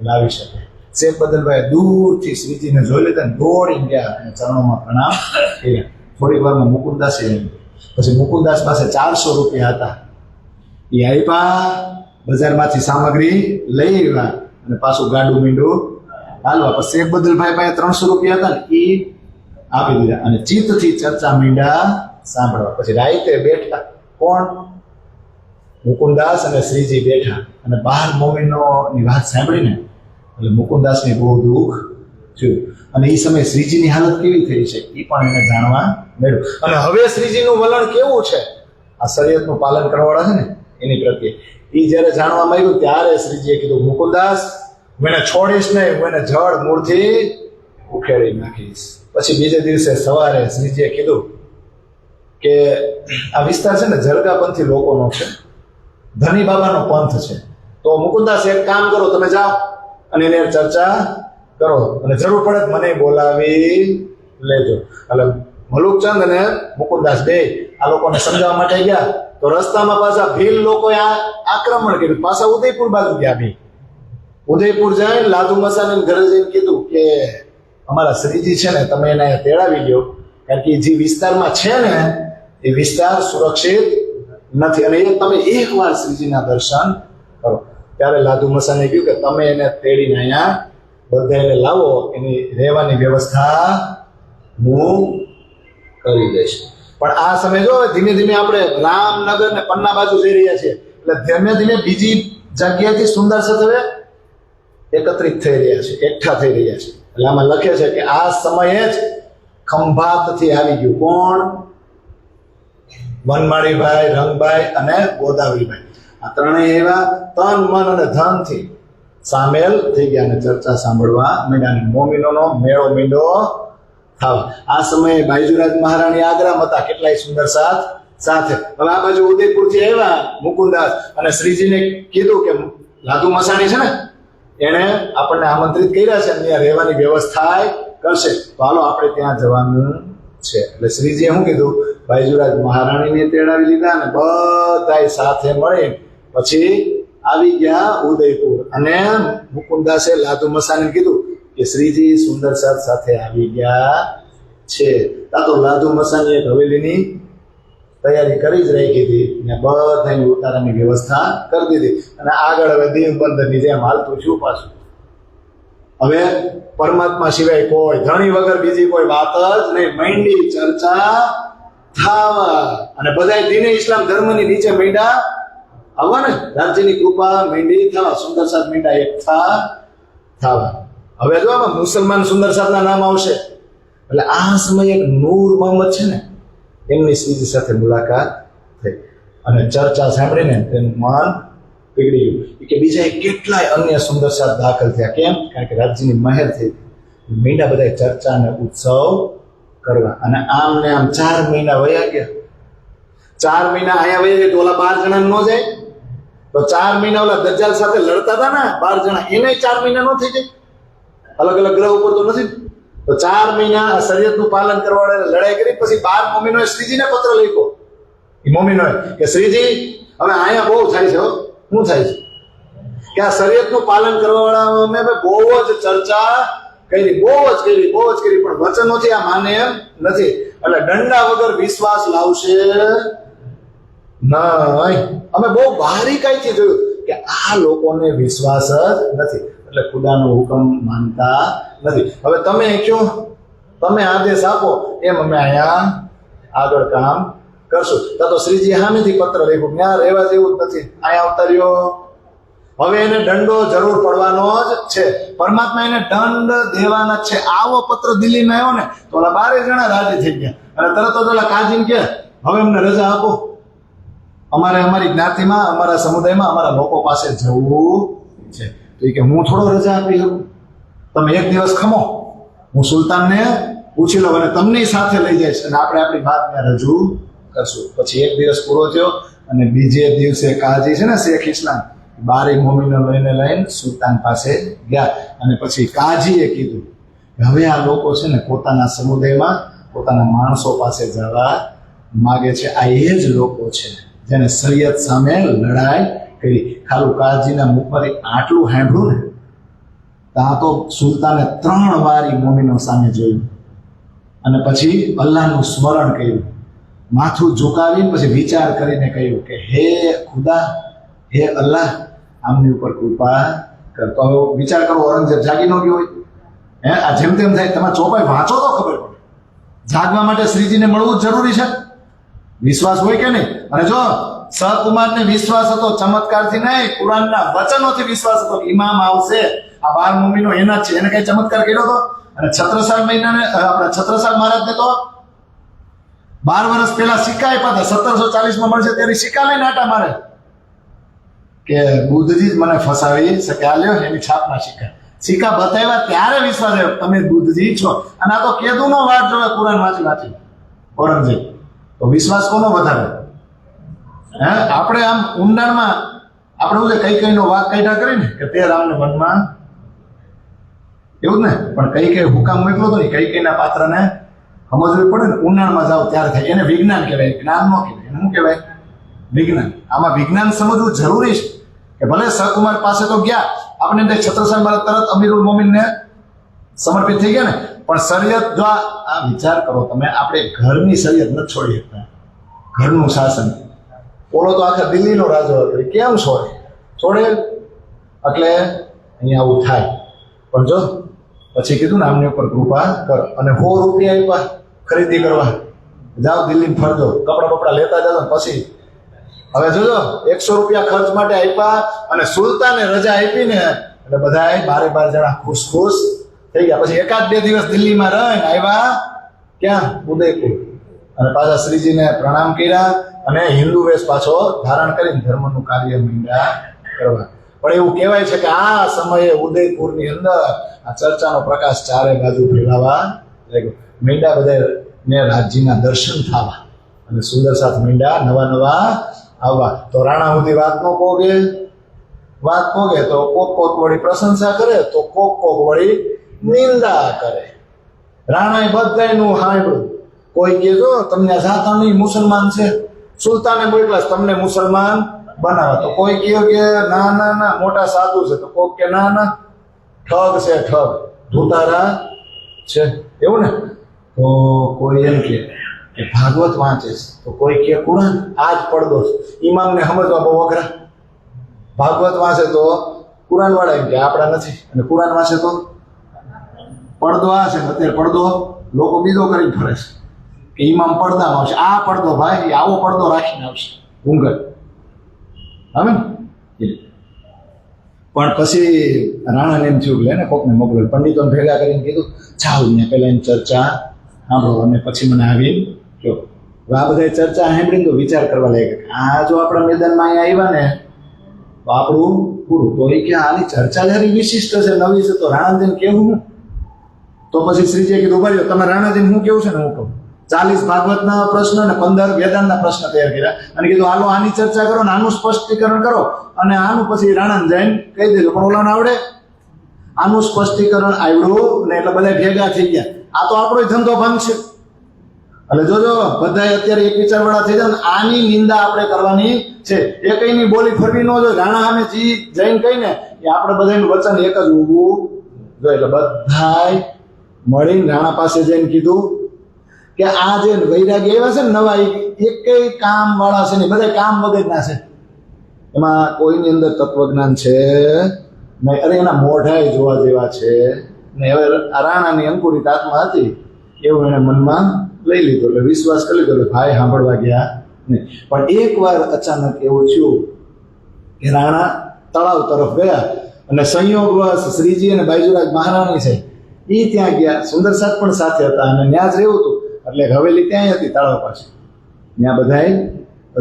લાવી શકે. શેખ બદલભાઈ દૂરથી શ્રીજીને જોઈ લીધા ને દોડીને ગયા અને ચરણોમાં પ્રણામ કર્યા. થોડીક વારમાં મુકુદાસ પછી મુકુદાસ પાસે 400 રૂપિયા હતા. એ આપ્યા, બજારમાંથી સામગ્રી લઈ આવ્યા અને પાછું ગાડું મીંડું હાલવા. પછી શેખ બદલભાઈ પાસે 300 રૂપિયા હતા ને એ આપી દીધા અને ચિત્તથી ચર્ચા મીંડા સાંભળવા. પછી રાઈતે બેઠા. કોણ? મુકુદાસ અને શ્રીજી બેઠા અને બહાર મોમિનોની વાત સાંભળીને એટલે મુકુદાસને બહુ દુઃખ થયું. અને એ સમયે શ્રીજીની હાલત કેવી થઈ છે એ પણ એને જાણવા મળ્યું. અને હવે શ્રીજીનું વલણ કેવું છે આ શરીયતનું પાલન કરવાવાળા છે ને એની પ્રત્યે, એ જ્યારે જાણવા માંગ્યું ત્યારે શ્રીજીએ કીધું, મુકુદાસ હું એને છોડીશ નહીં, હું એને જળ મૂળથી ઉખેડી નાખીશ. પછી બીજે દિવસે સવારે શ્રીજીએ કીધું કે આ વિસ્તાર છે ને જરગાપંથી લોકોનો છે, ધની બાબાનો પંથ છે. તો મુકુદાસ એક કામ કરો, તમે જાઓ અને એને ચર્ચા કરો અને જરૂર પડે મને બોલાવી લેજો. એટલે મલુકચંદ અને મુકુદાસ બે આ લોકોને સમજાવવા માટે ગયા. તો રસ્તામાં પાછા ભીલ લોકોએ આક્રમણ કર્યું. પાછા ઉદયપુર બાજુ ગયા. ભી ઉદયપુર જઈને લાદુ મસાને ઘરે જઈને કીધું કે અમારા શ્રીજી છે ને તમે એને તેડાવી લ્યો, કારણ કે જે વિસ્તારમાં છે ને એ વિસ્તાર સુરક્ષિત નથી અને એ તમે એકવાર શ્રીજીના દર્શન કરો. ત્યારે લાદુ મસાને કહ્યું કે તમે એને તેડીને અહીંયા બધા એને લાવો, એની રહેવાની વ્યવસ્થા હું કરી દઈશ. પણ આ સમય જો ધીમે ધીમે આપણે રામનગર ને પન્ના બાજુ જઈ રહ્યા છીએ એટલે ધીમે ધીમે બીજી જગ્યાએથી સુંદર સત હવે એકત્રિત થઈ રહ્યા છે, એકઠા થઈ રહ્યા છે. એટલે આમાં લખે છે કે આ સમયે જ ખંભાતથી આવી ગયું. કોણ? વનમાળીભાઈ, રંગભાઈ અને ગોદાવરીભાઈ. આ ત્રણેય એવા તન, મન અને ધનથી સામેલ થઈ ગયા અને ચર્ચા સાંભળવા માંડ્યા. અને મોમીનોનો મેળો મીંડો થવા. આ સમયે બાયજુરાજ મહારાણી આગ્રામાં હતા, કેટલાય સુંદર સાથ સાથે. હવે આ બાજુ ઉદયપુરથી આવ્યા મુકુંદાસ અને શ્રીજીને કીધું કે લાધુ મસાણી છે ને, એને આપણને આમંત્રિત કર્યા છે, ત્યાં રહેવાની વ્યવસ્થા કરશે, તો હાલો આપણે ત્યાં જવાનું છે. એટલે શ્રીજીએ શું કીધું? બાયજુરાજ મહારાણીને તેડાવી લીધા અને બધાય સાથે મળી પછી આવી ગયા ઉદયપુર. અને મુકુંદાસે લાધુ મસાણીને કીધું કે શ્રીજી સુંદર સાથ સાથે આવી ગયા છે. તા તો લાધુ મસાણી એક હવેલીની તૈયારી કરી જ રાખી હતી ને બધાની ઉતારાની વ્યવસ્થા કરી દીધી. અને આગળ હવે દીવ બંદરની જેમ હાલતું છું પાછું. હવે પરમાત્મા સિવાય કોઈ ધણી વગર બીજી કોઈ વાત જ નહીં. માંડી ચર્ચા થાવા અને બધાય દીને ઇસ્લામ ધર્મની નીચે માંડ્યા આવવા ને, રાજ્યની કૃપા માંડી થવા, સુંદર સાથ માંડ્યા એક થાવા. હવે જો આમાં મુસલમાન સુંદર સાથના નામ આવશે. એટલે આ સમયે એક નૂર મોહમ્મદ છે ને, એમની શ્રીજી સાથે મુલાકાત થઈ અને ચર્ચા સાંભળીને તેનું મન પીગળી ગયું. કે બીજા કેટલાય અન્ય સુંદર સાથ દાખલ થયા. કેમ? કારણ કે રાજ્યની મહેર થઈ મીંડા બધા ચર્ચા અને ઉત્સવ કરવા. અને આમ ને આમ 4 મહિના વયા ગયા. 4 મહિના અહીંયા વયા ગયા તો ઓલા 12 જણા ન જાય? તો 4 મહિના ઓલા દજ્જાલ સાથે લડતા હતા ને 12 જણા, એને 4 મહિના ન થઈ જાય? અલગ અલગ ગ્રહ ઉપર તો નથી. તો 4 મહિના શરીયતનું પાલન કરવા લડાઈ કરી. પછી 12 મોમીનોએ શ્રીજીને પત્ર લખ્યો. એ મોમીનોએ કે શ્રીજી હવે અહીંયા બહુ થાય છે. શું થાય છે? કે આ શરીયતનું પાલન કરવા વાળા અમે બહુ જ ચર્ચા કરી, બહુ જ કરી, પણ વચનોથી આ માને એમ નથી. એટલે દંડા વગર વિશ્વાસ લાવશે નહીં. અમે બહુ બારીકાઈથી જોયું કે આ લોકોને વિશ્વાસ જ નથી, એટલે ખુદાનો હુકમ માનતા નથી. હવે તમે કહો, તમે આદેશ આપો એમ અમે અહીંયા આગળ કામ કરશું. તો શ્રીજી સામેથી પત્ર લખ્યો, ત્યાં રહેવા જેવું જ નથી, અહીંયા આવતા રહ્યો. હવે એને દંડો જરૂર પડવાનો જ છે. પરમાત્મા એને દંડ દેવાના જ છે. આવો પત્ર દિલ્હીમાં આવ્યો ને તો ઓલા 12 જણા રાજી થઈ ગયા અને તરત જ ઓલા કાજીને કે હવે અમને રજા આપો, અમારે અમારી જ્ઞાતિમાં, અમારા સમુદાયમાં, અમારા લોકો પાસે જવું છે. તો કે હું થોડો રજા આપી શકું? તમે એક દિવસ ખમો, હું સુલતાનને પૂછી લઉં અને તમને સાથે લઈ જઈશ અને આપણે આપણી વાત ત્યાં રજૂ કરશું. પછી એક દિવસ પૂરો થયો અને બીજે દિવસે કાજી છે ને શેખ ઇસ્લામ 12 મોમીનો લઈને સુલતાન પાસે ગયા. અને પછી કાજીએ કીધું હવે આ લોકો છે ને પોતાના સમુદાયમાં પોતાના માણસો પાસે જવા માગે છે. આ એ જ લોકો છે જેને શરીયત સામે લડાઈ કરી. ખાલી કાજીના મુખમાંથી આટલું સાંભળ્યું ને ત્યાં તો સુલતાને 3 વાર મોમીનો સામે જોયું અને પછી અલ્લાહનું સ્મરણ કર્યું. માથું ઝુકાવીને પછી વિચાર કરીને કહ્યું કે હે ખુદા, હે અલ્લાહ, આમની ઉપર કૃપા કર. તો હવે વિચાર કરો, ઔરંગઝેબ જાગી ન ગયો હોય? આ જેમ તેમ થાય. તમે ચોપાઈ વાંચો તો ખબર પડે. જાગવા માટે શ્રીજીને મળવું જ જરૂરી છે. વિશ્વાસ હોય કે નહીં? અને જો સહકુમારને વિશ્વાસ હતો ચમત્કારથી નહીં, કુરાનના વચનોથી વિશ્વાસ હતો કે ઇમામ આવશે. આ 12 મોમીનો એના જ છે. એને કઈ ચમત્કાર કર્યો હતો? અને છત્રસાલ મહિનાને આપણા છત્રસાલ મહારાજને તો 12 વર્ષ પહેલા સિક્કા આપ્યા હતા. 1740 મળશે ત્યારે સિક્કા લઈને આટા મારે કે બુદ્ધજી જ મને ફસાવી શકે. આ લ્યો એની છાપના સિક્કા બતાવ્યા ત્યારે વિશ્વાસ આવ્યો તમે બુદ્ધજી છો. અને આ તો કેદુનો વાત જોવે કુરાન વાંચી ઔરંગઝેબ. તો વિશ્વાસ કોનો વધારે? આપણે આમ ઊંડાણમાં આપણે કઈ નો વાક કાઢ્યા કરીને કે તે રામને વનમાં, એવું જ ને. પણ કઈ હુકામ મોકલો તો નહીં, કઈના પાત્રને સમજવી પડે ને. ઊંડાણમાં જાવ ત્યારે થાય. એને વિજ્ઞાન કહેવાય, જ્ઞાન ન કહેવાય. એને શું કહેવાય? વિજ્ઞાન. આમાં વિજ્ઞાન સમજવું જરૂરી છે કે ભલે સહકુમાર પાસે તો ગયા, આપણે છત્રસાલ મહારાજ તરત અમીરુલ મોમિનને સમર્પિત થઈ ગયા ને, પણ શરીયત જો આ વિચાર કરો તમે, આપણે ઘરની શરીયત નથી છોડી શકતા. ઘરનું શાસન ઓલો તો આખા દિલ્હીનો રાજો હતો, કેમ છોડે? એટલે અહીંયા આવું થાય. પણ જો પછી કીધું ને આમની ઉપર કૃપા કર. અને 100 રૂપિયા આપ્યા ખરીદી કરવા, જાઓ દિલ્હીમાં ફરજો, કપડા બપડા લેતા જાઓ. પછી હવે જોજો 100 રૂપિયા ખર્ચ માટે આપ્યા અને સુલતાને રજા આપી ને એટલે બધા 12 જણા ખુશ થઈ ગયા. પછી 1-2 દિવસ દિલ્હીમાં રહીને આવ્યા ક્યાં? ઉદયપુર. અને પાછા શ્રીજીને પ્રણામ કર્યા અને હિન્દુ વેશ પાછો ધારણ કરીને ધર્મનું કાર્ય માંડ્યા કરવા. પણ એવું કહેવાય છે કે આ સમયે ઉદયપુરની અંદર આ ચર્ચાનો પ્રકાશ ચારે બાજુ ફેલાવા લાગ્યો. માંડ્યા બધાને રાજ્યના દર્શન થવા અને સુંદર સાથ માંડ્યા નવા આવવા. તો રાણા સુધી વાત પોગે તો કોક વળી પ્રશંસા કરે તો કોક વળી નિંદા કરે. રાણાએ બધાયનું સાંભળ્યું. કોઈ કહે જો તમને જાતા નહીં મુસલમાન છે, સુલતાને મોકલા તમને મુસલમાન બનાવવા. તો કોઈ કહે કે ના મોટા સાધુ છે, તો કોક કે ના ઠગ છે, ઠગ ધૂતારા છે, એવું ને. તો કોઈ એમ કે ભાગવત વાંચે છે, તો કોઈ કે કુરાન આજ પડદો છે. ઇમામને સમજવા બહુ અઘરા. ભાગવત વાંચે તો કુરાન વાળા એમ કે આપણા નથી, અને કુરાન વાંચે તો પડદો આ છે. અત્યારે પડદો લોકો બીજો કરી ફરે છે કે ઇમામ પડદામાં આવશે. આ પડદો ભાઈ આવો પડદો રાખીને આવશે ઘૂંઘટ. હવે પણ પછી રાણાને એમ થયું કે લે ને કોકને મોકલો. પંડિતોને ભેગા કરીને કીધું જાઓ ને પહેલા એની ચર્ચા સાંભળો અને પછી મને આવી કહો. આ બધા ચર્ચા સાંભળીને તો વિચાર કરવા લાગ્યા કે આ જો આપણા મેદાનમાં અહીંયા આવ્યા ને તો આપણું પૂરું. તો એ કે આની ચર્ચા જરી વિશિષ્ટ છે, નવી છે, તો રાણાજીને કેવું. તો પછી શ્રીજીએ કીધું ભર્યો તમે રાણાજીને હું કેવું છે ને હું કહું. 40 ભાગવતના પ્રશ્ન અને 15 વેદાંતના પ્રશ્ન તૈયાર કર્યા અને કીધું હાલો આની ચર્ચા કરો ને આનું સ્પષ્ટીકરણ કરો અને આનું પછી રાણાને જઈને કહી દેજો. પણ ઓલાને આવડે આનું સ્પષ્ટીકરણ આવડ્યું ને એટલે બધા ભેગા થઈ ગયા. આ તો આપણો ધંધો ભંગ છે. એટલે જોજો બધા અત્યારે એક વિચારવાળા થઈ જાય ને આની નિંદા આપણે કરવાની છે. એ કઈની બોલી ફરવી ન જોઈએ. રાણા સામે જી જઈને કહીને એ આપણે બધાનું વચન એક જ ઊભું જોઈએ. એટલે બધાય મળીને રાણા પાસે જઈને કીધું કે આ જે વૈરાગી એવા છે ને નવા એક કામ વાળા છે ને બધા કામ વગરના છે. એમાં કોઈની અંદર તત્વજ્ઞાન છે નહીં. અરે એના મોઢાય જોવા જેવા છે ને. હવે આ રાણાની અંકુરિત આત્મા હતી એવું એને મનમાં લઈ લીધો. એટલે વિશ્વાસ કરી લીધો. એટલે ભાઈ સાંભળવા ગયા નહીં. પણ એકવાર અચાનક એવું થયું કે રાણા તળાવ તરફ ગયા અને સંયોગવશ શ્રીજી અને બાઈજુરાજ મહારાણી છે એ ત્યાં ગયા. સુંદર સાથ પણ સાથે હતા અને ત્યાં જ રહેવું હતું. એટલે હવેલી ત્યાં હતી તળાવ પાસે. ત્યાં બધાએ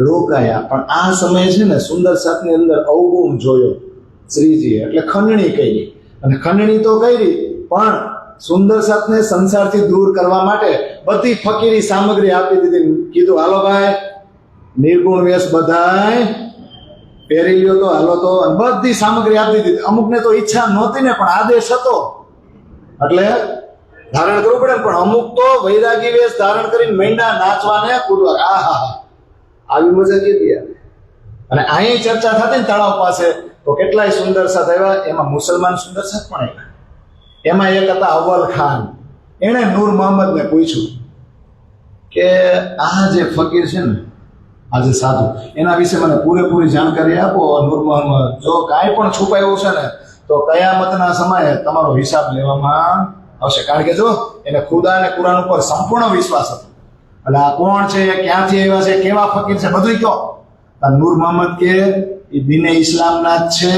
રોકાયા. પણ આ સમયે છે ને સુંદર સાથની અંદર અવગુણ જોયો શ્રીજીએ. એટલે ખંડણી કરી અને ખંડણી તો કરી પણ સુંદર સાથને સંસારથી દૂર કરવા માટે બધી ફકીરી સામગ્રી આપી દીધી. કીધું હાલો ભાઈ નિર્ગુણ વેશ બધાય પહેરી લ્યો તો હાલો તો. બધી સામગ્રી આપી દીધી. અમુકને તો ઈચ્છા નહોતી ને પણ આદેશ હતો એટલે ધારણ કરવું પડે. પણ અમુક તો વૈરાગી વેશ ધારણ કરીને મેંડા નાચવાને કૂદવા. આહા આવી મજા કીધી. અને અહીં ચર્ચા થતી ને તળાવ પાસે તો કેટલાય સુંદર સાથ આવ્યા. એમાં મુસલમાન સુંદર સાથ પણ આવ્યા. એમાં એક હતા અવ્વલ ખાન. એણે નૂર મોહમ્મદને પૂછ્યું કે આ જે ફકીર છે ને આ જે સાધુ એના વિશે મને પૂરેપૂરી જાણકારી આપો નૂર મોહમ્મદ. જો કાંઈ પણ છુપાયું છે ને તો કયામતના સમયે તમારો હિસાબ લેવામાં આવશે. કારણ કે જો એને ખુદા અને કુરાન ઉપર સંપૂર્ણ વિશ્વાસ હતો. એટલે આ કોણ છે, ક્યાંથી આવ્યા છે, કેવા ફકીર છે, બધું કહો. નૂર મોહમ્મદ કે એ દિને ઇસ્લામના જ છે.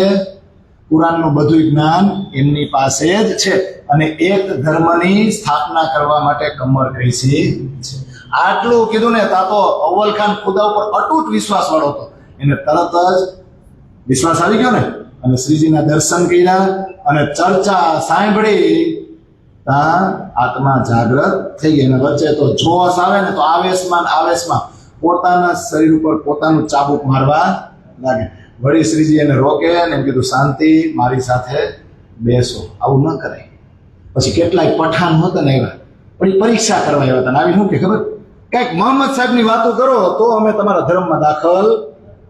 કુરાનનું બધું જ્ઞાન એમની પાસે જ છે અને એક ધર્મની સ્થાપના કરવા માટે કમર કઈસી છે. આટલું કીધું ને તા તો અવ્વલ ખાન ખુદા ઉપર અતૂટ વિશ્વાસ વાળો હતો. એને તરત જ વિશ્વાસ આવી ગયો ને અને શ્રીજીના દર્શન કર્યા અને ચર્ચા સાંભળી આત્મા જાગૃત થઈ ગઈ. અને વચ્ચે તો જોશ આવે ને તો આવેશમાં પોતાના શરીર ઉપર પોતાનું ચાબુક મારવા લાગે. વળી શ્રીજી એને રોકે ને એમ કીધું શાંતિ મારી સાથે બેસો, આવું ન કરાય. પછી કેટલાય પઠાણ હતા ને એવા પણ એ પરીક્ષા કરવા આવ્યા હતા. આવી શું કે ખબર કઈક મોહમ્મદ સાહેબની વાતો કરો તો અમે તમારા ધર્મમાં દાખલ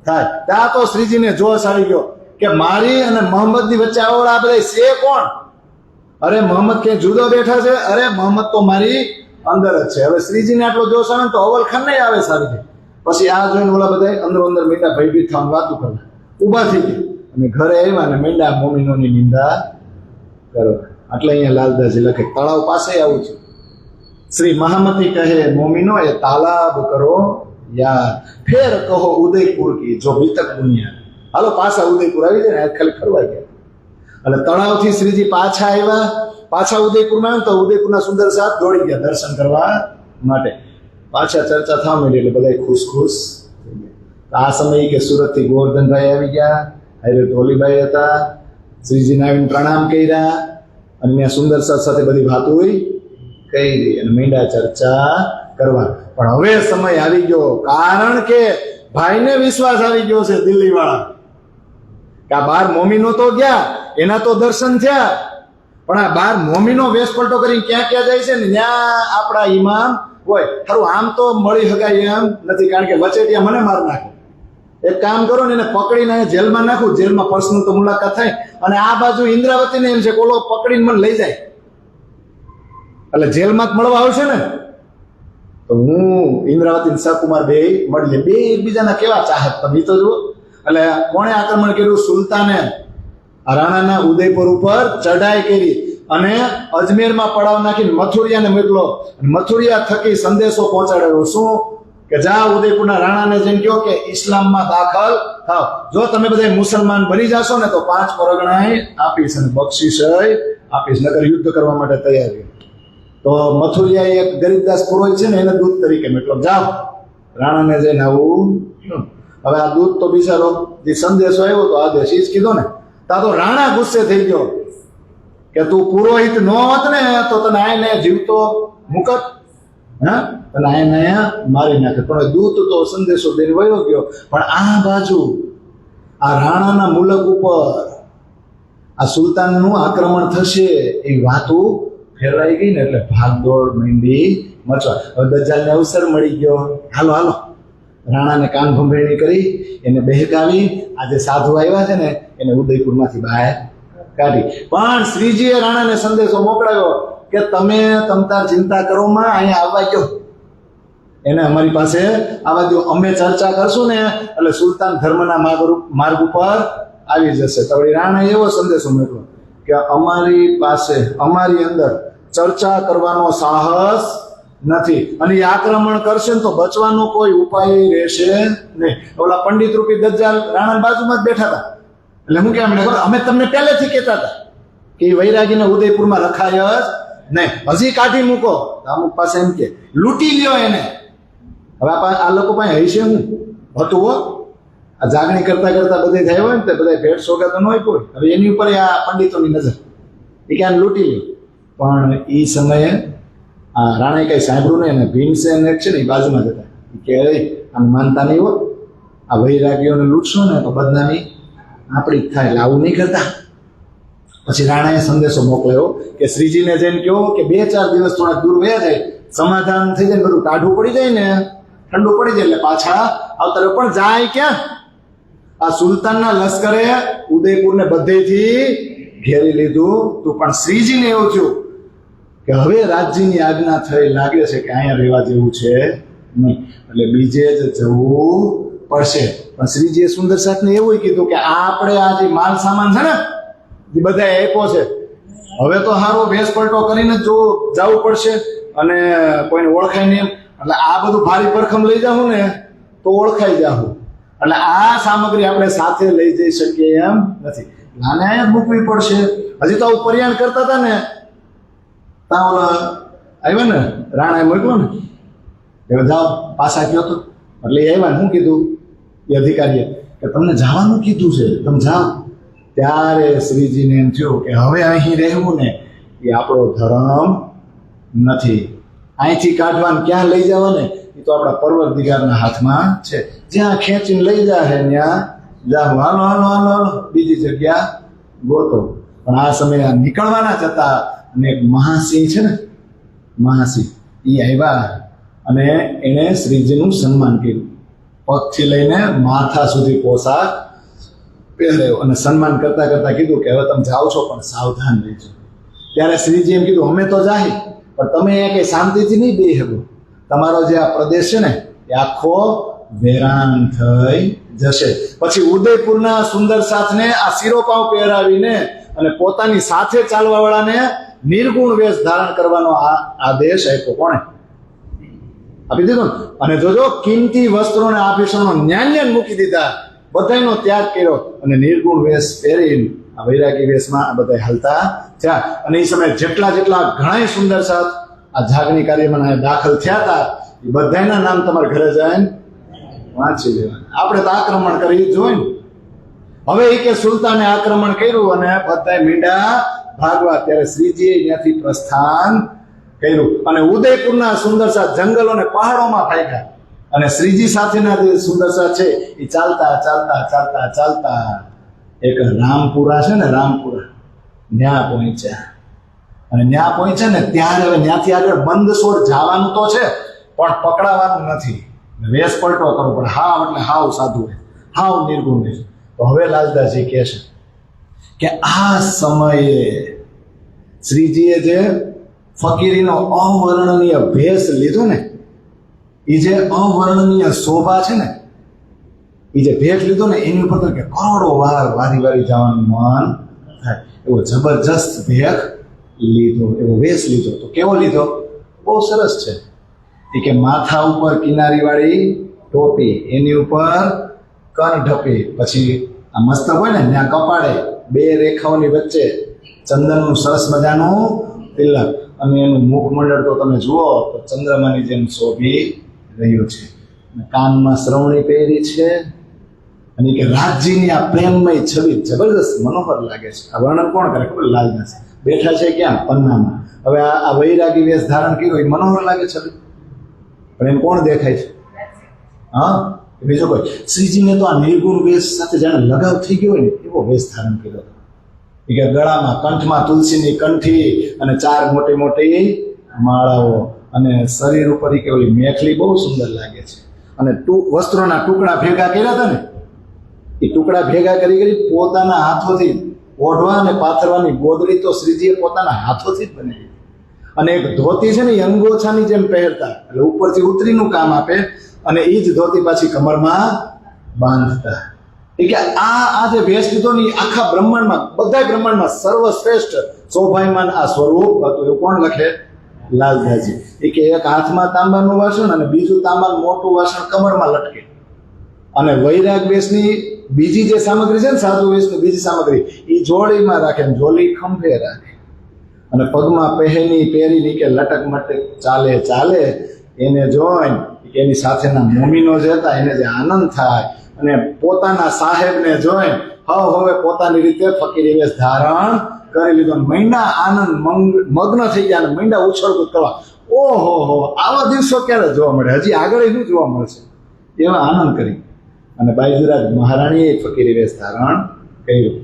થાય. ત્યાં તો શ્રીજીને જોશ આવી ગયો કે મારી અને મોહમ્મદની વચ્ચે આવડા બધા છે કોણ? અરે મોહમ્મદ ક્યાંય જુદો બેઠા છે? અરે મોહમ્મદ તો મારી અંદર જ છે. હવે શ્રીજીને આટલો જોશ આવે તો અવ્વલ ખાન નહીં આવે સારી છે. પછી આ જોઈને ઓલા બધા અંદર મીંડા ભયભીત થવાની વાતો કરવા ઉભા થઈ ગયા અને ઘરે આવ્યા અને મીંડા મોમીનોની નિંદા કરો. એટલે અહીંયા લાલદાસજી લખે તળાવ પાસે આવું છે. શ્રી મહામતી કહે મોમીનો એ તાલાબ કરો યાર ફેર કહો ઉદયપુર કી જો બીતક દુનિયા. હાલો પાછા ઉદયપુર આવી જાય ને, ખાલી ફરવા ગયા. એટલે તળાવથી શ્રીજી પાછા આવ્યા, પાછા ઉદયપુરમાં આવ્યા તો ઉદયપુરના સુંદર સાથ દોડી ગયા દર્શન કરવા માટે. પાછા ચર્ચા થવા માંડી એટલે બધા ખુશ ખુશ થઈ ગયા. આ સમયે કે સુરતથી ગોવર્ધનભાઈ આવી ગયા, હારે ધોલીભાઈ હતા, શ્રીજીને આવીને પ્રણામ કર્યા અને ત્યાં સુંદર સાથ સાથે બધી વાતો કરી અને મીંડા ચર્ચા કરવા. પણ હવે સમય આવી ગયો, કારણ કે ભાઈને વિશ્વાસ આવી ગયો છે દિલ્હી વાળા કે આ 12 મોમીનો તો ગયા, એના તો દર્શન થયા, પણ આ 12 મોમીનો વેશ પલટો કરીને ક્યાં ક્યાં જાય છે ને ત્યાં આપણા ઈમામ હોય. ખરું આમ તો મળી શકાય એમ નથી, કારણ કે વચેટિયા મને માર નાખે. એક કામ કરો ને એને પકડીને જેલમાં નાખું, જેલમાં પર્સનલ તો મુલાકાત થાય, અને આ બાજુ ઇન્દ્રાવતીને એમ છે કોલો પકડીને મને લઈ જાય, એટલે જેલમાં જ મળવા આવશે ને. તો હું ઇન્દ્રાવતી સહકુમાર બે મળીએ, બે એકબીજાના કેવા ચાહક તમે તો જુઓ. એટલે કોણે આક્રમણ કર્યું? સુલતાને રાણાના ઉદયપુર ઉપર ચઢાઈ કરી અને અજમેરમાં પડાવ નાખીને મથુરિયાને મોકલો. મથુરિયા થકી સંદેશો પહોંચાડ્યો. શું કે જા ઉદયપુરના રાણાને જેમ કહો કે ઇસ્લામમાં દાખલ થાવ, જો તમે બધા મુસલમાન બની જશો ને તો 5 પરગણા આપીશ અને બક્ષિસ આપીશ, નકર યુદ્ધ કરવા માટે તૈયારી. તો મથુરિયા એક ગરીબદાસ પુરોહિત છે ને એને દૂત તરીકે મોકલો, જાઓ રાણાને જઈને આવું. હવે આ દૂત તો બિચારો જે સંદેશો આવ્યો તો આદેશ ઈ જ કીધો ને, તા તો રાણા ગુસ્સે થઈ ગયો કે તું પુરોહિત ન હોત ને તો તને આઈને જીવતો મુકત, હા તને આઈને મારી નાખે. પણ દૂત તો સંદેશો દઈને વયો ગયો. પણ આ બાજુ આ રાણાના મુલક ઉપર આ સુલતાનનું આક્રમણ થશે એ વાતો ફેરવાઈ ગઈ ને એટલે ભાગદોડ માંડી મચવા. હવે દજ્જાલને અવસર મળી ગયો, હાલો હાલો રાણાને કાન ભંભેરણી કરી એને બહેકાવી. આજે સાધુ આવ્યા છે ને એને ઉદયપુરમાંથી બહાર કાઢી. પણ શ્રીજીએ રાણાને સંદેશો મોકલાવ્યો કે તમે તમતાર ચિંતા કરો માં, અહીંયા આવવા ગયો, એને અમારી પાસે આવવા દો, અમે ચર્ચા કરશું ને એટલે સુલતાન ધર્મના માર્ગ ઉપર આવી જશે. તો રાણાએ એવો સંદેશો મોકલ્યો કે અમારી પાસે અમારી અંદર ચર્ચા કરવાનો સાહસ નથી, અને એ આક્રમણ કરશે ને તો બચવાનો કોઈ ઉપાય રહેશે નહીં. ઓલા પંડિત રૂપી દજ્જાલ રાણા બાજુમાં જ બેઠા હતા. એટલે હું કેમ અમે તમને પહેલેથી કહેતા હતા કે એ વૈરાગીને ઉદયપુરમાં રખાય જ નહીં, હજી કાઢી મૂકો. અમુક પાસે એમ કે લૂંટી લ્યો એને. હવે આ લોકો પાસે હશે હું હતું હો, આ જાગણી કરતા કરતા બધે થાય હોય ને તે બધા ભેટ સોગાતો ન હોય કોઈ. હવે એની ઉપર આ પંડિતોની નજર, એ ક્યાં લૂંટી લ્યો. પણ એ સમયે આ રાણાએ કઈ સાંભળ્યું નહીં, અને ભીમસેન એક છે ને એ બાજુમાં જતા કે આમ માનતા નહીં હો, આ વૈરાગીઓને લૂંટશો ને તો બદનામી આપણી જ થાય, એટલે આવું નહીં કરતા. પછી રાણાએ સંદેશો મોકલ્યો કે શ્રીજીને જઈને કહો કે 2-4 દિવસ થોડા દૂર વયા જાય, સમાધાન થઈ જાય, બધું ટાઢું પડી જાય ને ઠંડુ પડી જાય એટલે પાછા આવતા રહ્યો. પણ જાય ક્યાં? આ સુલતાનના લશ્કરે ઉદયપુરને બધેથી ઘેરી લીધું. તો પણ શ્રીજીને એવું થયું કે હવે રાજ્યની આજ્ઞા થઈ, લાગે છે કે અહીંયા રહેવા જેવું છે નહીં, એટલે બીજે જ જવું પડશે. પણ શ્રીજીએ સુંદર સાથને એવું કીધું કે આપણે આ જે માલ સામાન છે ને એ બધા આપ્યો છે, હવે તો સારો વેશ પલટો કરીને જ જવું પડશે, અને કોઈને ઓળખાય નહીં. એટલે આ બધું ભારી ભરખમ લઈ જાઉં ને તો ઓળખાઈ જાઉં, એટલે આ સામગ્રી આપણે સાથે લઈ જઈ શકીએ એમ નથી, નાને અહીંયા મૂકવી પડશે. હજી તો આવું પર્યાણ કરતા હતા ને ત્યાં ઓલા આવ્યા ને રાણાએ મોકલો ને હવે જાઓ પાછા ગયો તો, એટલે એ આવ્યા ને શું કીધું એ અધિકારીએ કે તમને જવાનું કીધું છે, તમે જાઓ. ત્યારે શ્રીજીને એમ થયું કે હવે અહીં રહેવું ને એ આપણો ધર્મ નથી, અહીંથી કાઢવાનું ક્યાં લઈ જવા ને એ તો આપણા પરવરદિગારના હાથમાં છે, જ્યાં ખેંચીને લઈ જાય ત્યાં જાઓ, હાલો હાલો હાલો હાલો બીજી જગ્યા ગોતો. પણ આ સમયે નીકળવાના જ હતા અને એક મહાસિંહ છે ને મહાસિંહ એ આવ્યા અને એણે શ્રીજીનું સન્માન કર્યું, પગથી લઈને માથા સુધી પોશાક પહેર્યો અને સન્માન કરતા કરતા કીધું કે હવે તમે જાઓ છો પણ સાવધાન રહેજો. ત્યારે શ્રીજી એમ કીધું અમે તો જાહી, પણ તમે અહીંયા કઈ શાંતિથી નહીં બેસી શકો, તમારો જે આ પ્રદેશ છે ને એ આખો વેરાન થઈ જશે. પછી ઉદયપુરના સુંદર સાથને આ શિરોપાવ પહેરાવીને અને પોતાની સાથે ચાલવા વાળાને નિર્ગુણ વેશ ધારણ કરવાનો આદેશ આપ્યો. કોણે? આપી દીધું ને. અને જોજો કિંમતી વસ્ત્રો અને આભૂષણો ન્યાન મૂકી દીધા, બધાનો ત્યાગ કર્યો અને નિર્ગુણ વેશ પહેરીને આ વૈરાગી વેશમાં આ બધા હાલતા થયા. અને એ સમયે જેટલા ઘણા સુંદર સાથ આ જાગની કાર્યમાં દાખલ થયા હતા એ બધાના નામ તમારે ઘરે જઈને વાંચી લેવાના. આપણે તો આક્રમણ કરી જોયું ને. હવે એ કે સુલતાને આક્રમણ કર્યું અને બધા મીંડા ભાગવા, ત્યારે શ્રીજીએ ત્યાંથી પ્રસ્થાન કર્યું અને ઉદયપુરના સુંદરસા જંગલો અને પહાડોમાં ભાગ્યા. અને શ્રીજી સાથેના જે સુંદરસા છે એ ચાલતા એક રામપુરા છે ને, રામપુરા ન્યા પહોંચ્યા. અને ન્યા પહોંચ્યા ને ત્યારે હવે ત્યાંથી આગળ બંદસોર જવાનું તો છે પણ પકડાવાનું નથી, વેશ પલટો કરવો પડે. હાવ એટલે હાવ સાધુ હોય, હાવ નિર્ગુણ હોય. તો હવે લાલદાસજી કહે છે કે આ સમયે શ્રીજીએ જે ફકીરીનો અવર્ણનીય ભેષ લીધો ને, એ જે અવર્ણનીય શોભા છે ને, એ જે ભેટ લીધો ને એની ઉપર તો કે કરોડો વાર વારી જવાનું મન થાય એવો જબરજસ્ત ભેખ લીધો, એવો વેશ લીધો. તો કેવો લીધો? બહુ સરસ છે. એ કે માથા ઉપર કિનારીવાળી ટોપી, એની ઉપર કરઢપી, પછી આ મસ્તક હોય ને ત્યાં કપાળે બે રેખાઓની વચ્ચે ચંદનનું સરસ મજાનું તિલક, અને એનું મુખમંડળ તો તમે જુઓ તો ચંદ્રમાની જેમ શોભી રહ્યું છે. કાનમાં શ્રવણી પહેરી છે અને કે રાજજીની આ પ્રેમમય છબી જબરદસ્ત મનોહર લાગે છે. આ વર્ણન કોણ કરે ખબર? લાલદાસ. બેઠા છે ક્યાં? પન્નામાં. હવે આ વૈરાગી વેશ ધારણ કર્યો એ મનોહર લાગે છબી, પણ એમ કોણ દેખાય છે? હા, બીજો કોઈ? શ્રીજીને તો આ નિર્ગુણ વેશ સાથે જાણે લગાવ થઈ ગયો હોય ને એવો વેશ ધારણ કર્યો હતો. કે ગળામાં કંઠમાં તુલસીની કંઠી અને 4 મોટી માળાઓ, અને શરીર ઉપર કે ઓલી મેખલી બહુ સુંદર લાગે છે. અને વસ્ત્રોના ટુકડા ભેગા કર્યા હતા ને, એ ટુકડા ભેગા કરી પોતાના હાથોથી ઓઢવા અને પાથરવાની ગોદડી તો શ્રીજીએ પોતાના હાથોથી જ બનાવી. અને એક ધોતી છે ને એ અંગોછાની જેમ પહેરતા, એટલે ઉપરથી ઉતરીનું કામ આપે, અને એ જ ધોતી પાછી કમરમાં બાંધતા. એ કે આ જે ભેષ લીધો ને આખા બ્રહ્માંડમાં, બધા બ્રહ્માંડમાં સર્વશ્રેષ્ઠ શોભાયમાન આ સ્વરૂપ હતું. એવું કોણ લખે? લાલદાસજી. એ કે એક હાથમાં તાંબાનું વાસણ અને બીજું તાંબાનું મોટું વાસણ કમરમાં લટકે. અને વૈરાગ વેશની બીજી જે સામગ્રી છે ને, સાધુ વેશની બીજી સામગ્રી, એ જોડીમાં રાખે, જોલી ખંભે રાખે. અને પગમાં પહેરીને કે લટક મટક ચાલે એને જોઈને એની સાથેના મોમીનો જે હતા એને જે આનંદ થાય, અને પોતાના સાહેબને જોઈને હવે પોતાની રીતે ફકીરી વેશ ધારણ કરી લીધો. મહિના આનંદ મગ્ન થઈ ગયા અને મહિના ઉછળકૂદ કરવા. ઓહો, આવા દિવસો ક્યારે જોવા મળે? હજી આગળ શું જોવા મળશે? એવા આનંદ કરી અને બાઈજરાજ મહારાણીએ ફકીરી વેશ ધારણ કર્યું.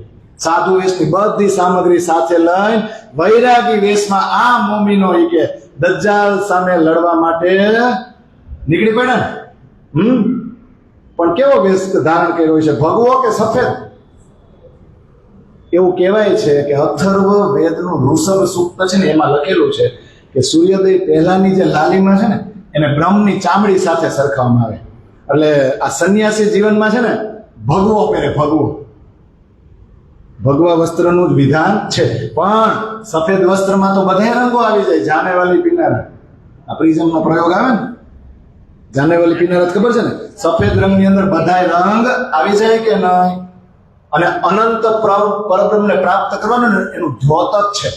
સાધુ વેશની બધી સામગ્રી સાથે લઈને વૈરાગી વેશમાં આ મોમીનો કે દજ્જાલ સામે લડવા માટે નીકળી પડ્યા ને. પણ કેવો વેશ ધારણ કર્યો છે? ભગવો કે સફેદ? એવું કહેવાય છે કે અથર્વ વેદનું ઋષભ સૂક્ત છે ને એમાં લખેલું છે કે સૂર્યોદય પહેલાની જે લાલીમા છે ને એને બ્રહ્મની ચામડી સાથે સરખાવવામાં આવે. એટલે આ સંન્યાસી જીવનમાં છે ને ભગવો પહેરે, ભગવા વસ્ત્રનું જ વિધાન છે. પણ સફેદ વસ્ત્રમાં તો બધા રંગો આવી જાય. જાનેવાલી પીનારા, આ પ્રિઝમનો પ્રયોગ આવે ને, જાનેવાલી પીનારા ખબર છે ને, સફેદ રંગની અંદર બધા રંગ આવી જાય કે નહીં? અને અનંત પરબ્રહ્મને પ્રાપ્ત કરવાનું એનું દ્યોતક છે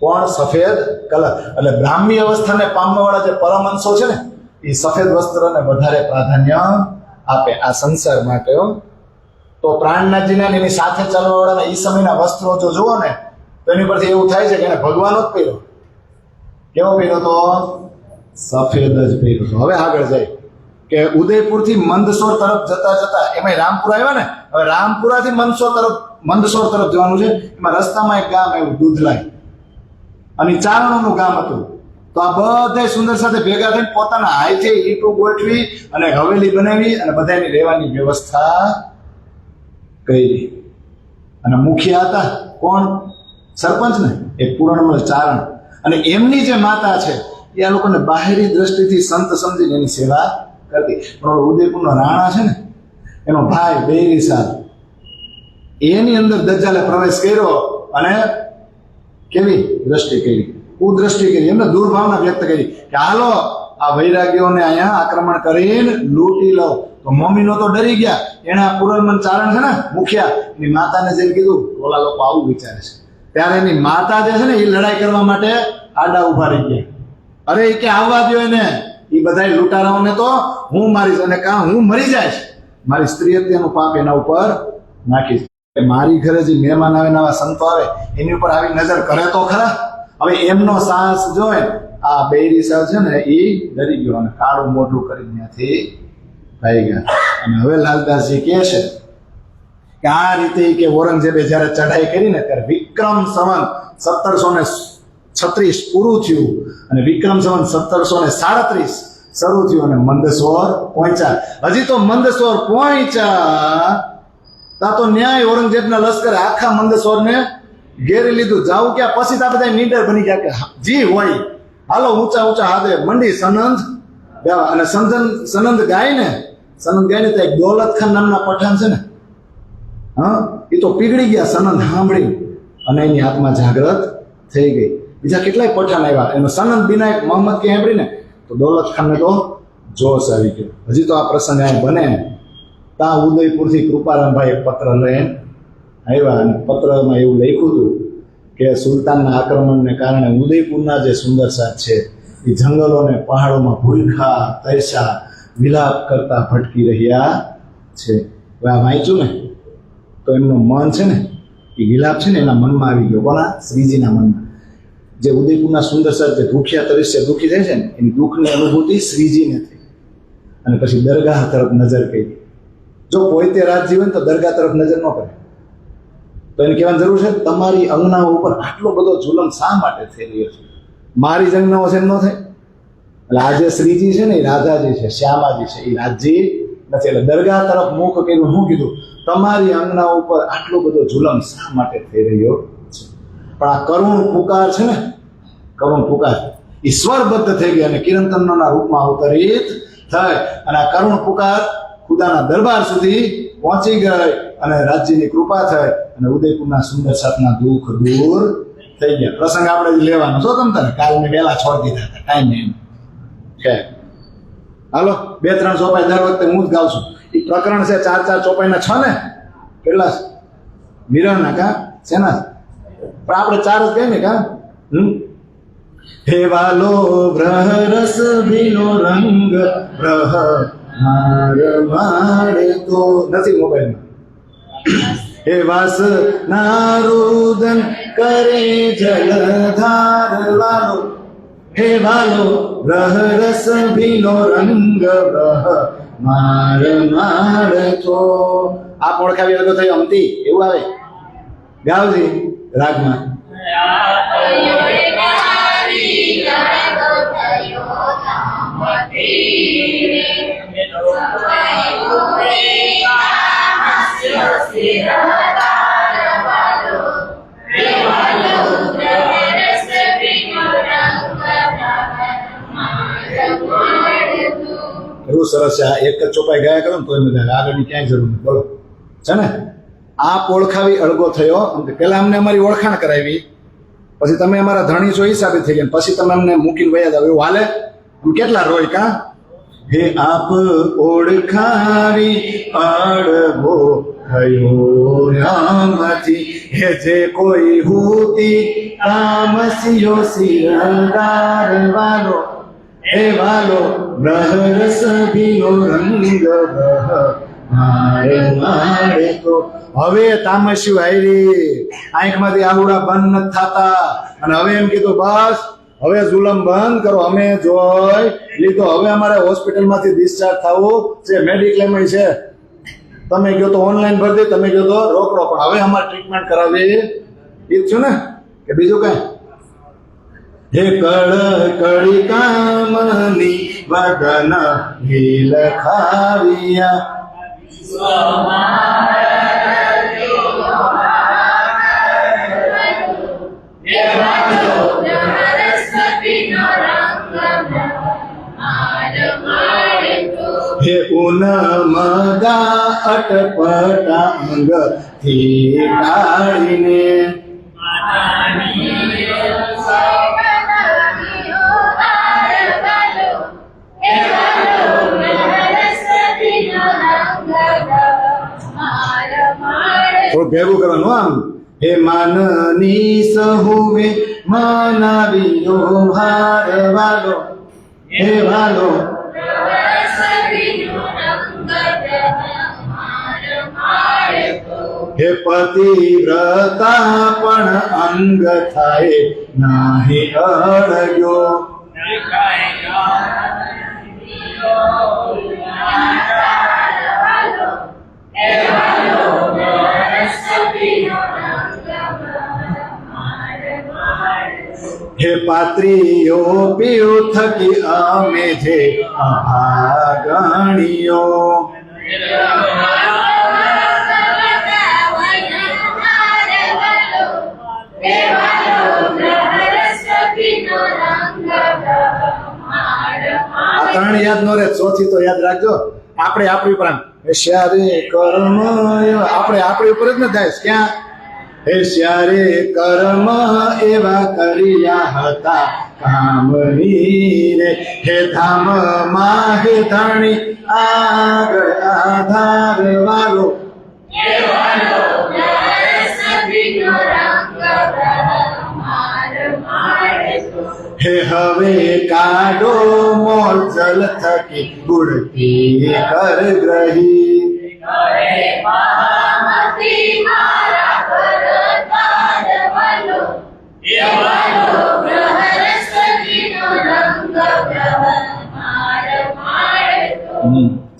કોણ? સફેદ કલર. એટલે બ્રાહ્મી અવસ્થાને પામવાવાળા જે પરમહંસો છે ને એ સફેદ વસ્ત્રને વધારે પ્રાધાન્ય આપે આ સંસાર માટે. તો પ્રાણનાથજીના એની સાથે ચાલવાવાળાના એ સમયના વસ્ત્રો જો જુઓ ને તો એની પરથી એવું થાય છે કે એને ભગવાન જ પહેર્યો. કેવો પહેર્યો? તો સફેદ જ પહેર્યો. હવે આગળ જાય કે ઉદયપુરથી મંદસોર તરફ જતા એમાં રામપુરા આવ્યા ને, હવે રામપુરાથી મંદસોર તરફ જવાનું છે. એમાં રસ્તામાં એક ગામ આવ્યું દૂધલાઈ, અને ચારણોનું ગામ હતું. તો આ બધા સુંદર સાથે ભેગા થઈને પોતાના હાથે ઈંટો ગોઠવી અને હવેલી બનાવી અને બધાની રહેવાની વ્યવસ્થા કરી. અને મુખિયા હતા કોણ? સરપંચ ને, એ પૂર્ણમલ ચારણ. અને એમની જે માતા છે એ આ લોકોને બાહેરી દ્રષ્ટિથી સંત સમજીને એની સેવા કરતી. પણ ઉદયપુરનો રાણા છે ને, એનો ભાઈ બેરીસાદ, એની અંદર દજ્જાલે પ્રવેશ કર્યો અને કેવી દ્રષ્ટિ કરી? કુદ્રષ્ટિ કરી. એમને દુર્ભાવના વ્યક્ત કરી કે હાલો આ વૈરાગ્યોને અહીંયા આક્રમણ કરીને લૂંટી લો. તો મમ્મીનો તો ડરી ગયા. એના પુરલમન ચારણ છે ને મુખિયા, એની માતાને જઈને કીધું ઓલા લોકો આવું વિચારે છે. ત્યારે એની માતા જે છે ને એ લડાઈ કરવા માટે આડા ઉભા રહી ગયા. અરે એ કે આવવા દો એને, એ બધા લૂંટારાઓને તો હું મારીશ, અને હું મરી જઈશ, મારી સ્ત્રી હત્યાનું પાપ એના ઉપર નાખીશ. મારી ઘરે જે મહેમાન આવે, નવા સંતો આવે, એની ઉપર આવી નજર કરે તો ખરા. હવે એમનો સાહસ જોઈ આ બૈરી સાહેબ છે ને એ ડરી ગયો અને કાળું મોઢું કરી ત્યાંથી ભાઈ ગયા. અને હવે લાલદાસજી કહે છે કે આ રીતે કે ઔરંગઝેબે જયારે ચઢાઈ કરીને ત્યારે વિક્રમ સંવત 1736 પૂરું થયું અને વિક્રમ સંવત 1737 શરૂ થયું અને મંદસોર પહોંચ્યા. હજી તો મંદસોર પહોંચ્યા તા તો ન્યાય ઔરંગઝેબના લશ્કરે આખા મંદસોરને ઘેરી લીધું. જાવું ક્યાં, પછી તો આ બધા નીડર બની ગયા કે જી હોય હાલો ઊંચા ઊંચા હાથે મંડી સનંદ ગાવા. અને સનંદ ગાય ને તો એક દૌલત ખાન નામના પઠાણ છે ને, હા, એ તો પીગળી ગયા સનંદ સાંભળી અને એની આત્મા જાગૃત થઈ ગઈ. બીજા કેટલાય પઠાણ આવ્યા, એનો સનંદ બિનાયક મોહમ્મદ કે સાંભળીને તો દૌલત ખાનને તો જોશ આવી ગયો. હજી તો આ પ્રસંગ અહીં બને ત્યાં ઉદયપુરથી કૃપારામભાઈ એક પત્ર લઈને આવ્યા અને પત્રમાં એવું લખ્યું હતું કે સુલતાનના આક્રમણને કારણે ઉદયપુરના જે સુંદર સાથ છે એ જંગલોને પહાડોમાં ભૂલખા તરસા વિલાપ કરતા ભટકી રહ્યા છે. હવે આ વાંચ્યું ને તો એમનું મન છે ને એ વિલાપ છે ને એના મનમાં આવી ગયો. કોના? શ્રીજીના મનમાં. જે ઉદયપુરના સુંદર સાથ જે ભૂખ્યા તરસ્ય દુઃખી થાય છે ને એની દુઃખની અનુભૂતિ શ્રીજીને થઈ અને પછી દરગાહ તરફ નજર કરી. જો પોતે રાત જીવન તો દરગાહ તરફ નજર ન કરે તો એને કહેવાની જરૂર છે તમારી અંગનાઓ ઉપર આટલો બધો જુલમ શા માટે થઈ રહ્યો છે? મારી જ અંગનાઓ છે એમ ન થાય. એટલે આજે શ્રીજી છે ને એ રાધાજી છે, શ્યામાજી છે, એ રાજજી નથી. એટલે દરગાહ તરફ મુખ કર્યું. શું કીધું? તમારી અંગનાઓ ઉપર આટલો બધો જુલમ શા માટે થઈ રહ્યો છે? પણ આ કરુણ પુકાર છે ને, કરુણ પુકાર ઈશ્વરબદ્ધ થઈ ગઈ અને કિરણતંત્રના રૂપમાં અવતરિત થઈ અને આ કરુણ પુકાર ખુદાના દરબાર સુધી પહોંચી ગઈ અને રાજ્યની કૃપા થઈ અને ઉદયપુરના સુંદર સાથના દુઃખ દૂર થઈ ગયા. પ્રસંગ આપણે જ લેવાનો છો તમ તારે, કાલને વહેલા છોડી દીધા હતા, ટાઈમ નહીં છે. હાલો 2-3 ચોપાઈ દર વખતે હું જ ગાઉં છું. એ પ્રકરણ છે 4-4 ચોપાઈના 6 ને કેટલા મિરણના કા શેના પણ આપણે 4 જ કહીએ ને કા. હે વાલો બ્રહ રસ ભીનો રંગ બ્રહ માર મારે તો નથી મોબાઈલમાં. હે વાસ નારુદન કરે જલધાર વાલો, હે વાલો બ્રહ રસ ભીનો રંગ બ્રહ માર મારે તો. આ ઓળખાવી અલગ થઈ અમતી એવું આવે ગાવજી રાગમાં. એવું સરસ છે. આ એક જ ચોપાઈ ગાયા કરો ને તો મજા આવે, આગળની ક્યાંય જરૂર નથી. બોલો છે ને આ ઓળખાવી અળગો થયો. પેલા અમને અમારી ઓળખાણ કરાવી, પછી તમે અમારા ધણી છો હિસાબે થઈ ગયા, પછી તમે અમને મૂકીને વયા જાવ એવું હાલે? કેટલા રોય કા. હે આપ ઓળખાવી અળગો થયો રામથી, હે જે કોઈ હુતી તામસિયો શિરદાર વાલો, હે વાલો બ્રહ રસ ભીનો રંગ બ્રહ મારે મારે તો. હવે તામસ્યું આયરી, આંખમાંથી આહુડા બંધ નથી થતા અને હવે એમ કીધું બસ હવે જુલમ બંધ કરો. અમે જોઈ લીધો, હવે અમારે હોસ્પિટલમાંથી ડિસ્ચાર્જ થવું છે, મેડિક્લેમ છે. તમે કહો તો ઓનલાઈન ભરી દે, તમે કહો તો રોકડો, પણ હવે અમારે ટ્રીટમેન્ટ કરાવી ઈચ્છું ને કે બીજું કઈ. હે કળ કળી કામની વદન હિલ ખાવિયા, હે ઉનમદા અટપટા અંગ થી ટાળીને, ભેગું કરવાનું આમ. હે માનની સહુએ મનાવ્યો હારવાલો, હે વાલો હે પતિવ્રતા પણ અંગ થાય નાહી અડગ્યો. હે પાત્રીઓ પીઓ થકી અમે જે અભાગણીઓ. આ ત્રણ યાદ નો રે, ચોથી તો યાદ રાખજો. આપણે આપણી ઉપર શ્યારે કર્મ આપણે આપણી ઉપર જ ન થાય. ક્યાં? હે શ્યારે કર્મ એવા કર્યા હતા કામની રે. હે ધામ માં હે ધણી આગળ આધાર વાળો. હે હવે કાઢો મોજલ થકી ગુડતી કર ગ્રહી.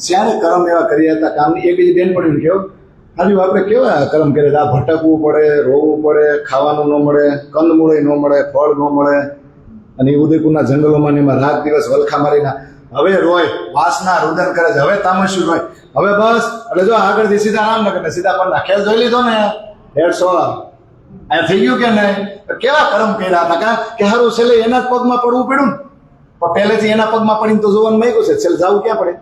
શ્યારે કર્મ એવા કર્યા હતા કામની. એક બીજી બેન પડી કેવો હાજુ આપણે કેવા કર્મ કરે, આ ભટકવું પડે, રોવું પડે, ખાવાનું ન મળે, કંદમૂળે ન મળે, ફળ ન મળે, અને એ ઉદયપુરના જંગલોમાં એમાં રાત દિવસ વલખા મારીના હવે રોય, વાસના રુદન કરે છે, હવે તામસ્યું રોય. હવે બસ એટલે જો આગળથી સીધા રામનગર ને સીધા પરના ખેલ જોઈ લીધો ને 150 અહીંયા થઈ ગયું કે નહીં? કેવા કર્મ કર્યા હતા કે હારું છેલ્લે એના જ પગમાં પડવું પડ્યું ને. પણ પહેલેથી એના પગમાં પડીને તો જોવાનું માંગ્યું છે, છેલ્લે જવું ક્યાં પડે?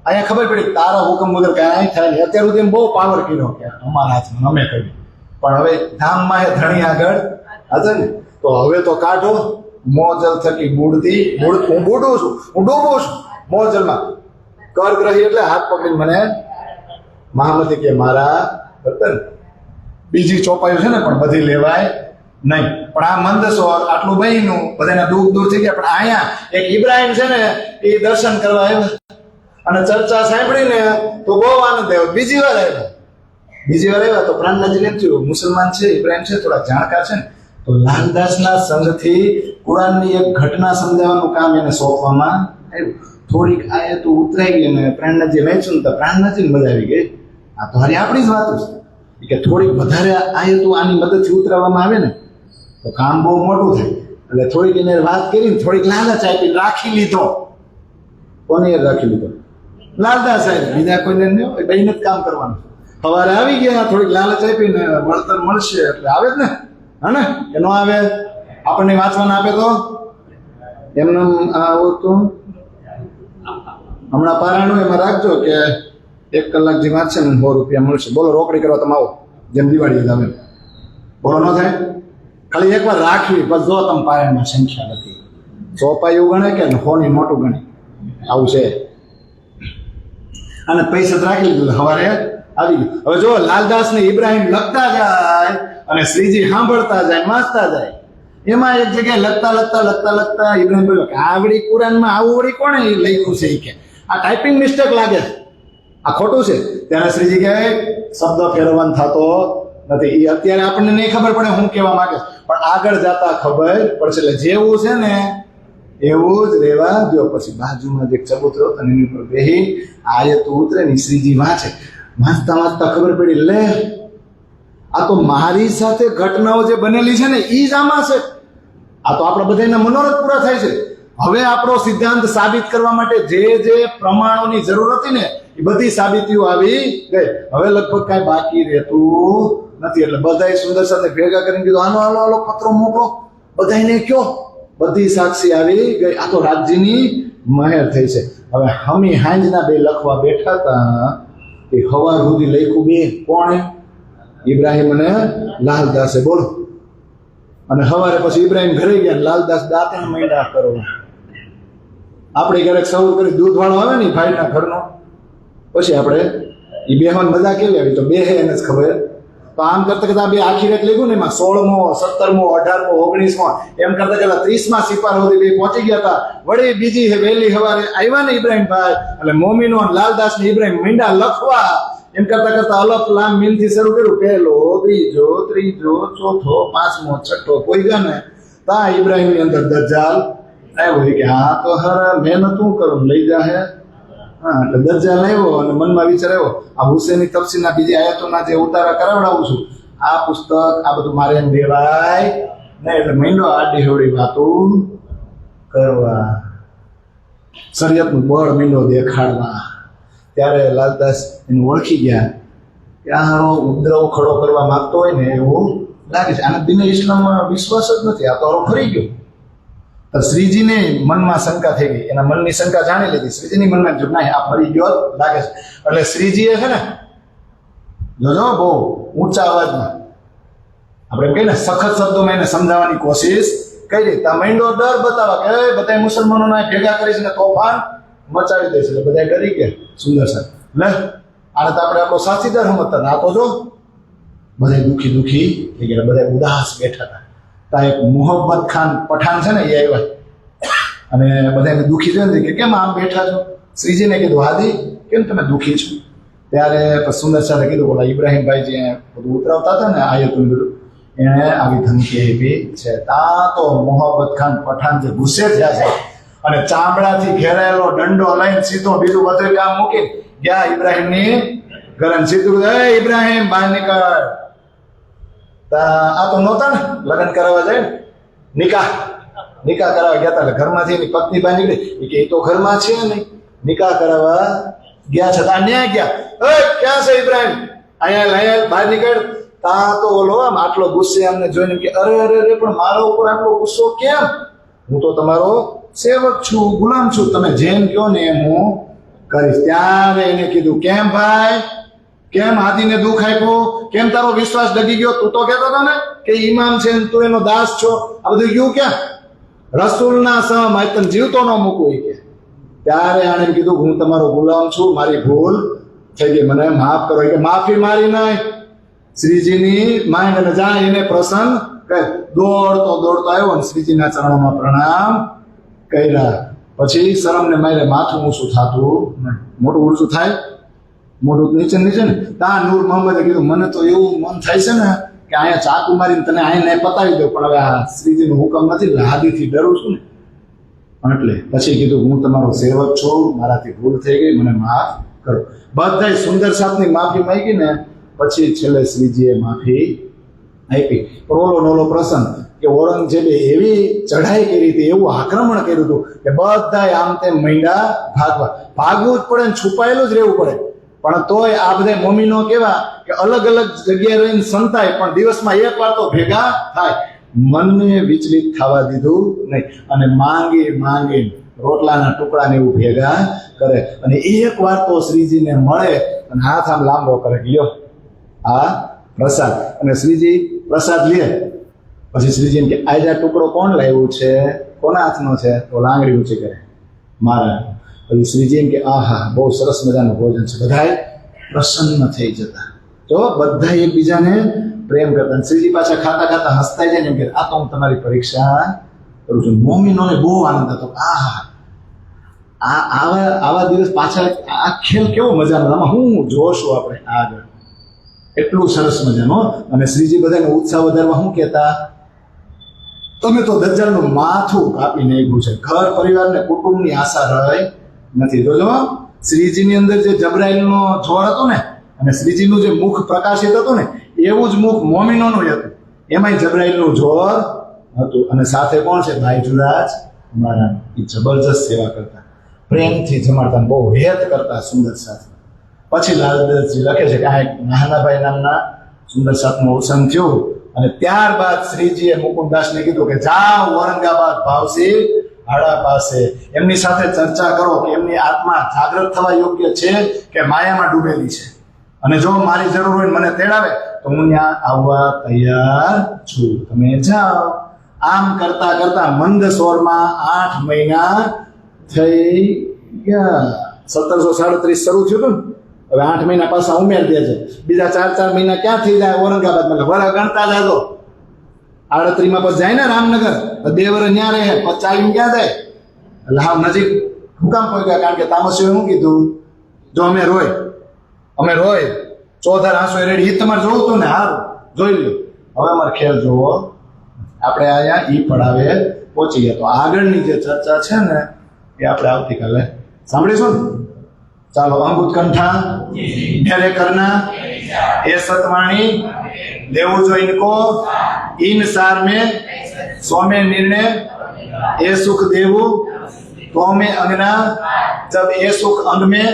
અહીંયા ખબર પડી તારા હુકમ વગર કાંઈ થાય નહીં. અત્યાર સુધી બહુ પાવર કર્યો કે અમારા હાથમાં અમે કર્યું, પણ હવે ધામમાં એ ધણી આગળ હતા ને. તો હવે તો કાઢો મોજલ થકી બુડતી હું બુડું છું, હું ડૂબું છું મોજલમાં. કરગ્રહી એટલે હાથ પકડીને મને મહામતી કે મારા બર્તન. બીજી ચોપાયું છે ને પણ બધી લેવાય નહીં. પણ આ મંદસોર આટલું બહેનું બધાના દુઃખ દૂર થઈ ગયા. પણ અહીંયા એક ઇબ્રાહિમ છે ને એ દર્શન કરવા આવ્યા અને ચર્ચા સાંભળીને તો બહુ આનંદ આવ્યો. બીજી વાર આવ્યા તો પ્રાણનાથજીને થયું મુસલમાન છે, ઇબ્રાહિમ છે, થોડા જાણકાર છે ને, તો લાલદાસના સંઘથી કુરાનની એક ઘટના સમજાવવાનું કામ એને સોંપવામાં આવ્યું. થોડીક આયતો ઉતરાઈ ગઈ અને પ્રાણનાથજી વાંચ્યું તો પ્રાણનાથજીને મજા આવી ગઈ. આ તો હારી આપણી જ વાતો છે કે થોડીક વધારે આયતો આની મદદથી ઉતરાવવામાં આવે ને તો કામ બહુ મોટું થાય. એટલે થોડીક એને વાત કરીને થોડીક લાલચ આપી રાખી લીધો. કોને રાખી લીધો? લાલદાસ સાહેબ. બીજા કોઈને નહીં, બેને જ કામ કરવાનું. સવારે આવી ગયા, થોડીક લાલચ આપીને વળતર મળશે એટલે આવે જ ને. હા ને? કે ન આવે? આપણને વાંચવાના આપે તો એમને આવું તો હમણાં પારાયણ એમાં રાખજો કે 1 કલાક જે વાંચશે ને 100 રૂપિયા મળશે. બોલો રોકડી કરવા તમે આવો, જેમ દિવાળી આવે. બોલો ન થાય? ખાલી એકવાર રાખવી, બસ જો તમે પારાયણમાં સંખ્યા નથી. ચોપાયું ગણે કે 100ની નોટું ગણે, આવું છે. અને પૈસા રાખી લીધું, સવારે આવી ગયું. હવે જો લાલદાસ ને ઇબ્રાહિમ લખતા જાય અને શ્રીજી સાંભળતા જાય, વાંચતા જાય. એમાં એક જગ્યાએ લખતા ઇબ્રાહિમ બોલ્યો કે આવડી કુરાનમાં આવું વળી કોણે લખ્યું છે? કે આ ટાઈપિંગ મિસ્ટેક લાગે, આ ખોટું છે. ત્યારે શ્રીજી કહે શબ્દ ફેરવવાનો થતો નથી. એ અત્યારે આપણને નહીં ખબર પડે હું કહેવા માંગે, પણ આગળ જતા ખબર પડશે. એટલે જેવું છે ને એવું જ રહેવા દો. પછી બાજુમાં જે ચબૂતરો હતો એની ઉપર બેહી આયત ઉતરે ને શ્રીજી વાંચતા ખબર પડી, લે આ તો મારી સાથે ઘટનાઓ જે બનેલી છે ને એ જ આમાં છે. આ તો આપણા બધાના મનોરથ પૂરા થાય છે. હવે આપણો સિદ્ધાંત સાબિત કરવા માટે જે પ્રમાણોની જરૂર હતી ને એ બધી સાબિતીઓ આવી ગઈ. હવે લગભગ કાંઈ બાકી રહેતું નથી. એટલે બધાએ સુંદર સાથે ભેગા કરીને કીધું આનો પત્રો મોકલો, બધાને કયો. બધી સાક્ષી આવી ગઈ. આ તો રાજ્યની મહેર થઈ છે. હવે હમી હાંજના 2 લખવા બેઠા હતા એ હવાર સુધી લખ્યું 2. કોણે? ઇબ્રાહિમ અને લાલદાસે. બોલો. અને સવારે પછી ઇબ્રાહિમ ઘરે ગયા, લાલદાસ દાંતણ માંડ્યા કરવા. આપણે ક્યારેક સૌ કરી દૂધ વાળો આવે ને ભાઈના ઘરનો, પછી આપણે એ બેહવાની મજા કેવી આવી તો બે એને જ ખબર તો આમ કરતા કરતા બે આખી રેત લીધું ને એમાં 16મો 17મો 18મો 19મો એમ કરતા કરતા 30મા સિપાર સુધી બે પહોંચી ગયા હતા. વળી બીજી વહેલી સવારે આવ્યા ને ઇબ્રાહીમભાઈ એટલે મોમીનો અને લાલદાસ ને ઇબ્રાહીમ મીંડા લખવા એમ કરતા કરતા અલફ લામ મીમ થી શરૂ કર્યું. પહેલો, બીજો, ત્રીજો, ચોથો, પાંચમો, છઠ્ઠો કોઈ ગયા ને તા ઇબ્રાહીમ ની અંદર દજ્જાલ આવ્યો કે હા તો હર મહેનત શું કરું લઈ જા હે. હા એટલે દજ્જાલ આવ્યો અને મનમાં વિચાર આવ્યો આ હુસેની તફસીરના બીજી આયતોના જે ઉતારા કરાવડાવું છું આ પુસ્તક આ બધું મારે એમ દેવાય ને એટલે મહિનો આડી હવડી વાતો કરવા શરીયતનું બળ મહિનો દેખાડવા. ત્યારે લાલદાસ એને ઓળખી ગયા કે આ હારો ઉપદ્રવ ખડો કરવા માંગતો હોય ને એવું લાગે છે. આના દિને ઇસ્લામમાં વિશ્વાસ જ નથી, આ તો હારો ફરી ગયો. તો શ્રીજીને મનમાં શંકા થઈ ગઈ, એના મનની શંકા જાણી લીધી. શ્રીજીની મનમાં જો ના આ ફરી ગયો લાગે છે. એટલે શ્રીજીએ છે ને જોજો બહુ ઊંચા અવાજમાં આપણે કહીએ ને સખત શબ્દોમાં એને સમજાવવાની કોશિશ કરી. તા માંડો ડર બતાવવા કે બધા મુસલમાનોને ભેગા કરીશ ને તોફાન મચાવી દેશે. એટલે બધા ડરી ગયા. સુંદર સાહેબ લે આને તો આપણે આપણો સાથીદાર સમજતા હતા, આ તો જો બધા દુખી દુખી થઈ ગયા, બધા ઉદાસ બેઠા હતા. તા એક મોહમ્મદ ખાન પઠાણ છે ને એ આવ્યા અને બધાને દુખી જોઈને કે કેમ આમ બેઠા છો. શ્રીજીને કીધું હાદી કેમ તમે દુખી છો. ત્યારે સુંદર સાહેબે કીધું બોલા ઇબ્રાહીમભાઈ જે બધું ઉતરાવતા હતા ને આયતું બધું એણે આવી ધમકી આપી છે. તા તો મોહમ્મદ ખાન પઠાણ જે ગુસ્સે થયા છે અને ચામડાથી ઘેરાયેલો દંડો લઈને સીધો બીજું બધું કામ મૂકી ગયા ઇબ્રાહીમની ઘરે. સીધું એ ઇબ્રાહીમ બહાર નીકળ. આ તો નહોતા ને લગ્ન કરાવવા જાય ને નિકાહ કરાવવા ગયા હતા. એટલે ઘરમાંથી એની પત્ની બહાર નીકળી કે એ તો ઘરમાં છે નહીં, નિકાહ કરાવવા ગયા છતાં ન્યાય ગયા. ક્યાં છે ઇબ્રાહીમ, અહીંયા બહાર નીકળ. તા તો ઓલો આમ આટલો ગુસ્સે અમને જોઈને કે અરે અરે અરે પણ મારા ઉપર આટલો ગુસ્સો કેમ? હું તો તમારો સેવક છું, ગુલામ છું, તમે જેમ કહો ને એમ હું કરીશ. ત્યારે એને કીધું કેમ ભાઈ, કેમ હાદીને દુઃખ આપ્યું, કેમ તારો વિશ્વાસ ડગી ગયો? તું તો કહેતો હતો ને કે ઇમામ છે તું એનો દાસ છો. આ બધું ગયું ક્યાં? રસૂલના સમ આજ તને જીવતો ન મૂકવું કે. ત્યારે આણે કીધું હું તમારો ગુલામ છું, મારી ભૂલ થઈ ગઈ, મને માફ કરો. કે માફી મારી નહીં શ્રીજીની માંગ અને જા એને પ્રસન્ન કર. દોડતો આવ્યો અને શ્રીજીના ચરણોમાં પ્રણામ કર્યા. પછી શરમને મારે માથું ઊંચું થતું, મોટું ઊંચું થાય, મોટું નીચે નીચે ને. ત્યાં નૂર મોહમ્મદે કીધું મને તો એવું મન થાય છે ને કે અહીંયા ચાકુ મારીને તને અહીંયા પતાવી દઉં, પણ હવે આ શ્રીજીનો હુકમ નથી એટલે હાદીથી ડરું છું ને. એટલે પછી કીધું હું તમારો સેવક છું, મારાથી ભૂલ થઈ ગઈ, મને માફ કરો. બધાય સુંદર સાપની માફી માંગી ને પછી છેલ્લે શ્રીજીએ માફી આપી. ઓલો નોલો પ્રસંગ કે ઔરંગઝેબે એવી ચઢાઈ કરી હતી, એવું આક્રમણ કર્યું હતું કે બધા આમ તેમ મૈંડા ભાગવું જ પડે ને છુપાયેલું જ રહેવું પડે. પણ તોય આ બધા મોમીનો કેવા કે અલગ અલગ જગ્યાએ રહીને સંતાય પણ દિવસમાં એક વાર તો ભેગા થાય. મનને વિચલિત થવા દીધું નહીં અને માંગી રોટલાના ટુકડા ને એવું ભેગા કરે. અને એક વાર તો શ્રીજીને મળે અને હાથ આમ લાંબો કરે, લ્યો આ પ્રસાદ. અને શ્રીજી પ્રસાદ લે. પછી શ્રીજી કે આજે આ ટુકડો કોણ લાવ્યું છે, કોના હાથનો છે? તો લાંગડી ઊંચી કરે મારા. પછી શ્રીજી એમ કે આહા બહુ સરસ મજાનું ભોજન છે. બધાય પ્રસન્ન થઈ જતા, તો બધા એકબીજાને પ્રેમ કરતા. શ્રીજી પાછા ખાતા ખાતા હસતા જાય ને એમ કે આ તો હું તમારી પરીક્ષા કરું છું. મોમીનોને બહુ આનંદ હતો. આવા દિવસ પાછા આ ખેલ કેવો મજાનો, આમાં હું જોશું આપણે આગળ, એટલું સરસ મજાનો. અને શ્રીજી બધાને ઉત્સાહ વધારવા શું કહેતા, તમે તો દજ્જાલનું માથું કાપી નાખ્યું છે, ઘર પરિવાર ને કુટુંબની આશા રહી નથી. જોજો શ્રીજીની અંદર જે જબરાઈલનો જોર હતો ને અને શ્રીજીનું જે મુખ પ્રકાશિત હતું ને એવું જ મુખ મોમીનોનું હતું, એમાંય જબરાઈલનું જોર હતું. અને સાથે કોણ છે? ભાઈ જુરાજ અમારા, એ જબરજસ્ત સેવા કરતા, પ્રેમથી જમાડતા, બહુ હેત કરતા સુંદર સાથે. પછી લાલદાસજી લખે છે કે આ એક નાનાભાઈ નામના સુંદર સાથનું અવસાન થયું અને ત્યારબાદ શ્રીજીએ મુકુંદાસને કીધું કે જાઓ ઔરંગાબાદ ભાવસી હાડા પાસે, એમની સાથે ચર્ચા કરો કે એમની આત્મા જાગૃત થવા યોગ્ય છે કે માયામાં ડૂબેલી છે, અને જો મારી જરૂર હોય મને તેડાવે તો હું ત્યાં આવવા તૈયાર છું, તમે જાઓ. આમ કરતા કરતા મંદસોરમાં 8 મહિના થઈ ગયા. 1737 શરૂ થયું હતું હવે 8 મહિના પાછા ઉમેર દેજો, બીજા 4 મહિના ક્યાં થઈ જાય ઔરંગાબાદમાં, વરસ ગણતા જાજો. 38 પછી જાય ને રામનગર, 2 વર્ષ ન્યા રહે, પછી ચાલીને ક્યાં જાય? એટલે હાવ નજીક હું કામ પહોંચ્યા? કારણ કે તામસીઓએ શું કીધું? જો અમે રોય ચોધર આંસુ રેડી, એ તમારે જોવું હતું ને, હારું જોઈ લ્યો. હવે અમારે ખેલ જોવો, આપણે અહીંયા ઈ પડાવે પહોંચી ગયા. તો આગળની જે ચર્ચા છે ને એ આપણે આવતીકાલે સાંભળીશું ને. ચાલો, અંગ ઉત્કંઠા ढेरे करना ए सतवाणी देवो जो इनको इन सार में सौ में निर्णय ए सुख देवो तो में अंगना जब ए सुख अंग में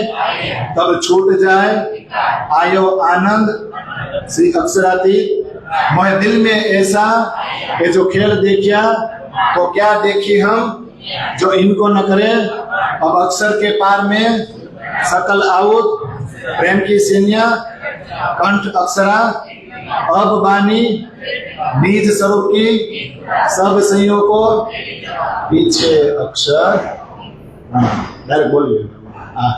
तब छूट जाए आयो आनंद श्री अक्षराती मोह दिल में ऐसा कि जो खेल देखिया तो क्या देखी हम जो इनको न करे अब अक्षर के पार में सकल आउत प्रेम की सेनिया कंठ अक्षरा अब बानी बीज स्वरूप की सब संयोग को पीछे अक्षर डायरेक्ट बोलिए. हाँ